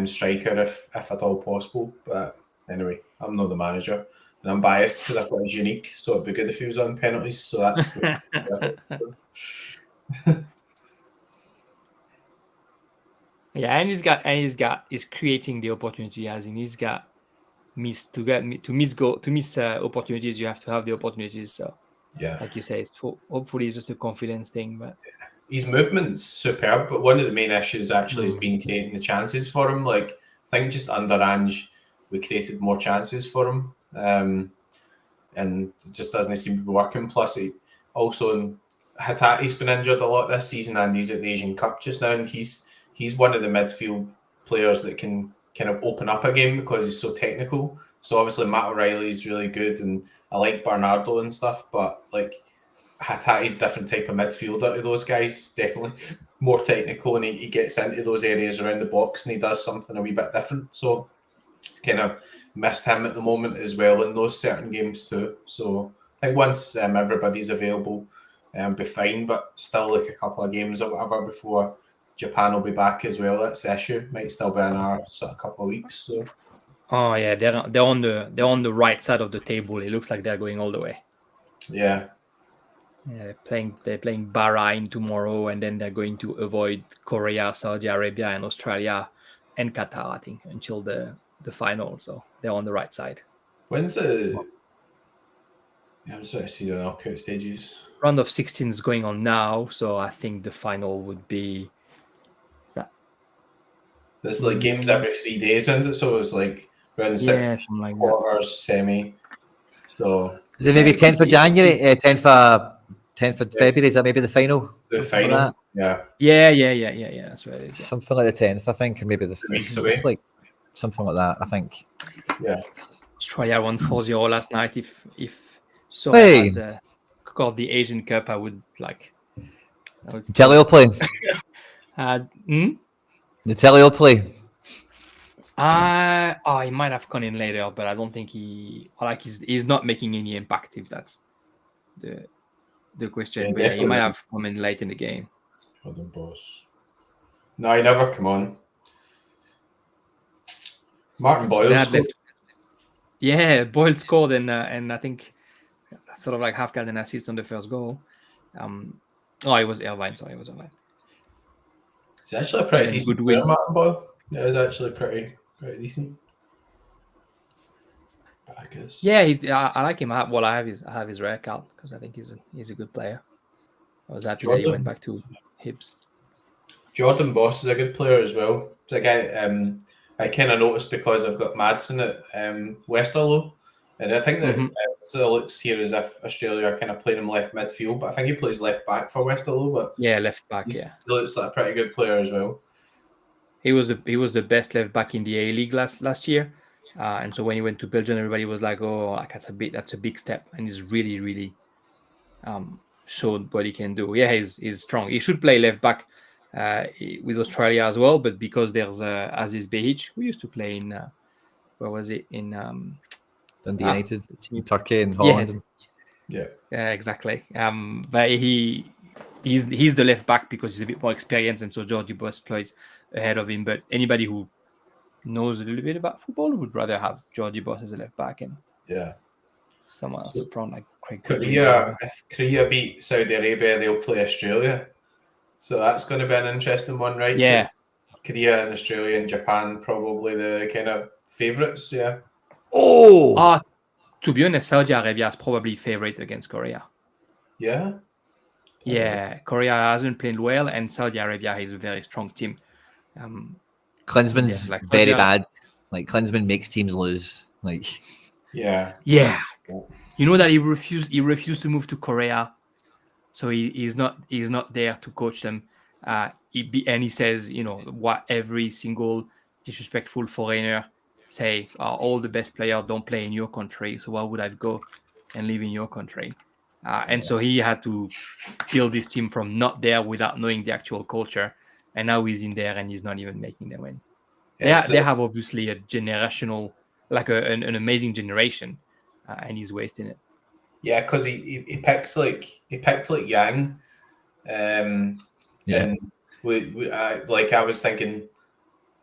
striker if at all possible. But anyway, I'm not the manager, and I'm biased because I thought he's unique. So it'd be good if he was on penalties. So that's yeah, and he's creating the opportunity, as in he's got miss opportunities. You have to have the opportunities. So yeah, like you say, hopefully it's just a confidence thing. But his movement's superb, but one of the main issues actually has been creating the chances for him. I think just under Ange, we created more chances for him, and it just doesn't seem to be working. Plus, Hatati's been injured a lot this season, and he's at the Asian Cup just now, and he's one of the midfield players that can kind of open up a game because he's so technical. So obviously Matt O'Reilly is really good, and I like Bernardo and stuff, but Hatati's a different type of midfielder to those guys, definitely more technical, and he gets into those areas around the box and he does something a wee bit different. So kind of missed him at the moment as well in those certain games too. So I think once everybody's available, be fine, but still a couple of games or whatever before Japan will be back as well. That's the issue. Might still be in our sort of couple of weeks. So they're on the right side of the table. It looks like they're going all the way. Yeah, they're playing Bahrain tomorrow, and then they're going to avoid Korea, Saudi Arabia, and Australia and Qatar, I think, until the final. So they're on the right side. When's the? I'm sorry, I see the knockout stages. Round of 16 is going on now, so I think the final would be. There's games every 3 days, isn't it? So it's around the Yeah, 16th, something like that. quarters, semi. So Is it maybe 10th of January, 10th of February? Is that maybe the final? the Something final, like Yeah. That's what it is. Yeah. something like the 10th, I think, or maybe weeks it's away. like something like that, I think. Yeah. Australia won 4-0 last night. If Hey. Sorare had got the Asian Cup, I would like. Telly will play. The telly will play. He might have gone in later, but I don't think he's not making any impact. If that's the question, but he might have come in late in the game. Jordan Boss. No, he never come on. Martin Boyle scored. Yeah, Boyle scored, and I think sort of like half got an assist on the first goal. It was Irvine. Sorry, it was Irvine. He's actually a pretty decent player, Martin Boyle. Yeah, he's actually pretty decent. But I guess. Yeah, I like him. I have his rare card because I think he's a good player. I was happy that he went back to Hibs. Jordan Boss is a good player as well. It's a guy I kind of noticed because I've got Madsen at Westerlo, and I think that it looks here as if Australia are kind of playing him left midfield, but I think he plays left back for Westerlo. But yeah, left back. He looks like a pretty good player as well. He was the best left back in the A League last year, and so when he went to Belgium, everybody was like, "Oh, that's a big step," and he's really showed what he can do. Yeah, he's strong. He should play left back with Australia as well, but because there's Aziz Behic, who used to play in where was it in Dundee United, Turkey and Holland. Yeah, exactly. But he's the left back because he's a bit more experienced, and so Georgie Boss plays ahead of him. But anybody who knows a little bit about football would rather have Georgie Boss as a left back and someone else up front like Craig. If Korea beat Saudi Arabia, they'll play Australia. So that's going to be an interesting one, right? Yeah. Korea and Australia and Japan probably the kind of favourites, yeah. To be honest, Saudi Arabia is probably favourite against Korea. Yeah? Yeah, Korea hasn't played well, and Saudi Arabia is a very strong team. Klinsmann's very bad. Like, Klinsmann makes teams lose. Like, yeah. You know that he refused to move to Korea, so he's not there to coach them. And he says, what every single disrespectful foreigner say, all the best players don't play in your country, so why would I go and live in your country? And so he had to build this team from not there without knowing the actual culture, and now he's in there and he's not even making them win. They have obviously a generational, like an amazing generation, and he's wasting it. Yeah, because he picked Yang, and I was thinking,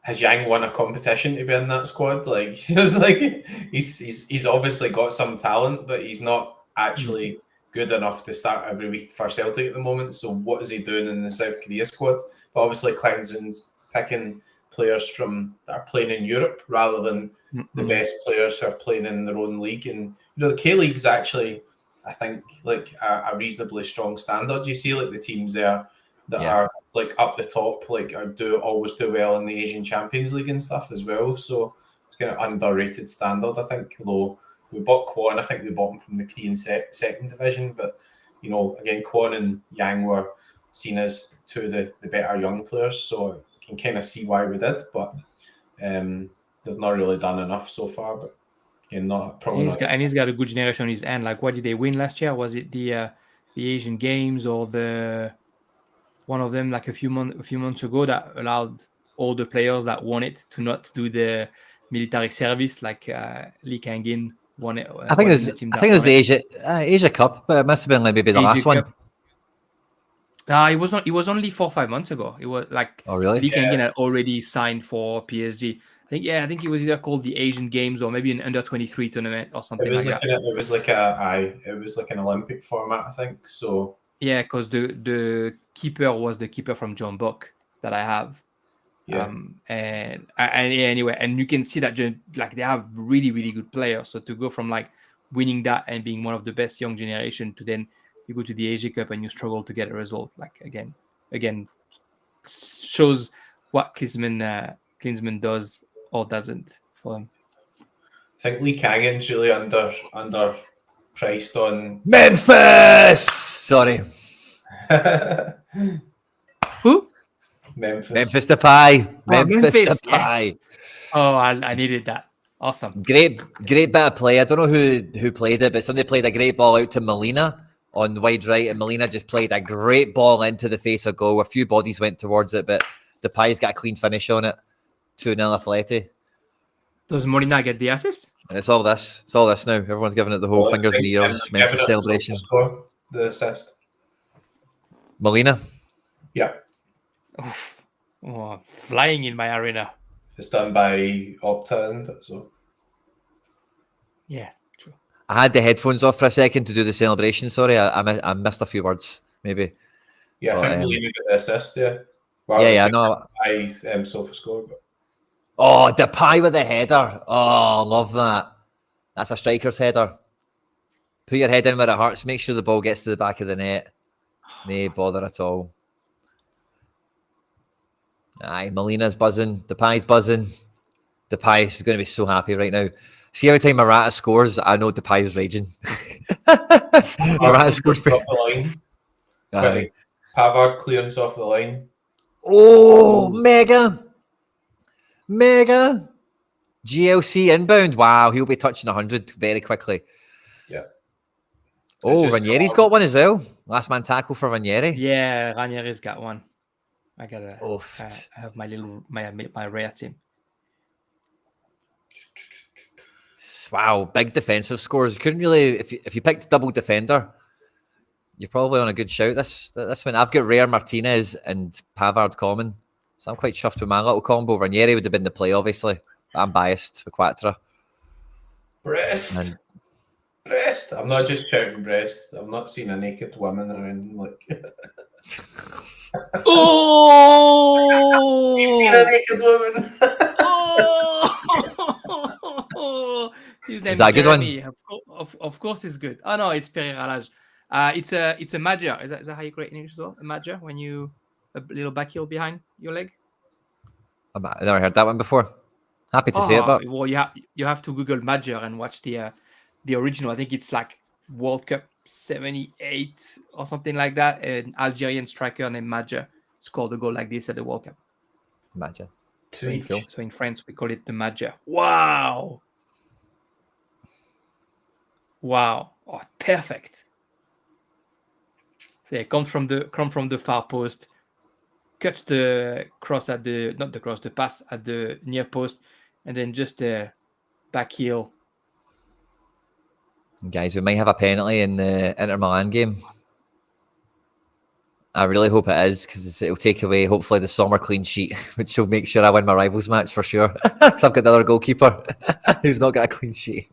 has Yang won a competition to be in that squad? Like, just like he's obviously got some talent, but he's not actually good enough to start every week for Celtic at the moment. So what is he doing in the South Korea squad? But obviously, Klinsmann's picking players that are playing in Europe rather than the best players who are playing in their own league. And the K League's actually, I think, like a reasonably strong standard. You see, like the teams there that are like up the top, like always do well in the Asian Champions League and stuff as well. So it's kind of underrated standard, I think. Although we bought Kwon, I think we bought him from the Korean second division, but again, Kwon and Yang were seen as two of the better young players, so I can kind of see why we did, but they've not really done enough so far. But again, he's got a good generation on his end. Like, what did they win last year? Was it the Asian Games or the one of them, like a few months ago, that allowed all the players that won it to not do the military service, like Lee Kang-in won it. I think it was the Asia Cup, but it must have been like maybe the last one. It was not. It was only 4 or 5 months ago. It was like, oh really? Lee Kang-in had already signed for PSG. I think it was either called the Asian Games or maybe an under-23 tournament or something like that. It was like an Olympic format, I think. So yeah, because the keeper was the keeper from John Book that I have. Yeah. Anyway, and you can see that like they have really, really good players. So to go from like winning that and being one of the best young generation to then you go to the Asia Cup and you struggle to get a result, like again shows what Klinsmann does or doesn't for them. think Lee Canion's really underpriced on Memphis. Sorry, Who? Memphis. Depay. Memphis, Depay. yes. Oh, I needed that. Awesome. Great bit of play. I don't know who played it, but somebody played a great ball out to Molina on wide right, and Molina just played a great ball into the face of goal. A few bodies went towards it, but Depay's got a clean finish on it. 2-0 Atleti. Does Molina get the assist? And it's all this. It's all this now. Everyone's giving it the whole fingers and ears. Memphis celebration. The assist. Molina. Yeah. Oof. Oh, flying in my arena. It's done by Opta, isn't it? So. Yeah, true. I had the headphones off for a second to do the celebration. Sorry, I missed a few words, maybe. Yeah, I think Molina got the assist, yeah. Well, yeah, no. I Sofa score, but. Oh, Depay with the header. Oh, love that. That's a striker's header. Put your head in where it hurts. Make sure the ball gets to the back of the net. No bother at all. Aye, Molina's buzzing. Depay's buzzing. Depay's going to be so happy right now. See, every time Morata scores, I know Depay's raging. Morata scores off the line. Aye. Pavard clearance off the line. Oh, mega. GLC inbound. Wow, he'll be touching 100 very quickly. Yeah. Oh, Ranieri's got one as well. Last man tackle for Ranieri. Yeah, Ranieri's got one. I have my rare team. Wow, big defensive scores. You couldn't really, if you picked double defender, you're probably on a good shout. This one, I've got Rare, Martinez, and Pavard common, so I'm quite chuffed with my little combo. Ranieri would have been the play, obviously. But I'm biased with Quattro. Brest. I'm not just shouting Brest. I've not seen a naked woman around like. Oh! You seen a naked woman? Oh! His name is that a good Jeremy. One? Of course, it's good. Oh no, it's Pereira. It's a major. Is that how you call it in English as well? A major when you a little back heel behind your leg. I've never heard that one before. Happy to see it, but well, you have to Google major and watch the original. I think it's like World Cup 78 or something like that. An Algerian striker named Major scored a goal like this at the World Cup. Major. So in France we call it the Major. Wow. Oh, perfect. So yeah, come from the far post, cuts the cross the pass at the near post, and then just the back heel. Guys, we might have a penalty in the Inter Milan game. I really hope it is, because it'll take away, hopefully, the Sommer clean sheet, which will make sure I win my Rivals match for sure. Because I've got the other goalkeeper who's not got a clean sheet.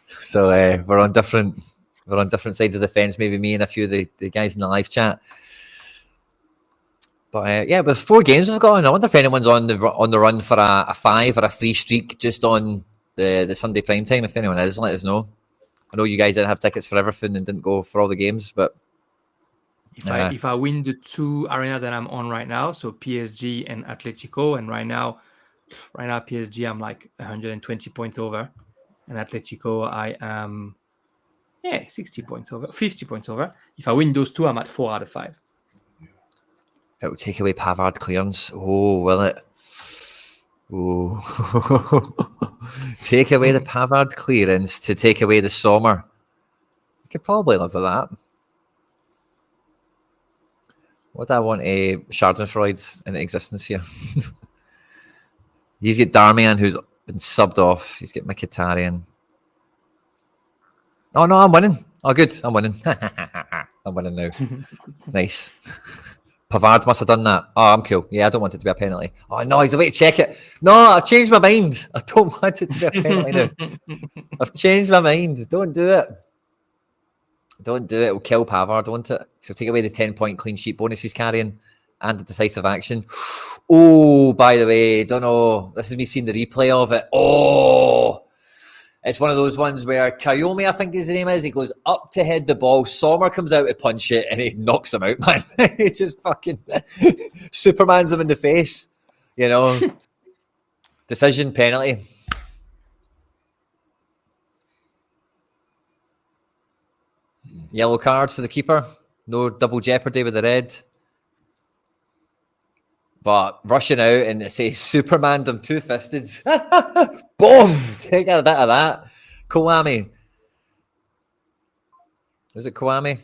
So we're on different sides of the fence. Maybe me and a few of the guys in the live chat. But yeah, with 4 games we've got on, I wonder if anyone's on the run for a 5 or a 3 streak just on the Sunday prime time. If anyone is, let us know. I know you guys didn't have tickets for everything and didn't go for all the games, but if I win the 2 arena that I'm on right now, so PSG and Atletico, and right now PSG I'm like 120 points over, and Atletico I am 60 points over, 50 points over. If I win those 2, I'm at 4 out of 5. It will take away Pavard clearance. Oh, will it? Oh, take away the Pavard clearance to take away the Sommer. I could probably live with that. What do I want a Schadenfreude in existence here? He's got Darmian, who's been subbed off. He's got Mkhitaryan. Oh, no, I'm winning. Oh, good. I'm winning. I'm winning now. Nice. Pavard must have done that. Oh, I'm cool. Yeah, I don't want it to be a penalty. Oh, no, he's a way to check it. No, I've changed my mind. I don't want it to be a penalty now. I've changed my mind. Don't do it. Don't do it. It'll kill Pavard, won't it? So take away the 10-point clean sheet bonus he's carrying and the decisive action. Oh, by the way, don't know. This is me seeing the replay of it. Oh, it's one of those ones where Kayomi, I think his name is, he goes up to head the ball. Sommer comes out to punch it and he knocks him out, man. He just fucking Superman's him in the face, you know. Decision, penalty. Yellow card for the keeper. No double jeopardy with the red. But rushing out and it says Superman them two-fisted. Boom! Take a bit of that. Kwame. Was it Kwame?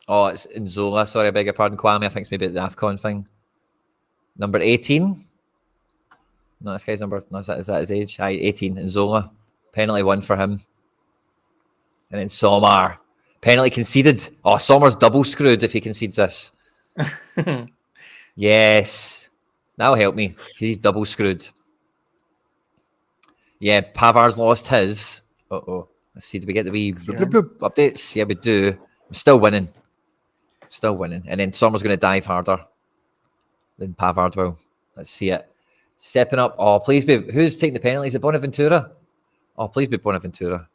Oh, it's Nzola. Sorry, I beg your pardon. Kwame, I think it's maybe the AFCON thing. Number 18. No, this guy's number. No, is that his age? 18. Nzola. Penalty one for him. And then Sommer. Penalty conceded. Oh, Sommer's double screwed if he concedes this. Yes. That'll help me. He's double screwed. Yeah, Pavard's lost his. Uh-oh. Let's see, do we get the wee updates? Yeah, we do. I'm still winning. Still winning. And then Sommer's going to dive harder than Pavard will. Let's see it. Stepping up. Oh, please be. Who's taking the penalty? Is it Bonaventura? Oh, please be Bonaventura.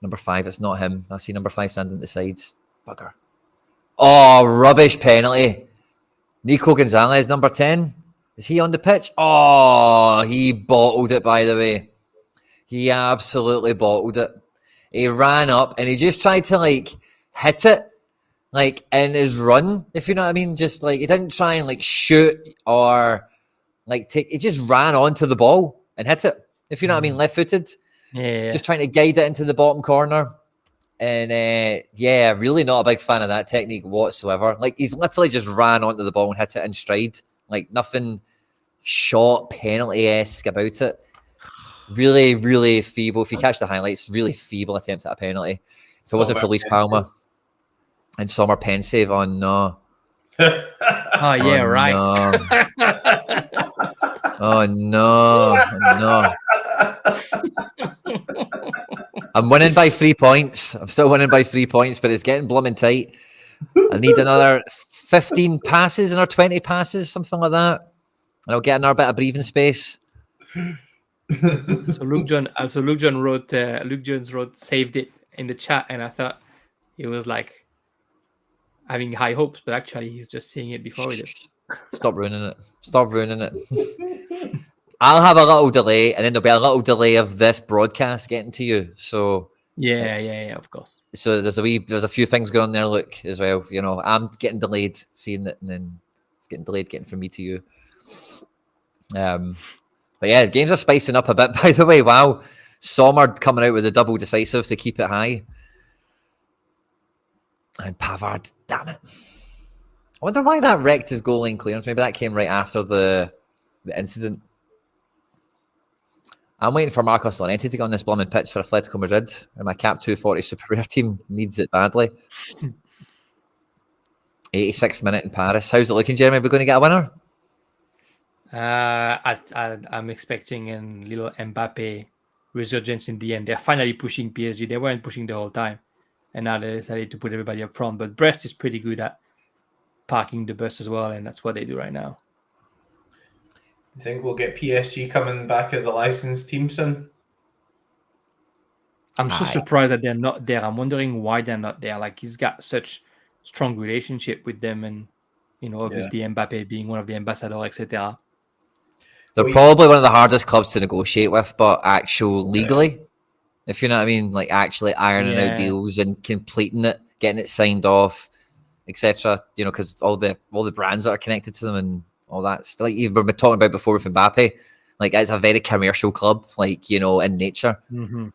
Number 5. It's not him. I see number 5 standing at the sides. Bugger. Oh, rubbish penalty. Nico Gonzalez, number 10. Is he on the pitch? Oh, he bottled it, by the way. He absolutely bottled it. He ran up and he just tried to, hit it, in his run, if you know what I mean. Just, he didn't try and, shoot or, take... He just ran onto the ball and hit it, if you know what I mean, left-footed. Yeah. Just trying to guide it into the bottom corner. And, really not a big fan of that technique whatsoever. He's literally just ran onto the ball and hit it in stride. Nothing short, penalty-esque about it. Really, really feeble. If you catch the highlights, really feeble attempt at a penalty. If it wasn't for Luis Palma and Sommer pen save, oh no. Oh, yeah, right. Oh no. Oh no. I'm winning by 3 points. I'm still winning by 3 points, but it's getting blooming tight. I need another 15 passes or 20 passes, something like that. And I'll get another bit of breathing space. So Luke Jones wrote saved it in the chat, and I thought he was having high hopes, but actually he's just seeing it before we did. Stop ruining it. Stop ruining it. I'll have a little delay, and then there'll be a little delay of this broadcast getting to you. So yeah, of course. So there's a few things going on there, Luke, as well. You know, I'm getting delayed seeing it, and then it's getting delayed getting from me to you. But yeah, games are spicing up a bit, by the way. Wow. Sommer coming out with a double decisive to keep it high. And Pavard, damn it. I wonder why that wrecked his goal line clearance. Maybe that came right after the incident. I'm waiting for Marcos Llorente to get on this blooming pitch for Atletico Madrid. And my Cap 240 Super Rare team needs it badly. 86th minute in Paris. How's it looking, Jeremy? Are we going to get a winner? I'm expecting a little Mbappe resurgence in the end. They're finally pushing PSG. They weren't pushing the whole time, and now they decided to put everybody up front. But Brest is pretty good at parking the bus as well, and that's what they do right now. You think we'll get PSG coming back as a licensed team soon? I'm so surprised that they're not there. I'm wondering why they're not there. He's got such strong relationship with them, and obviously Mbappe being one of the ambassadors, etc. They're probably one of the hardest clubs to negotiate with, but legally, if you know what I mean, actually ironing out deals and completing it, getting it signed off, etc. Because all the brands that are connected to them and all that. You've been talking about before with Mbappe, it's a very commercial club, in nature. Mm-hmm.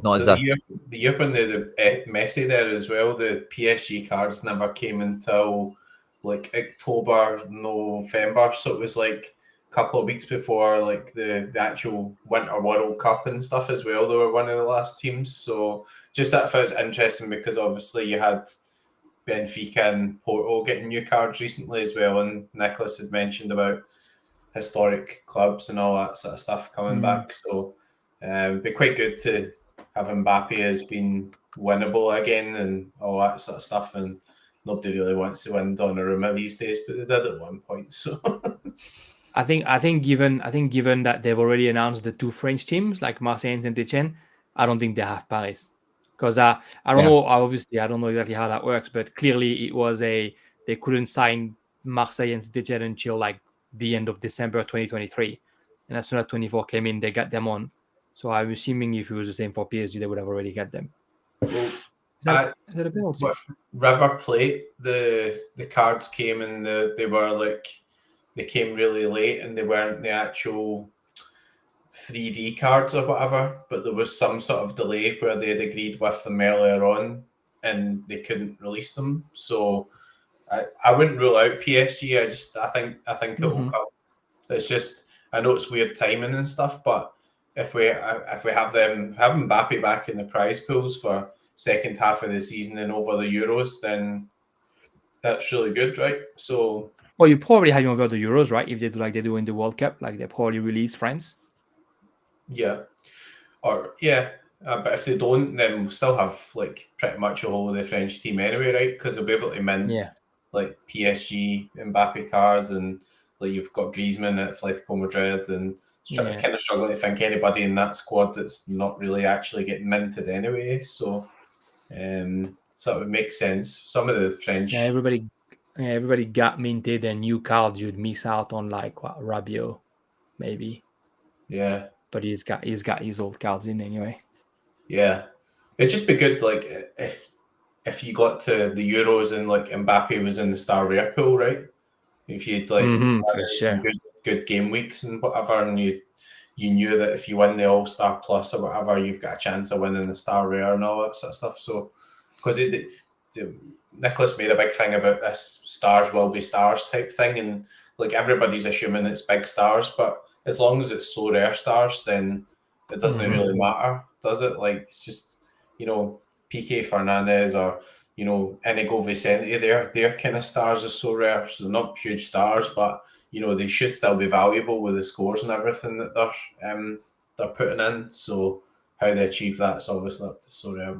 Not so as the year when the Messi there as well, the PSG cards never came until October, November. So it was a couple of weeks before the actual Winter World Cup and stuff as well. They were one of the last teams. So just that felt interesting because obviously you had Benfica and Porto getting new cards recently as well. And Nicholas had mentioned about historic clubs and all that sort of stuff coming back. So it'd be quite good to have Mbappe as being winnable again and all that sort of stuff. And nobody really wants to win Donnarumma these days, but they did at one point. So I think given that they've already announced the two French teams like Marseille and Saint-Etienne, I don't think they have Paris. Because I don't know, obviously I don't know exactly how that works, but clearly it was they couldn't sign Marseille and Saint-Etienne until the end of December 2023. And as soon as 24 came in, they got them on. So I'm assuming if it was the same for PSG, they would have already got them. Is that a penalty? River Plate, the cards came and they came really late and they weren't the actual 3D cards or whatever, but there was some sort of delay where they had agreed with them earlier on and they couldn't release them. So I wouldn't rule out PSG. I think it will come. It's just, I know it's weird timing and stuff, but if we have Mbappe back in the prize pools for second half of the season and over the Euros, then that's really good, right? So, well, you probably have him over the Euros, right? If they do like they do in the World Cup, like they probably release France. Yeah, but if they don't, then we'll still have like pretty much a whole of the French team anyway, right? Because they'll be able to mint like PSG Mbappe cards, and like you've got Griezmann at Atletico Madrid, and kind of struggling to think anybody in that squad that's not really actually getting minted anyway. So it would make sense. Some of the French, everybody got minted, and new cards you'd miss out on, like Rabiot, maybe. Yeah, but he's got his old cards in anyway. Yeah, it'd just be good, like if you got to the Euros and like Mbappe was in the star rare pool, right? If you'd like some good game weeks and whatever, and you knew that if you win the All Star Plus or whatever, you've got a chance of winning the star rare and all that sort of stuff. So, because Nicholas made a big thing about this stars will be stars type thing, and like everybody's assuming it's big stars, but as long as it's so rare stars, then it doesn't really matter, does it? Like, it's just, Piqué Fernandez or, Inigo Vicente, their kind of stars are so rare. So they're not huge stars, but, they should still be valuable with the scores and everything that they're putting in. So how they achieve that is obviously up to so rare.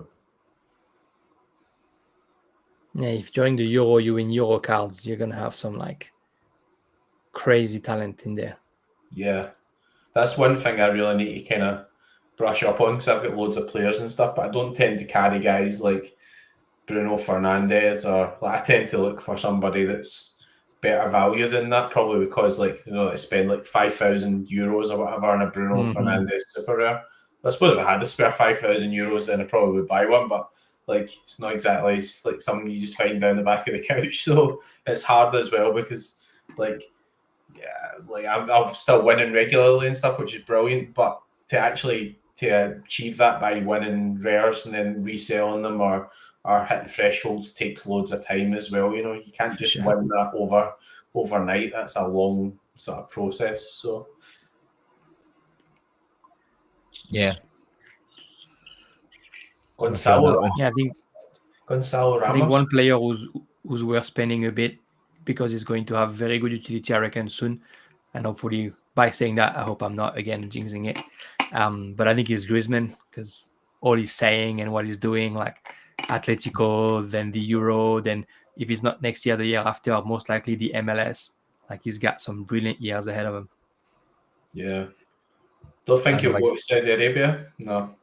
Yeah, if during the Euro you win Euro cards, you're going to have some, like, crazy talent in there. Yeah. That's one thing I really need to kind of brush up on, because I've got loads of players and stuff, but I don't tend to carry guys like Bruno Fernandes, or like I tend to look for somebody that's better value than that, probably because I spend like 5,000 euros or whatever on a Bruno Fernandes super rare. I suppose if I had to spare 5,000 euros, then I probably would buy one, but like it's not exactly like something you just find down the back of the couch. So it's hard as well because I'm still winning regularly and stuff, which is brilliant. But to achieve that by winning rares and then reselling them or hitting thresholds takes loads of time as well. You can't just win that overnight. That's a long sort of process. So yeah. Gonzalo. Yeah, Gonzalo Ramos. I think one player who's worth spending a bit because he's going to have very good utility, I reckon, soon. And hopefully, by saying that, I hope I'm not again jinxing it. But I think he's Griezmann, because all he's saying and what he's doing, like Atletico, then the Euro, then if he's not next year, the year after, most likely the MLS. Like, he's got some brilliant years ahead of him. Yeah. Don't think he'll go to Saudi Arabia? No.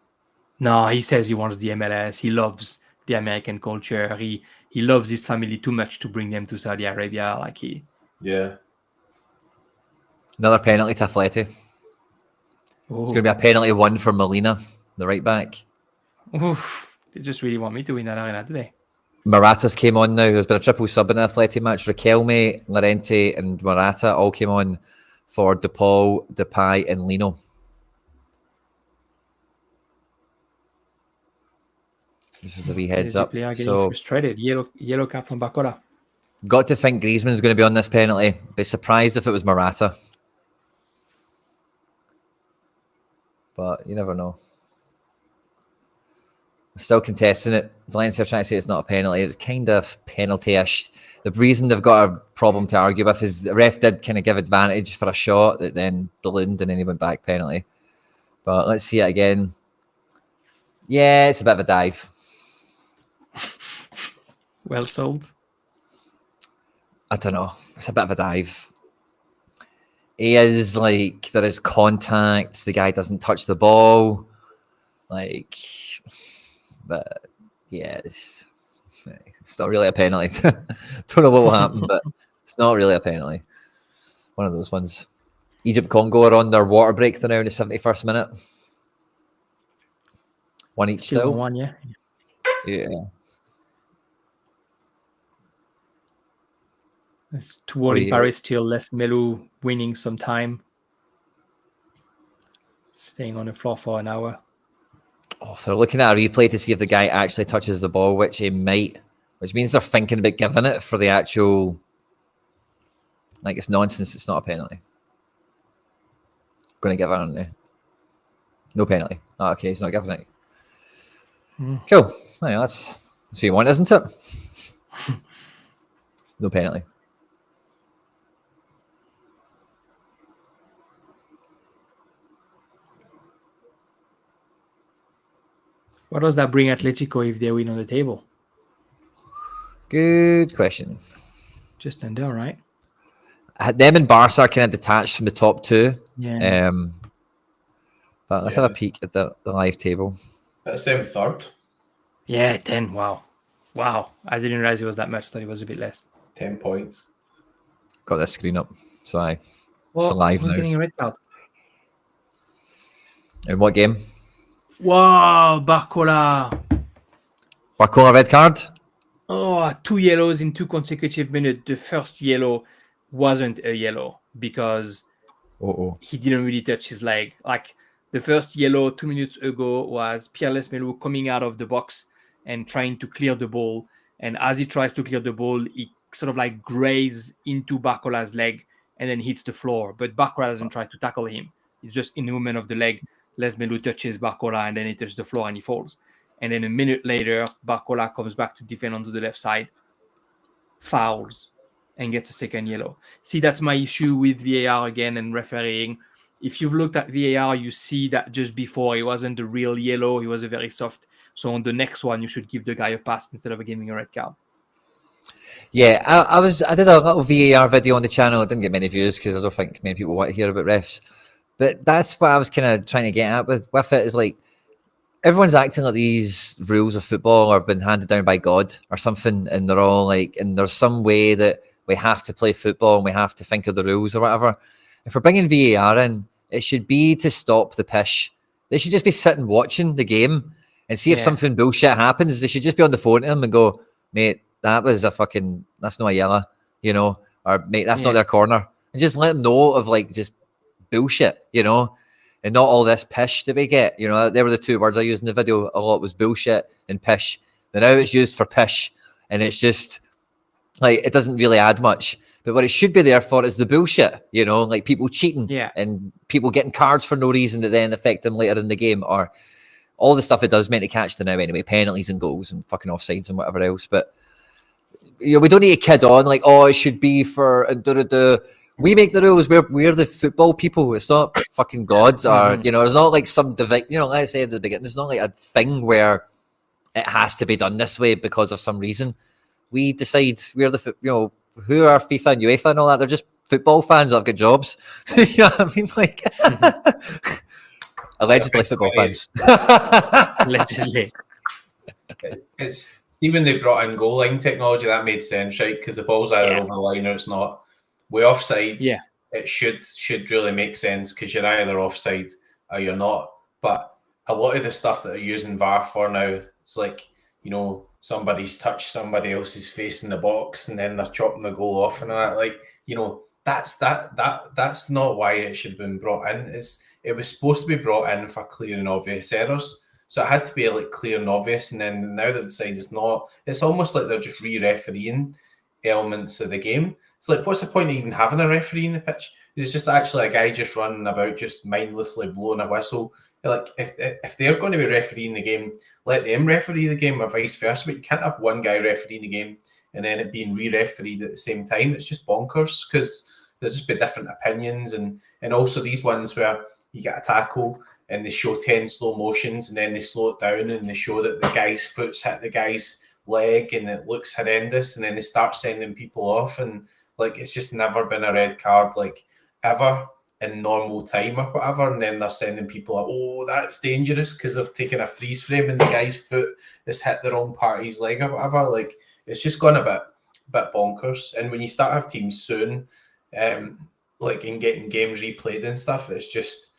No, he says he wants the MLS. He loves the American culture. He loves his family too much to bring them to Saudi Arabia. Yeah. Another penalty to Atleti. It's going to be a penalty one for Molina, the right back. Oof. They just really want me to win that arena today. Morata's came on now. There's been a triple sub in the Atleti match. Riquelme, Llorente, and Morata all came on for DePaul, Depay, and Lino. This is a wee heads up. So frustrated. Yellow card from Bacola. Got to think Griezmann's going to be on this penalty. Be surprised if it was Morata. But you never know. Still contesting it. Valencia are trying to say it's not a penalty. It's kind of penalty-ish. The reason they've got a problem to argue with is the ref did kind of give advantage for a shot that then ballooned and then he went back penalty. But let's see it again. Yeah, it's a bit of a dive. Well sold. I don't know. It's a bit of a dive. There is contact. The guy doesn't touch the ball. But yeah, it's not really a penalty. Don't know what will happen, but it's not really a penalty. One of those ones. Egypt Congo are on their water break now in the 71st minute. One each still. One, yeah. Yeah. It's 2-1 in Paris still. Les Melou winning some time. Staying on the floor for an hour. Oh, if they're looking at a replay to see if the guy actually touches the ball, which he might, which means they're thinking about giving it for the actual. Like, it's nonsense. It's not a penalty. Going to give it, aren't they? No penalty. Oh, okay, he's not giving it. Cool. Yeah, that's what you want, isn't it? No penalty. What does that bring Atletico if they win on the table? Good question. Just under, right? Them and Barca are kind of detached from the top two. Yeah. But let's have a peek at the live table. That's them third. Yeah, 10. Wow. I didn't realize it was that much. I thought it was a bit less. 10 points. Got this screen up. So it's Well, live I'm now. getting a red card. In what game? Wow, Barcola. Barcola red card? Oh, 2 yellows in 2 consecutive minutes. The first yellow wasn't a yellow because he didn't really touch his leg. Like, the first yellow 2 minutes ago was Pierre Les Melou coming out of the box and trying to clear the ball. And as he tries to clear the ball, he sort of like grazes into Barcola's leg and then hits the floor. But Barcola doesn't try to tackle him. It's just in the movement of the leg. Les Melou touches Barcola and then he touches the floor and he falls. And then a minute later, Barcola comes back to defend onto the left side, fouls, and gets a second yellow. See, that's my issue with VAR again and refereeing. If you've looked at VAR, you see that just before it wasn't a real yellow, it was a very soft. So on the next one, you should give the guy a pass instead of giving a red card. Yeah, I did a little VAR video on the channel. It didn't get many views because I don't think many people want to hear about refs. But that's what I was kind of trying to get at with it is like everyone's acting like these rules of football have been handed down by God or something, and they're all like, and there's some way that we have to play football and we have to think of the rules or whatever. If we're bringing VAR in, it should be to stop the pish. They should just be sitting watching the game and see if something bullshit happens. They should just be on the phone to him and go, mate, that's not a yellow, or mate, that's not their corner. And just let them know of like just bullshit, and not all this pish that we get. They were the 2 words I used in the video a lot was bullshit and pish. Then now it's used for pish, and it's just like it doesn't really add much. But what it should be there for is the bullshit, like people cheating and people getting cards for no reason that then affect them later in the game, or all the stuff it does meant to catch the now anyway, penalties and goals and fucking offsides and whatever else. But we don't need to kid on like, it should be for we make the rules. We're the football people. It's not fucking gods, or it's not like some divine. Like I said at the beginning, it's not like a thing where it has to be done this way because of some reason. We decide we're the who are FIFA and UEFA and all that. They're just football fans that have got jobs. You know what I mean? Like allegedly football fans. Allegedly. It's even they brought in goal line technology that made sense, right? Because the ball's either over the line or it's not. Way offside, it should really make sense because you're either offside or you're not. But a lot of the stuff that they're using VAR for now, it's like, somebody's touched somebody else's face in the box and then they're chopping the goal off and all that. Like, that's not why it should have been brought in. It was supposed to be brought in for clear and obvious errors. So it had to be like clear and obvious, and then now they've decided it's not. It's almost like they're just re-refereeing elements of the game. It's like, what's the point of even having a referee in the pitch? It's just actually a guy just running about, just mindlessly blowing a whistle. Like, if they're going to be refereeing the game, let them referee the game or vice versa. But you can't have one guy refereeing the game and then it being re-refereed at the same time. It's just bonkers because there'll just be different opinions. And also these ones where you get a tackle and they show 10 slow motions and then they slow it down and they show that the guy's foot's hit the guy's leg and it looks horrendous, and then they start sending people off, and like it's just never been a red card like ever in normal time or whatever, and then they're sending people like, oh, that's dangerous because they've taken a freeze frame and the guy's foot has hit the wrong part of his leg or whatever. Like, it's just gone a bit bonkers. And when you start have teams soon, like in getting games replayed and stuff, that's just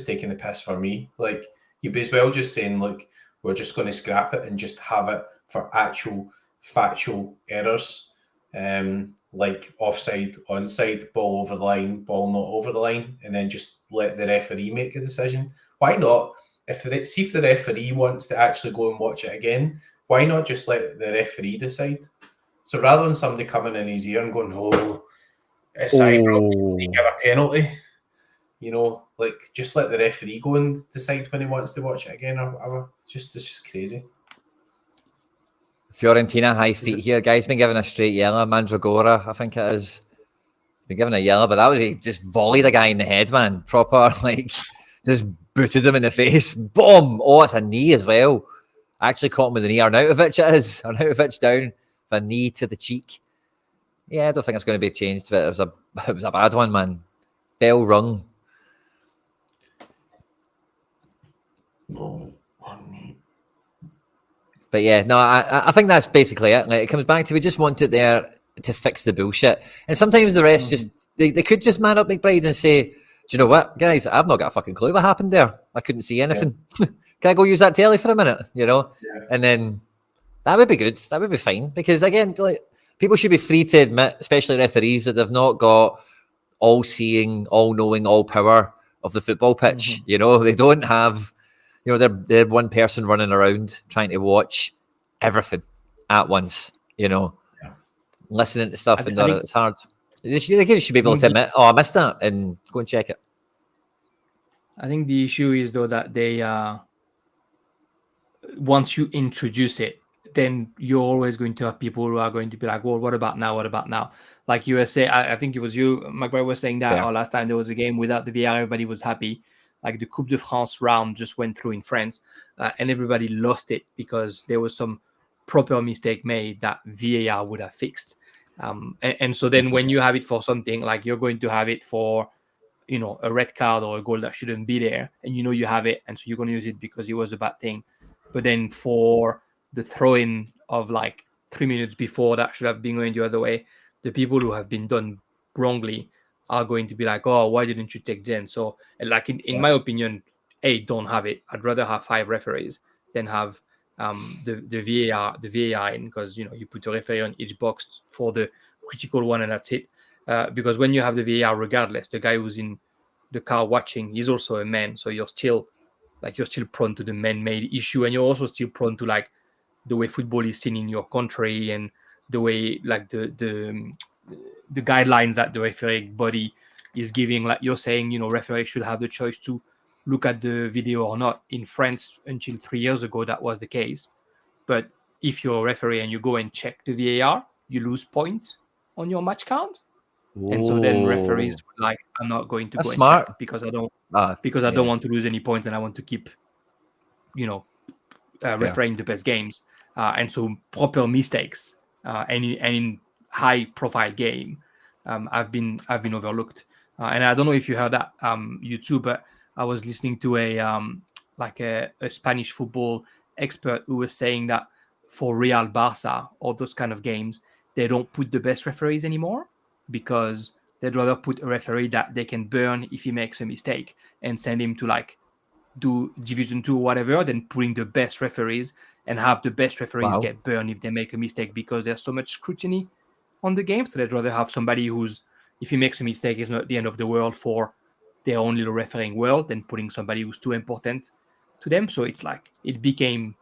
taking the piss for me. Like, you'd be as well just saying, look, we're just going to scrap it and just have it for actual factual errors, like offside, onside, ball over the line, ball not over the line, and then just let the referee make a decision. Why not? If the referee wants to actually go and watch it again, why not just let the referee decide? So rather than somebody coming in his ear and going, "Oh, it's Ibrox, give a penalty," like just let the referee go and decide when he wants to watch it again or whatever. It's just crazy. Fiorentina high feet here. Guy's been given a straight yellow. Mandragora, I think it is. Been given a yellow, but that was he just volleyed a guy in the head, man. Proper, like, just booted him in the face. Boom! Oh, it's a knee as well. Actually caught him with the knee. Arnautovic it is. Arnautovic down with a knee to the cheek. Yeah, I don't think it's going to be changed, but it was a bad one, man. Bell rung. But yeah, no, I think that's basically it. Like, it comes back to we just want it there to fix the bullshit. And sometimes the rest just they could just man up McBride and say, do you know what, guys, I've not got a fucking clue what happened there. I couldn't see anything. Yeah. Can I go use that telly for a minute? Yeah. And then that would be good. That would be fine. Because again, like, people should be free to admit, especially referees, that they've not got all seeing, all knowing, all power of the football pitch. They don't have, they're one person running around trying to watch everything at once, listening to stuff, and it's hard. They should be able to admit, I missed that, and go and check it. I think the issue is, though, that they, once you introduce it, then you're always going to have people who are going to be like, well, what about now? What about now? Like you were saying, I think it was you, McBride, was saying that last time there was a game without the VAR, everybody was happy. Like the Coupe de France round just went through in France, and everybody lost it because there was some proper mistake made that VAR would have fixed. And so then when you have it for something, like you're going to have it for, a red card or a goal that shouldn't be there, and you have it, and so you're going to use it because it was a bad thing. But then for the throw-in of like 3 minutes before that should have been going the other way, the people who have been done wrongly are going to be like, oh, why didn't you take them? So, like in my opinion, don't have it. I'd rather have 5 referees than have the VAR in, because you put a referee on each box for the critical one and that's it. Because when you have the VAR, regardless, the guy who's in the car watching, he's also a man, so you're still prone to the man-made issue, and you're also still prone to like the way football is seen in your country and the way like the guidelines that the referee body is giving. Like you're saying, referees should have the choice to look at the video or not. In France, until 3 years ago, that was the case. But if you're a referee and you go and check the VAR, you lose points on your match count. Ooh. And so then referees were like, I'm not going to go and check because I don't don't want to lose any points, and I want to keep, refereeing the best games. And so proper mistakes and in high profile game have been overlooked. And I don't know if you heard that, you too, but I was listening to a Spanish football expert who was saying that for Real Barca or those kind of games, they don't put the best referees anymore, because they'd rather put a referee that they can burn if he makes a mistake and send him to like do Division 2 or whatever, than putting the best referees and have the best referees get burned if they make a mistake, because there's so much scrutiny on the game. So they'd rather have somebody who's, if he makes a mistake, is not the end of the world for their own little refereeing world, than putting somebody who's too important to them. So it's like, it became,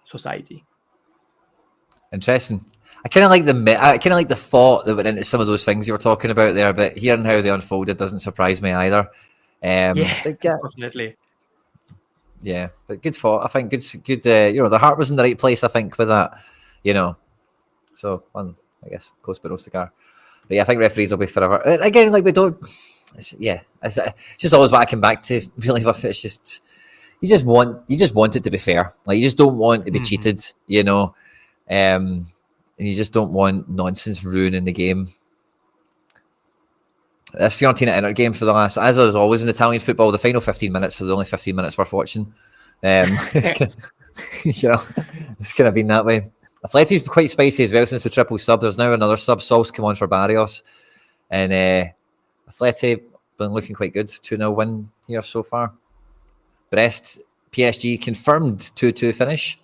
society. Interesting. I kind of like the thought that went into some of those things you were talking about there, but hearing how they unfolded doesn't surprise me either. Unfortunately. Yeah, but good thought. I think good. The heart was in the right place, I think, with that. So I guess close but no cigar. But yeah, I think referees will be forever. Again, like we don't. It's just always what I come back to. Really, with it's just you just want it to be fair. Like you just don't want to be cheated. And you just don't want nonsense ruining the game. This Fiorentina Inter game for the last, as is always in Italian football, the final 15 minutes are the only 15 minutes worth watching. It's kind of been that way. Atleti's quite spicy as well since the triple sub. There's now another sub. Sol's come on for Barrios. And Atleti been looking quite good. 2-0 win here so far. Brest PSG confirmed 2-2 finish.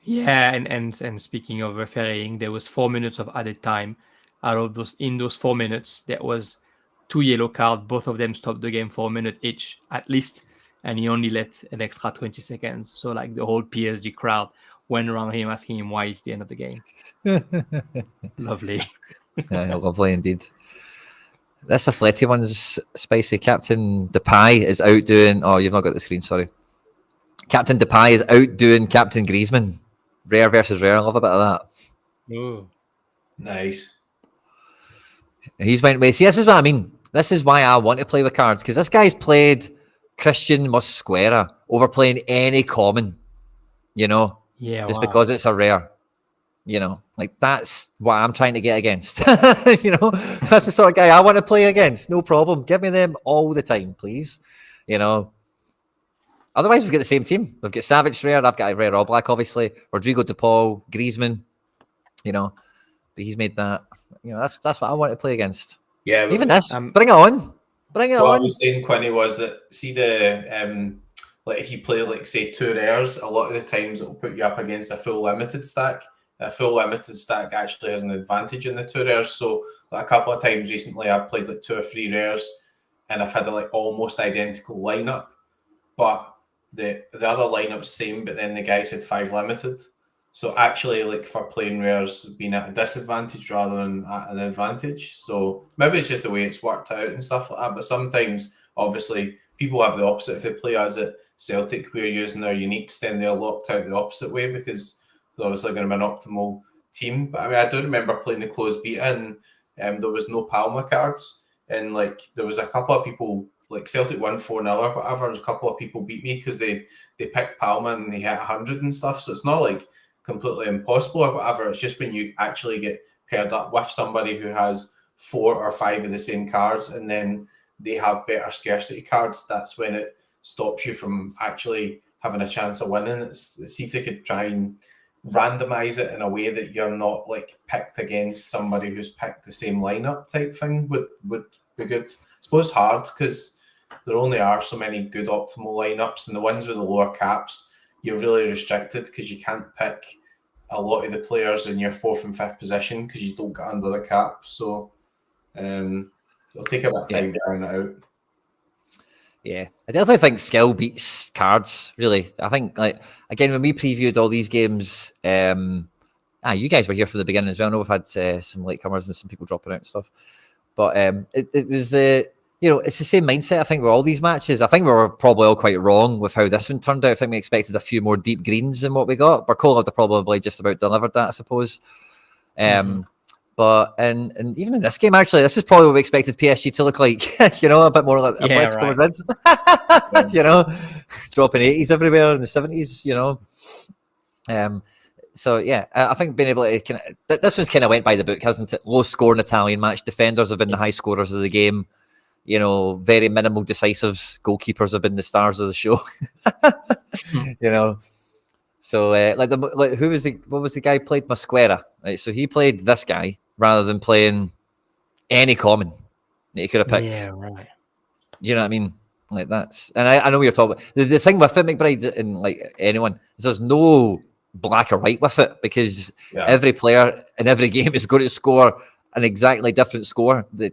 Yeah, and speaking of refereeing, there was 4 minutes of added time. In those 4 minutes, there was 2 yellow cards. Both of them stopped the game for a minute each, at least, and he only let an extra 20 seconds. So like the whole PSG crowd went around him asking him why it's the end of the game. Lovely. Yeah, lovely indeed. This Atleti one's spicy. Captain Depay is outdoing. Oh, you've not got the screen. Sorry. Captain Depay is outdoing Captain Griezmann. Rare versus rare. I love a bit of that. Ooh. Nice. He's went away. See, this is what I mean. This is why I want to play with cards, because this guy's played Christian Mosquera over playing any common, Yeah, just wow. because it's a rare, like that's what I'm trying to get against. That's the sort of guy I want to play against. No problem. Give me them all the time, please. Otherwise, we've got the same team. We've got Savage rare. I've got a rare All Black, obviously. Rodrigo De Paul, Griezmann. But he's made that. That's what I want to play against. Yeah, even this. Bring it on. Bring it on. What I was saying, Quinny, was that see the like if you play like say 2 rares, a lot of the times it'll put you up against a full limited stack. A full limited stack actually has an advantage in the 2 rares. So like, a couple of times recently, I've played like 2 or 3 rares, and I've had a like almost identical lineup, but the other lineup's same, but then the guys had 5 limited. So actually, like for playing rares, being at a disadvantage rather than at an advantage. So maybe it's just the way it's worked out and stuff like that. But sometimes, obviously, people have the opposite. If they play as at Celtic, we're using their uniques, then they're locked out the opposite way because they're obviously going to be an optimal team. But I mean, I do remember playing the closed beta and there was no Palma cards. And like there was a couple of people, like Celtic won 4-0 or whatever. There's a couple of people beat me because they picked Palma and they hit 100 and stuff. So it's not like completely impossible or whatever. It's just when you actually get paired up with somebody who has 4 or 5 of the same cards and then they have better scarcity cards, that's when it stops you from actually having a chance of winning. See if they could try and randomize it in a way that you're not like picked against somebody who's picked the same lineup type thing would be good. I suppose hard because there only are so many good optimal lineups, and the ones with the lower caps, you're really restricted because you can't pick a lot of the players in your 4th and 5th position because you don't get under the cap. So it'll take a bit of time to iron it out. Yeah, I definitely think skill beats cards, really. I think, like, again, when we previewed all these games, you guys were here from the beginning as well. I know we've had some latecomers and some people dropping out and stuff. But it was it's the same mindset, I think, with all these matches. I think we were probably all quite wrong with how this one turned out. I think we expected a few more deep greens than what we got. Barcola had probably just about delivered that, I suppose. But and even in this game, actually, this is probably what we expected PSG to look like. A bit more like Atletico Madrid. Dropping 80s everywhere in the 70s. So yeah, I think being able to this one's kind of went by the book, hasn't it? Low scoring Italian match. Defenders have been the high scorers of the game. Very minimal decisives. Goalkeepers have been the stars of the show. So what was the guy played? Mosquera, right? So he played this guy rather than playing any common that he could have picked. Yeah, right. You know what I mean? Like that's, and I know what you're talking about. The thing with it, McBride, and like anyone, is there's no black or white with it because every player in every game is going to score an exactly different score that,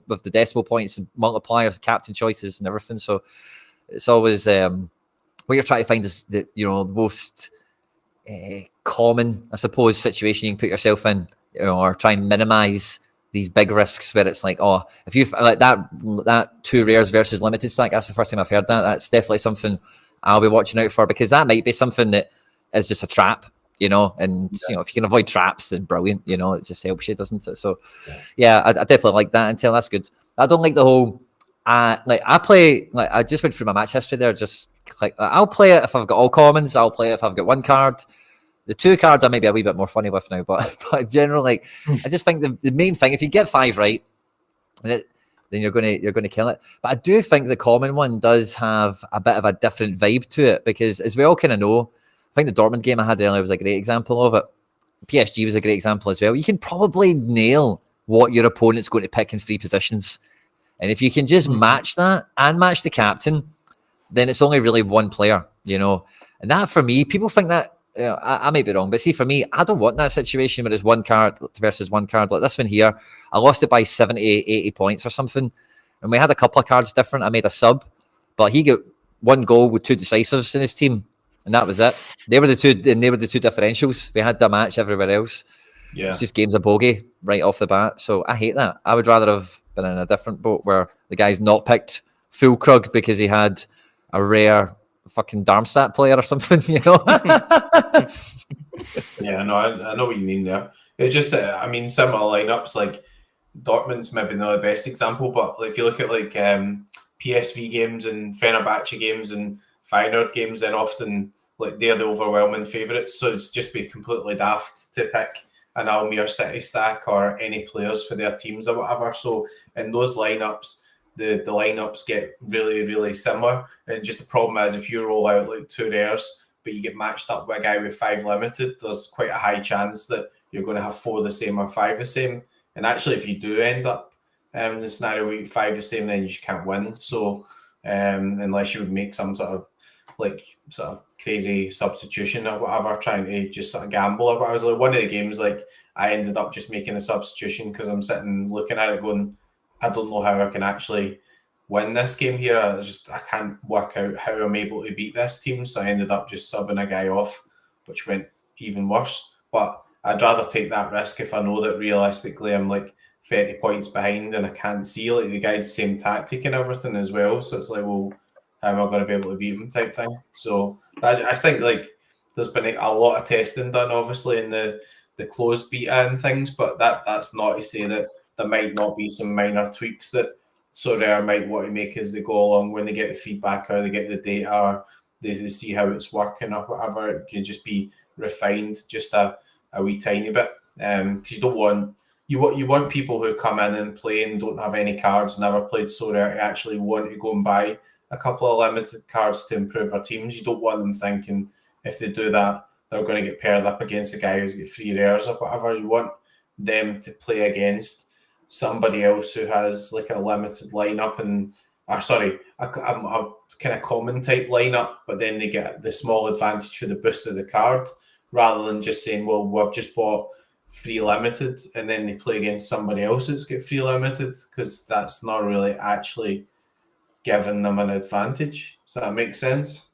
with the decimal points and multipliers, captain choices and everything. So it's always what you're trying to find is the most common, I suppose, situation you can put yourself in, or try and minimize these big risks where it's like, oh, if you like that 2 rares versus limited stack, that's the first time I've heard that. That's definitely something I'll be watching out for, because that might be something that is just a trap, and if you can avoid traps, then brilliant, it just helps you, doesn't it? So I definitely like that until that's good. I don't like the whole I just went through my match history there, just like I'll play it if I've got all commons, I'll play it if I've got 1 card. The 2 cards I may be a wee bit more funny with now, but generally, I just think the main thing, if you get 5 right, then you're gonna kill it. But I do think the common one does have a bit of a different vibe to it, because as we all kind of know, I think the Dortmund game I had earlier was a great example of it. PSG was a great example as well. You can probably nail what your opponent's going to pick in 3 positions, and if you can just match that and match the captain, then it's only really one player, you know. And that, for me, people think that, I might be wrong, but see, for me, I don't want that situation where it's one card versus one card. Like this one here, I lost it by 70, 80 points or something. And we had a couple of cards different. I made a sub, but he got one goal with 2 decisives in his team. And that was it. They were the two differentials. We had the match everywhere else. Yeah. It's just games of bogey right off the bat. So I hate that. I would rather have been in a different boat where the guy's not picked full Krug because he had a rare fucking Darmstadt player or something, you know? Yeah, no, I know what you mean there. It's just, I mean, similar lineups, like Dortmund's maybe not the best example, but if you look at like PSV games and Fenerbahce games and Feyenoord games, then often like they're the overwhelming favourites. So it's just be completely daft to pick an Almere City stack or any players for their teams or whatever. So in those lineups, the lineups get really, really similar. And just the problem is if you roll out like 2 rares, but you get matched up with a guy with 5 limited, there's quite a high chance that you're going to have 4 the same or 5 the same. And actually, if you do end up in the scenario where you 5 the same, then you just can't win. So unless you would make some sort of crazy substitution or whatever, trying to just sort of gamble or whatever. I was like, one of the games, like I ended up just making a substitution because I'm sitting looking at it going, I don't know how I can actually win this game here. I can't work out how I'm able to beat this team. So I ended up just subbing a guy off, which went even worse. But I'd rather take that risk if I know that realistically I'm like 30 points behind and I can't see like the guy's same tactic and everything as well. So it's like, well, how am I going to be able to beat him type thing? So I think like there's been a lot of testing done obviously in the closed beta and things, but that's not to say that there might not be some minor tweaks that Sorare might want to make as they go along when they get the feedback or they get the data or they see how it's working or whatever. It can just be refined just a wee tiny bit. Because you don't want you want people who come in and play and don't have any cards, never played Sorare, to actually want to go and buy a couple of limited cards to improve our teams. You don't want them thinking if they do that they're going to get paired up against a guy who's got 3 rares or whatever. You want them to play against somebody else who has like a limited lineup a kind of common type lineup, but then they get the small advantage for the boost of the card rather than just saying, well, we've just bought 3 limited and then they play against somebody else that's got 3 limited, because that's not really actually giving them an advantage. Does that make sense?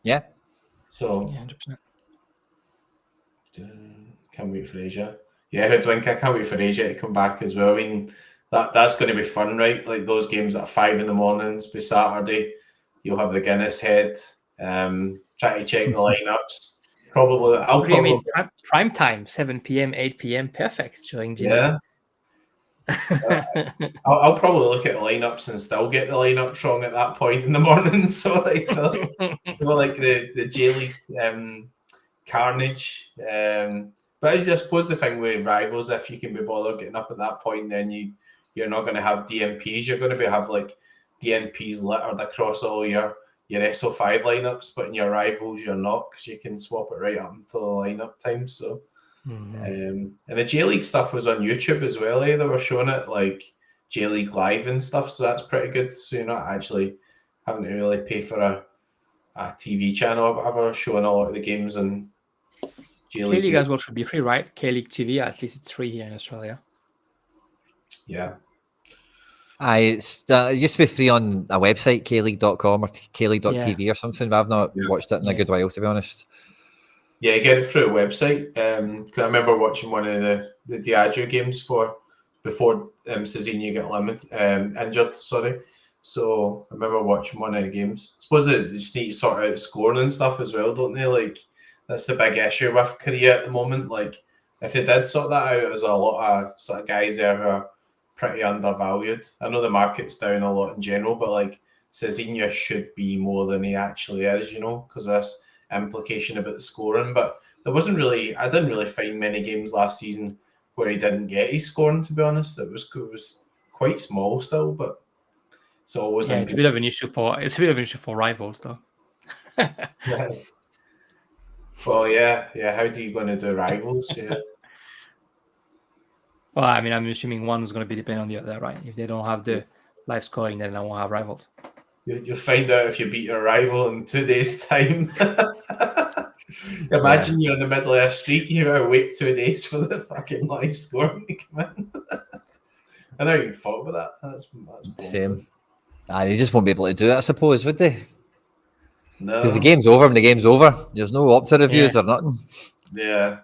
Yeah. So, Yeah, 100%. Can't wait for Asia. Yeah, Hoodwink, I can't wait for Asia to come back as well. I mean, that's going to be fun, right? Like those games at 5 a.m, by Saturday, you'll have the Guinness head, try to check the lineups. Prime time, 7 p.m, 8 p.m, perfect during July. Yeah. I'll probably look at the lineups and still get the lineups wrong at that point in the morning. So like the J League carnage. But I suppose the thing with Rivals, if you can be bothered getting up at that point, then you're not going to have DMPs. You're going to have like DMPs littered across all your SO5 lineups, but in your Rivals you're not, because you can swap it right up until the lineup time. So, and the J League stuff was on YouTube as well. They were showing it like J League Live and stuff, so that's pretty good. So you're not actually having to really pay for a TV channel or whatever, showing a lot of the games and. K-League as well should be free, right? K-League TV, at least it's free here in Australia. Yeah. It used to be free on a website, kleague.com or kleague.tv or something, but I've not watched it in a good while, to be honest. Yeah, get it through a website. Cause I remember watching one of the Diageo games before Cezinha got injured, sorry. So I remember watching one of the games. I suppose they just need to sort out scoring and stuff as well, don't they? Like, that's the big issue with Korea at the moment. Like, if they did sort that out, there's a lot of sort of guys there who are pretty undervalued. I know the market's down a lot in general, but like Cezinha should be more than he actually is, you know, because there's implication about the scoring. But I didn't really find many games last season where he didn't get his scoring, to be honest. It was quite small still, but it's always it's a bit of an issue for Rivals though. Yeah. Well, yeah. How do you going to do Rivals? Yeah. Well, I'm assuming one is going to be dependent on the other, right? If they don't have the live scoring, then I won't have Rivals. You'll find out if you beat your rival in 2 days' time. Imagine you're in the middle of a streak, you gotta wait 2 days for the fucking live score to come in. I never even thought about that. That's Same. They just won't be able to do it, I suppose, would they? No. Because the game's over and the game's over. There's no Opta reviews or nothing. Yeah.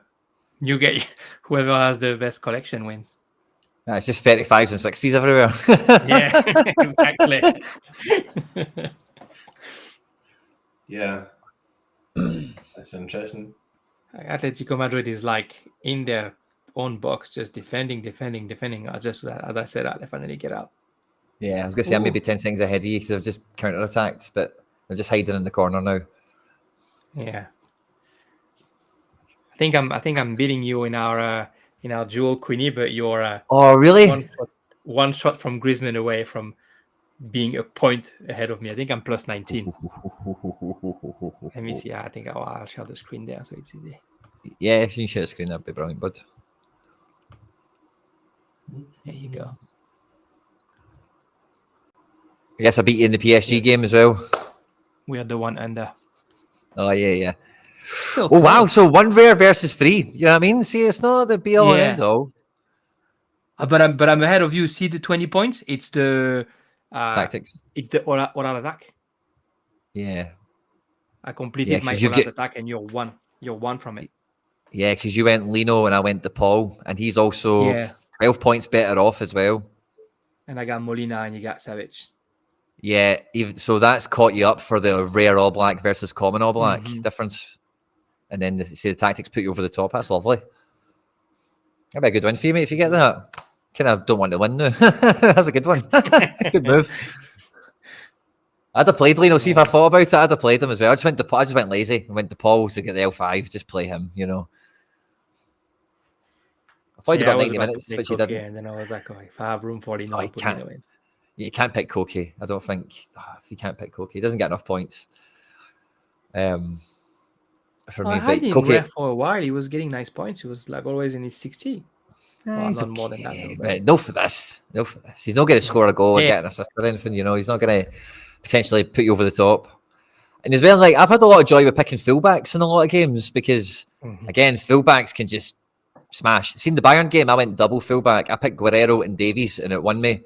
You get whoever has the best collection wins. It's just 35s and 60s everywhere. Yeah, exactly. Yeah. That's interesting. Atletico Madrid is like in their own box, just defending. Just as I said, they finally get out. Yeah, I was going to say I'm maybe 10 seconds ahead of you because I've just counter-attacked, but they're just hiding in the corner now. Yeah. I think I'm beating you in our duel, Quinny, but you're oh really? One shot from Griezmann away from being a point ahead of me. I think I'm plus 19. Let me see. I think I'll share the screen there so it's easy. Yeah, if you can share the screen, that'd be brilliant, bud. There you go. I guess I beat you in the PSG game as well. We are the one under. Oh yeah. So oh wow, so 1 rare versus 3. You know what I mean? See, it's not the be all and end all. But I'm ahead of you. See the 20 points? It's the tactics. It's the oral attack. Yeah. I completed my oral attack and you're one. You're one from it. Yeah, because you went Lino and I went De Paul, and he's also 12 points better off as well. And I got Molina and you got Savage. Yeah, even so that's caught you up for the rare All Black versus common All Black difference. And then the tactics put you over the top. That's lovely. That'd be a good win for you, mate, if you get that. Kind of don't want to win now. That's a good one. Good move. I'd have played Lino. See if I thought about it, I'd have played him as well. I just went lazy and went to Paul to get the L5. Just play him, you know. I thought you got 90 minutes, but you didn't. And then I was like, if I have room for it, I'll put Lino in. You can't pick Koke. I don't think if you can't pick Koke, he doesn't get enough points. For me, I had him ref for a while. He was getting nice points. He was like always in his 60. Not more than that. But no for this. He's not going to score a goal or get an assist or anything. You know, he's not going to potentially put you over the top. And as well, like I've had a lot of joy with picking fullbacks in a lot of games because again, fullbacks can just smash. Seen the Bayern game? I went double fullback. I picked Guerrero and Davies, and it won me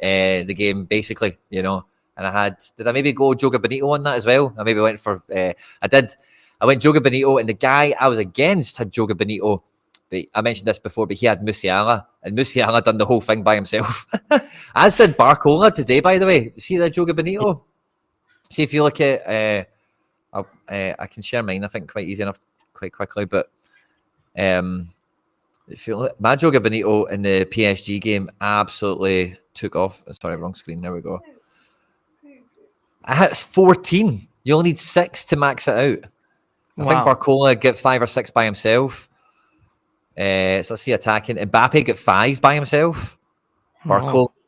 the game basically. You know, and did I maybe go Joga Benito on that as well? I maybe went for I went Joga Benito, and the guy I was against had Joga Benito. But I mentioned this before, but he had Musiala, and Musiala done the whole thing by himself. As did Barcola today, by the way. See that Joga Benito? See if you look at, I can share mine, I think, quite easy enough, quite quickly. But if you look, my Joga Benito in the PSG game absolutely took off. Sorry, wrong screen. There we go. I had 14. You only need 6 to max it out. I think Barcola get 5 or 6 by himself. So let's see attacking. Mbappe got 5 by himself. Barcola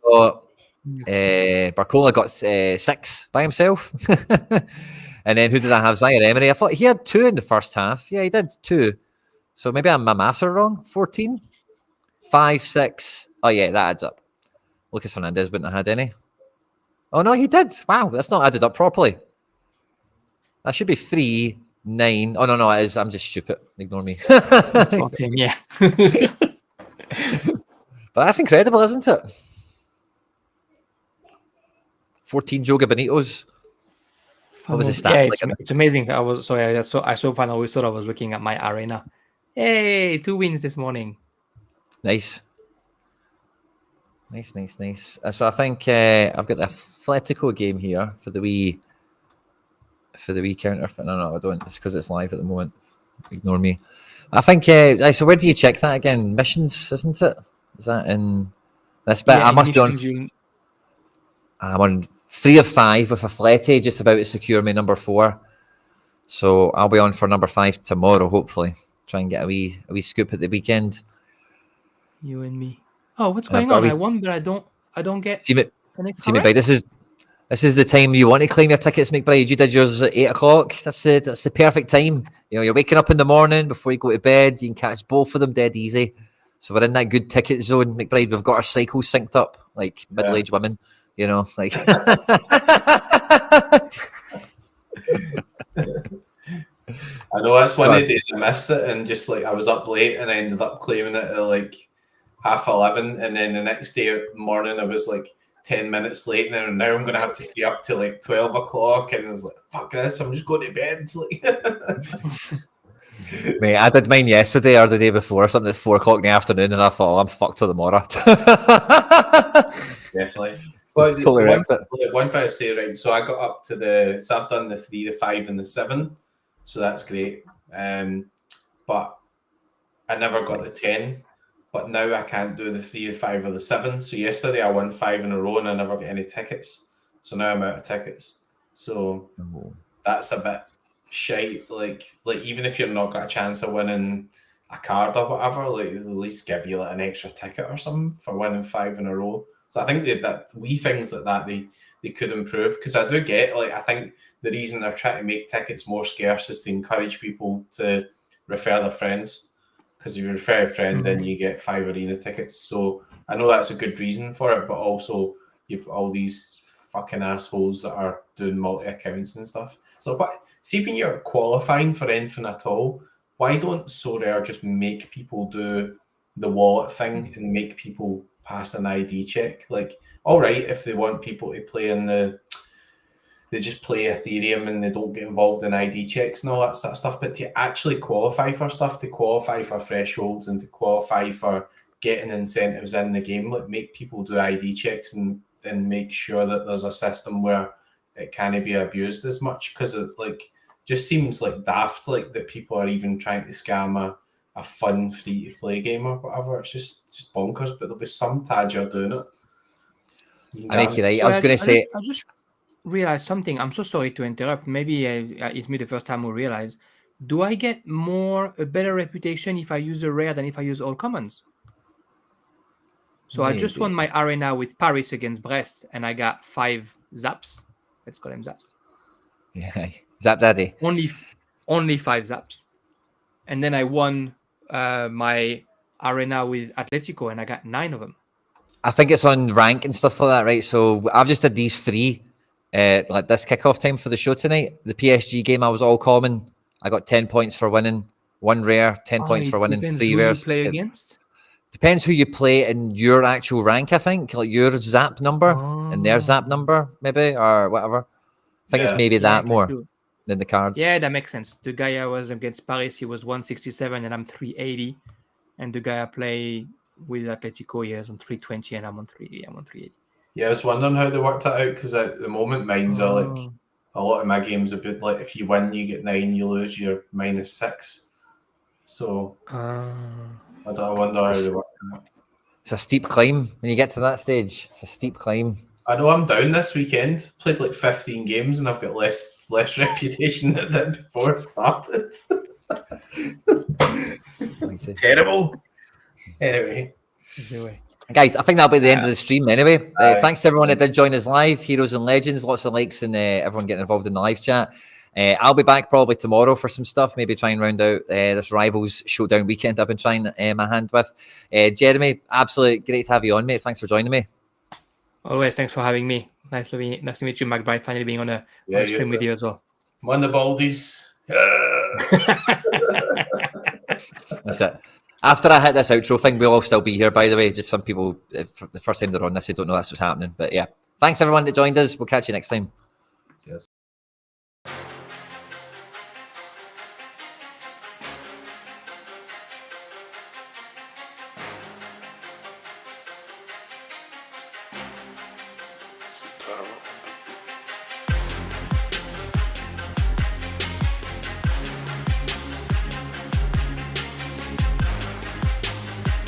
got 6 by himself. And then who did I have? Zaire Emery. I thought he had 2 in the first half. Yeah, he did 2. So maybe my maths are wrong. 14, 5, 6. Oh yeah, that adds up. Lucas Hernandez wouldn't have had any. Oh no, he did. Wow, that's not added up properly. That should be 3, 9. Oh no, it is. I'm just stupid. Ignore me. Yeah. But that's incredible, isn't it? 14 Joga Benitos. What was the stat? Yeah, it's amazing. I saw final. We thought I was looking at my arena. Hey, 2 wins this morning. Nice. So I think I've got the Atletico game here for the wee counter. No, I don't. It's because it's live at the moment. Ignore me. I think. So where do you check that again? Missions, isn't it? Is that in this bit? Yeah, I must be on. I'm on 3 of 5 with Atleti, just about to secure my number 4. So I'll be on for number 5 tomorrow. Hopefully, try and get a wee scoop at the weekend. You and me. Oh, what's going on? I won, but I don't get. See me, McBride. This is the time you want to claim your tickets, McBride. You did yours at 8 o'clock. That's the perfect time. You know, you're waking up in the morning before you go to bed. You can catch both of them dead easy. So we're in that good ticket zone, McBride. We've got our cycles synced up like middle-aged women. You know, like. I know that's one of the days I missed it, and just like I was up late and I ended up claiming it at like 11:30, and then the next day morning I was like 10 minutes late, and now I'm going to have to stay up till like 12 o'clock, and I was like, fuck this, I'm just going to bed. Mate, I did mine yesterday or the day before, something at 4 o'clock in the afternoon, and I thought, I'm fucked till tomorrow. Definitely. But Totally wrecked it. one thing I say, right, so I got up to so I've done the 3, the 5, and the 7, so that's great. But I never got the 10. But now I can't do the 3, the 5, or the 7. So yesterday I won 5 in a row and I never got any tickets. So now I'm out of tickets. So that's a bit shite. Like even if you've not got a chance of winning a card or whatever, like at least give you like an extra ticket or something for winning 5 in a row. So I think that wee things like that they could improve, because I do get, like, I think the reason they're trying to make tickets more scarce is to encourage people to refer their friends. Because if you refer a friend, then you get 5 arena tickets. So I know that's a good reason for it, but also you've got all these fucking assholes that are doing multi-accounts and stuff. So, but see, when you're qualifying for anything at all, why don't Sorare just make people do the wallet thing and make people pass an ID check? Like, all right, if they want people to play they just play Ethereum and they don't get involved in ID checks and all that sort of stuff. But to actually qualify for stuff, to qualify for thresholds and to qualify for getting incentives in the game, like make people do ID checks and make sure that there's a system where it can't be abused as much, because it like just seems like daft, like that people are even trying to scam a fun free to play game or whatever. It's just bonkers. But there'll be some Tadger doing it. I make you right. So I was going to say. I just realized something. I'm so sorry to interrupt. Maybe it's me the first time we realize. Do I get a better reputation if I use a rare than if I use all commons? So maybe. I just won my arena with Paris against Brest, and I got 5 zaps. Let's call them zaps. Yeah, Zap Daddy. Only 5 zaps. And then I won my arena with Atletico, and I got 9 of them. I think it's on rank and stuff like that, right? So I've just did these 3, like this kickoff time for the show tonight. The PSG game, I was all common. I got 10 points for winning 1 rare, 10 points for winning 3 rares. Play against? Depends who you play in your actual rank, I think. Like your zap number and their zap number, maybe, or whatever. I think it's maybe that more than the cards. Yeah, that makes sense. The guy I was against Paris, he was 167 and I'm 380. And the guy I play with Atletico, he is on 320 and I'm on 380. Yeah, I was wondering how they worked that out, because at the moment mine's are like, a lot of my games are bit like, if you win you get 9, you lose, you're -6. So I wonder how they work that. It's a steep climb when you get to that stage. It's a steep climb. I know I'm down this weekend. Played like 15 games and I've got less reputation than I did before it started. Terrible. Anyway. Guys, I think that'll be the end of the stream anyway. Thanks to everyone that did join us live. Heroes and Legends, lots of likes and everyone getting involved in the live chat. I'll be back probably tomorrow for some stuff, maybe try and round out this Rivals Showdown weekend I've been trying my hand with. Jeremy, absolutely great to have you on, mate. Thanks for joining me. Always, thanks for having me. Nice to meet you, McBride, finally being on a stream with you as well. Won the Baldies. That's it. After I hit this outro thing, we'll all still be here, by the way. Just some people, for the first time they're on this, they don't know that's what's happening. But yeah, thanks everyone that joined us. We'll catch you next time. Cheers. Terrible.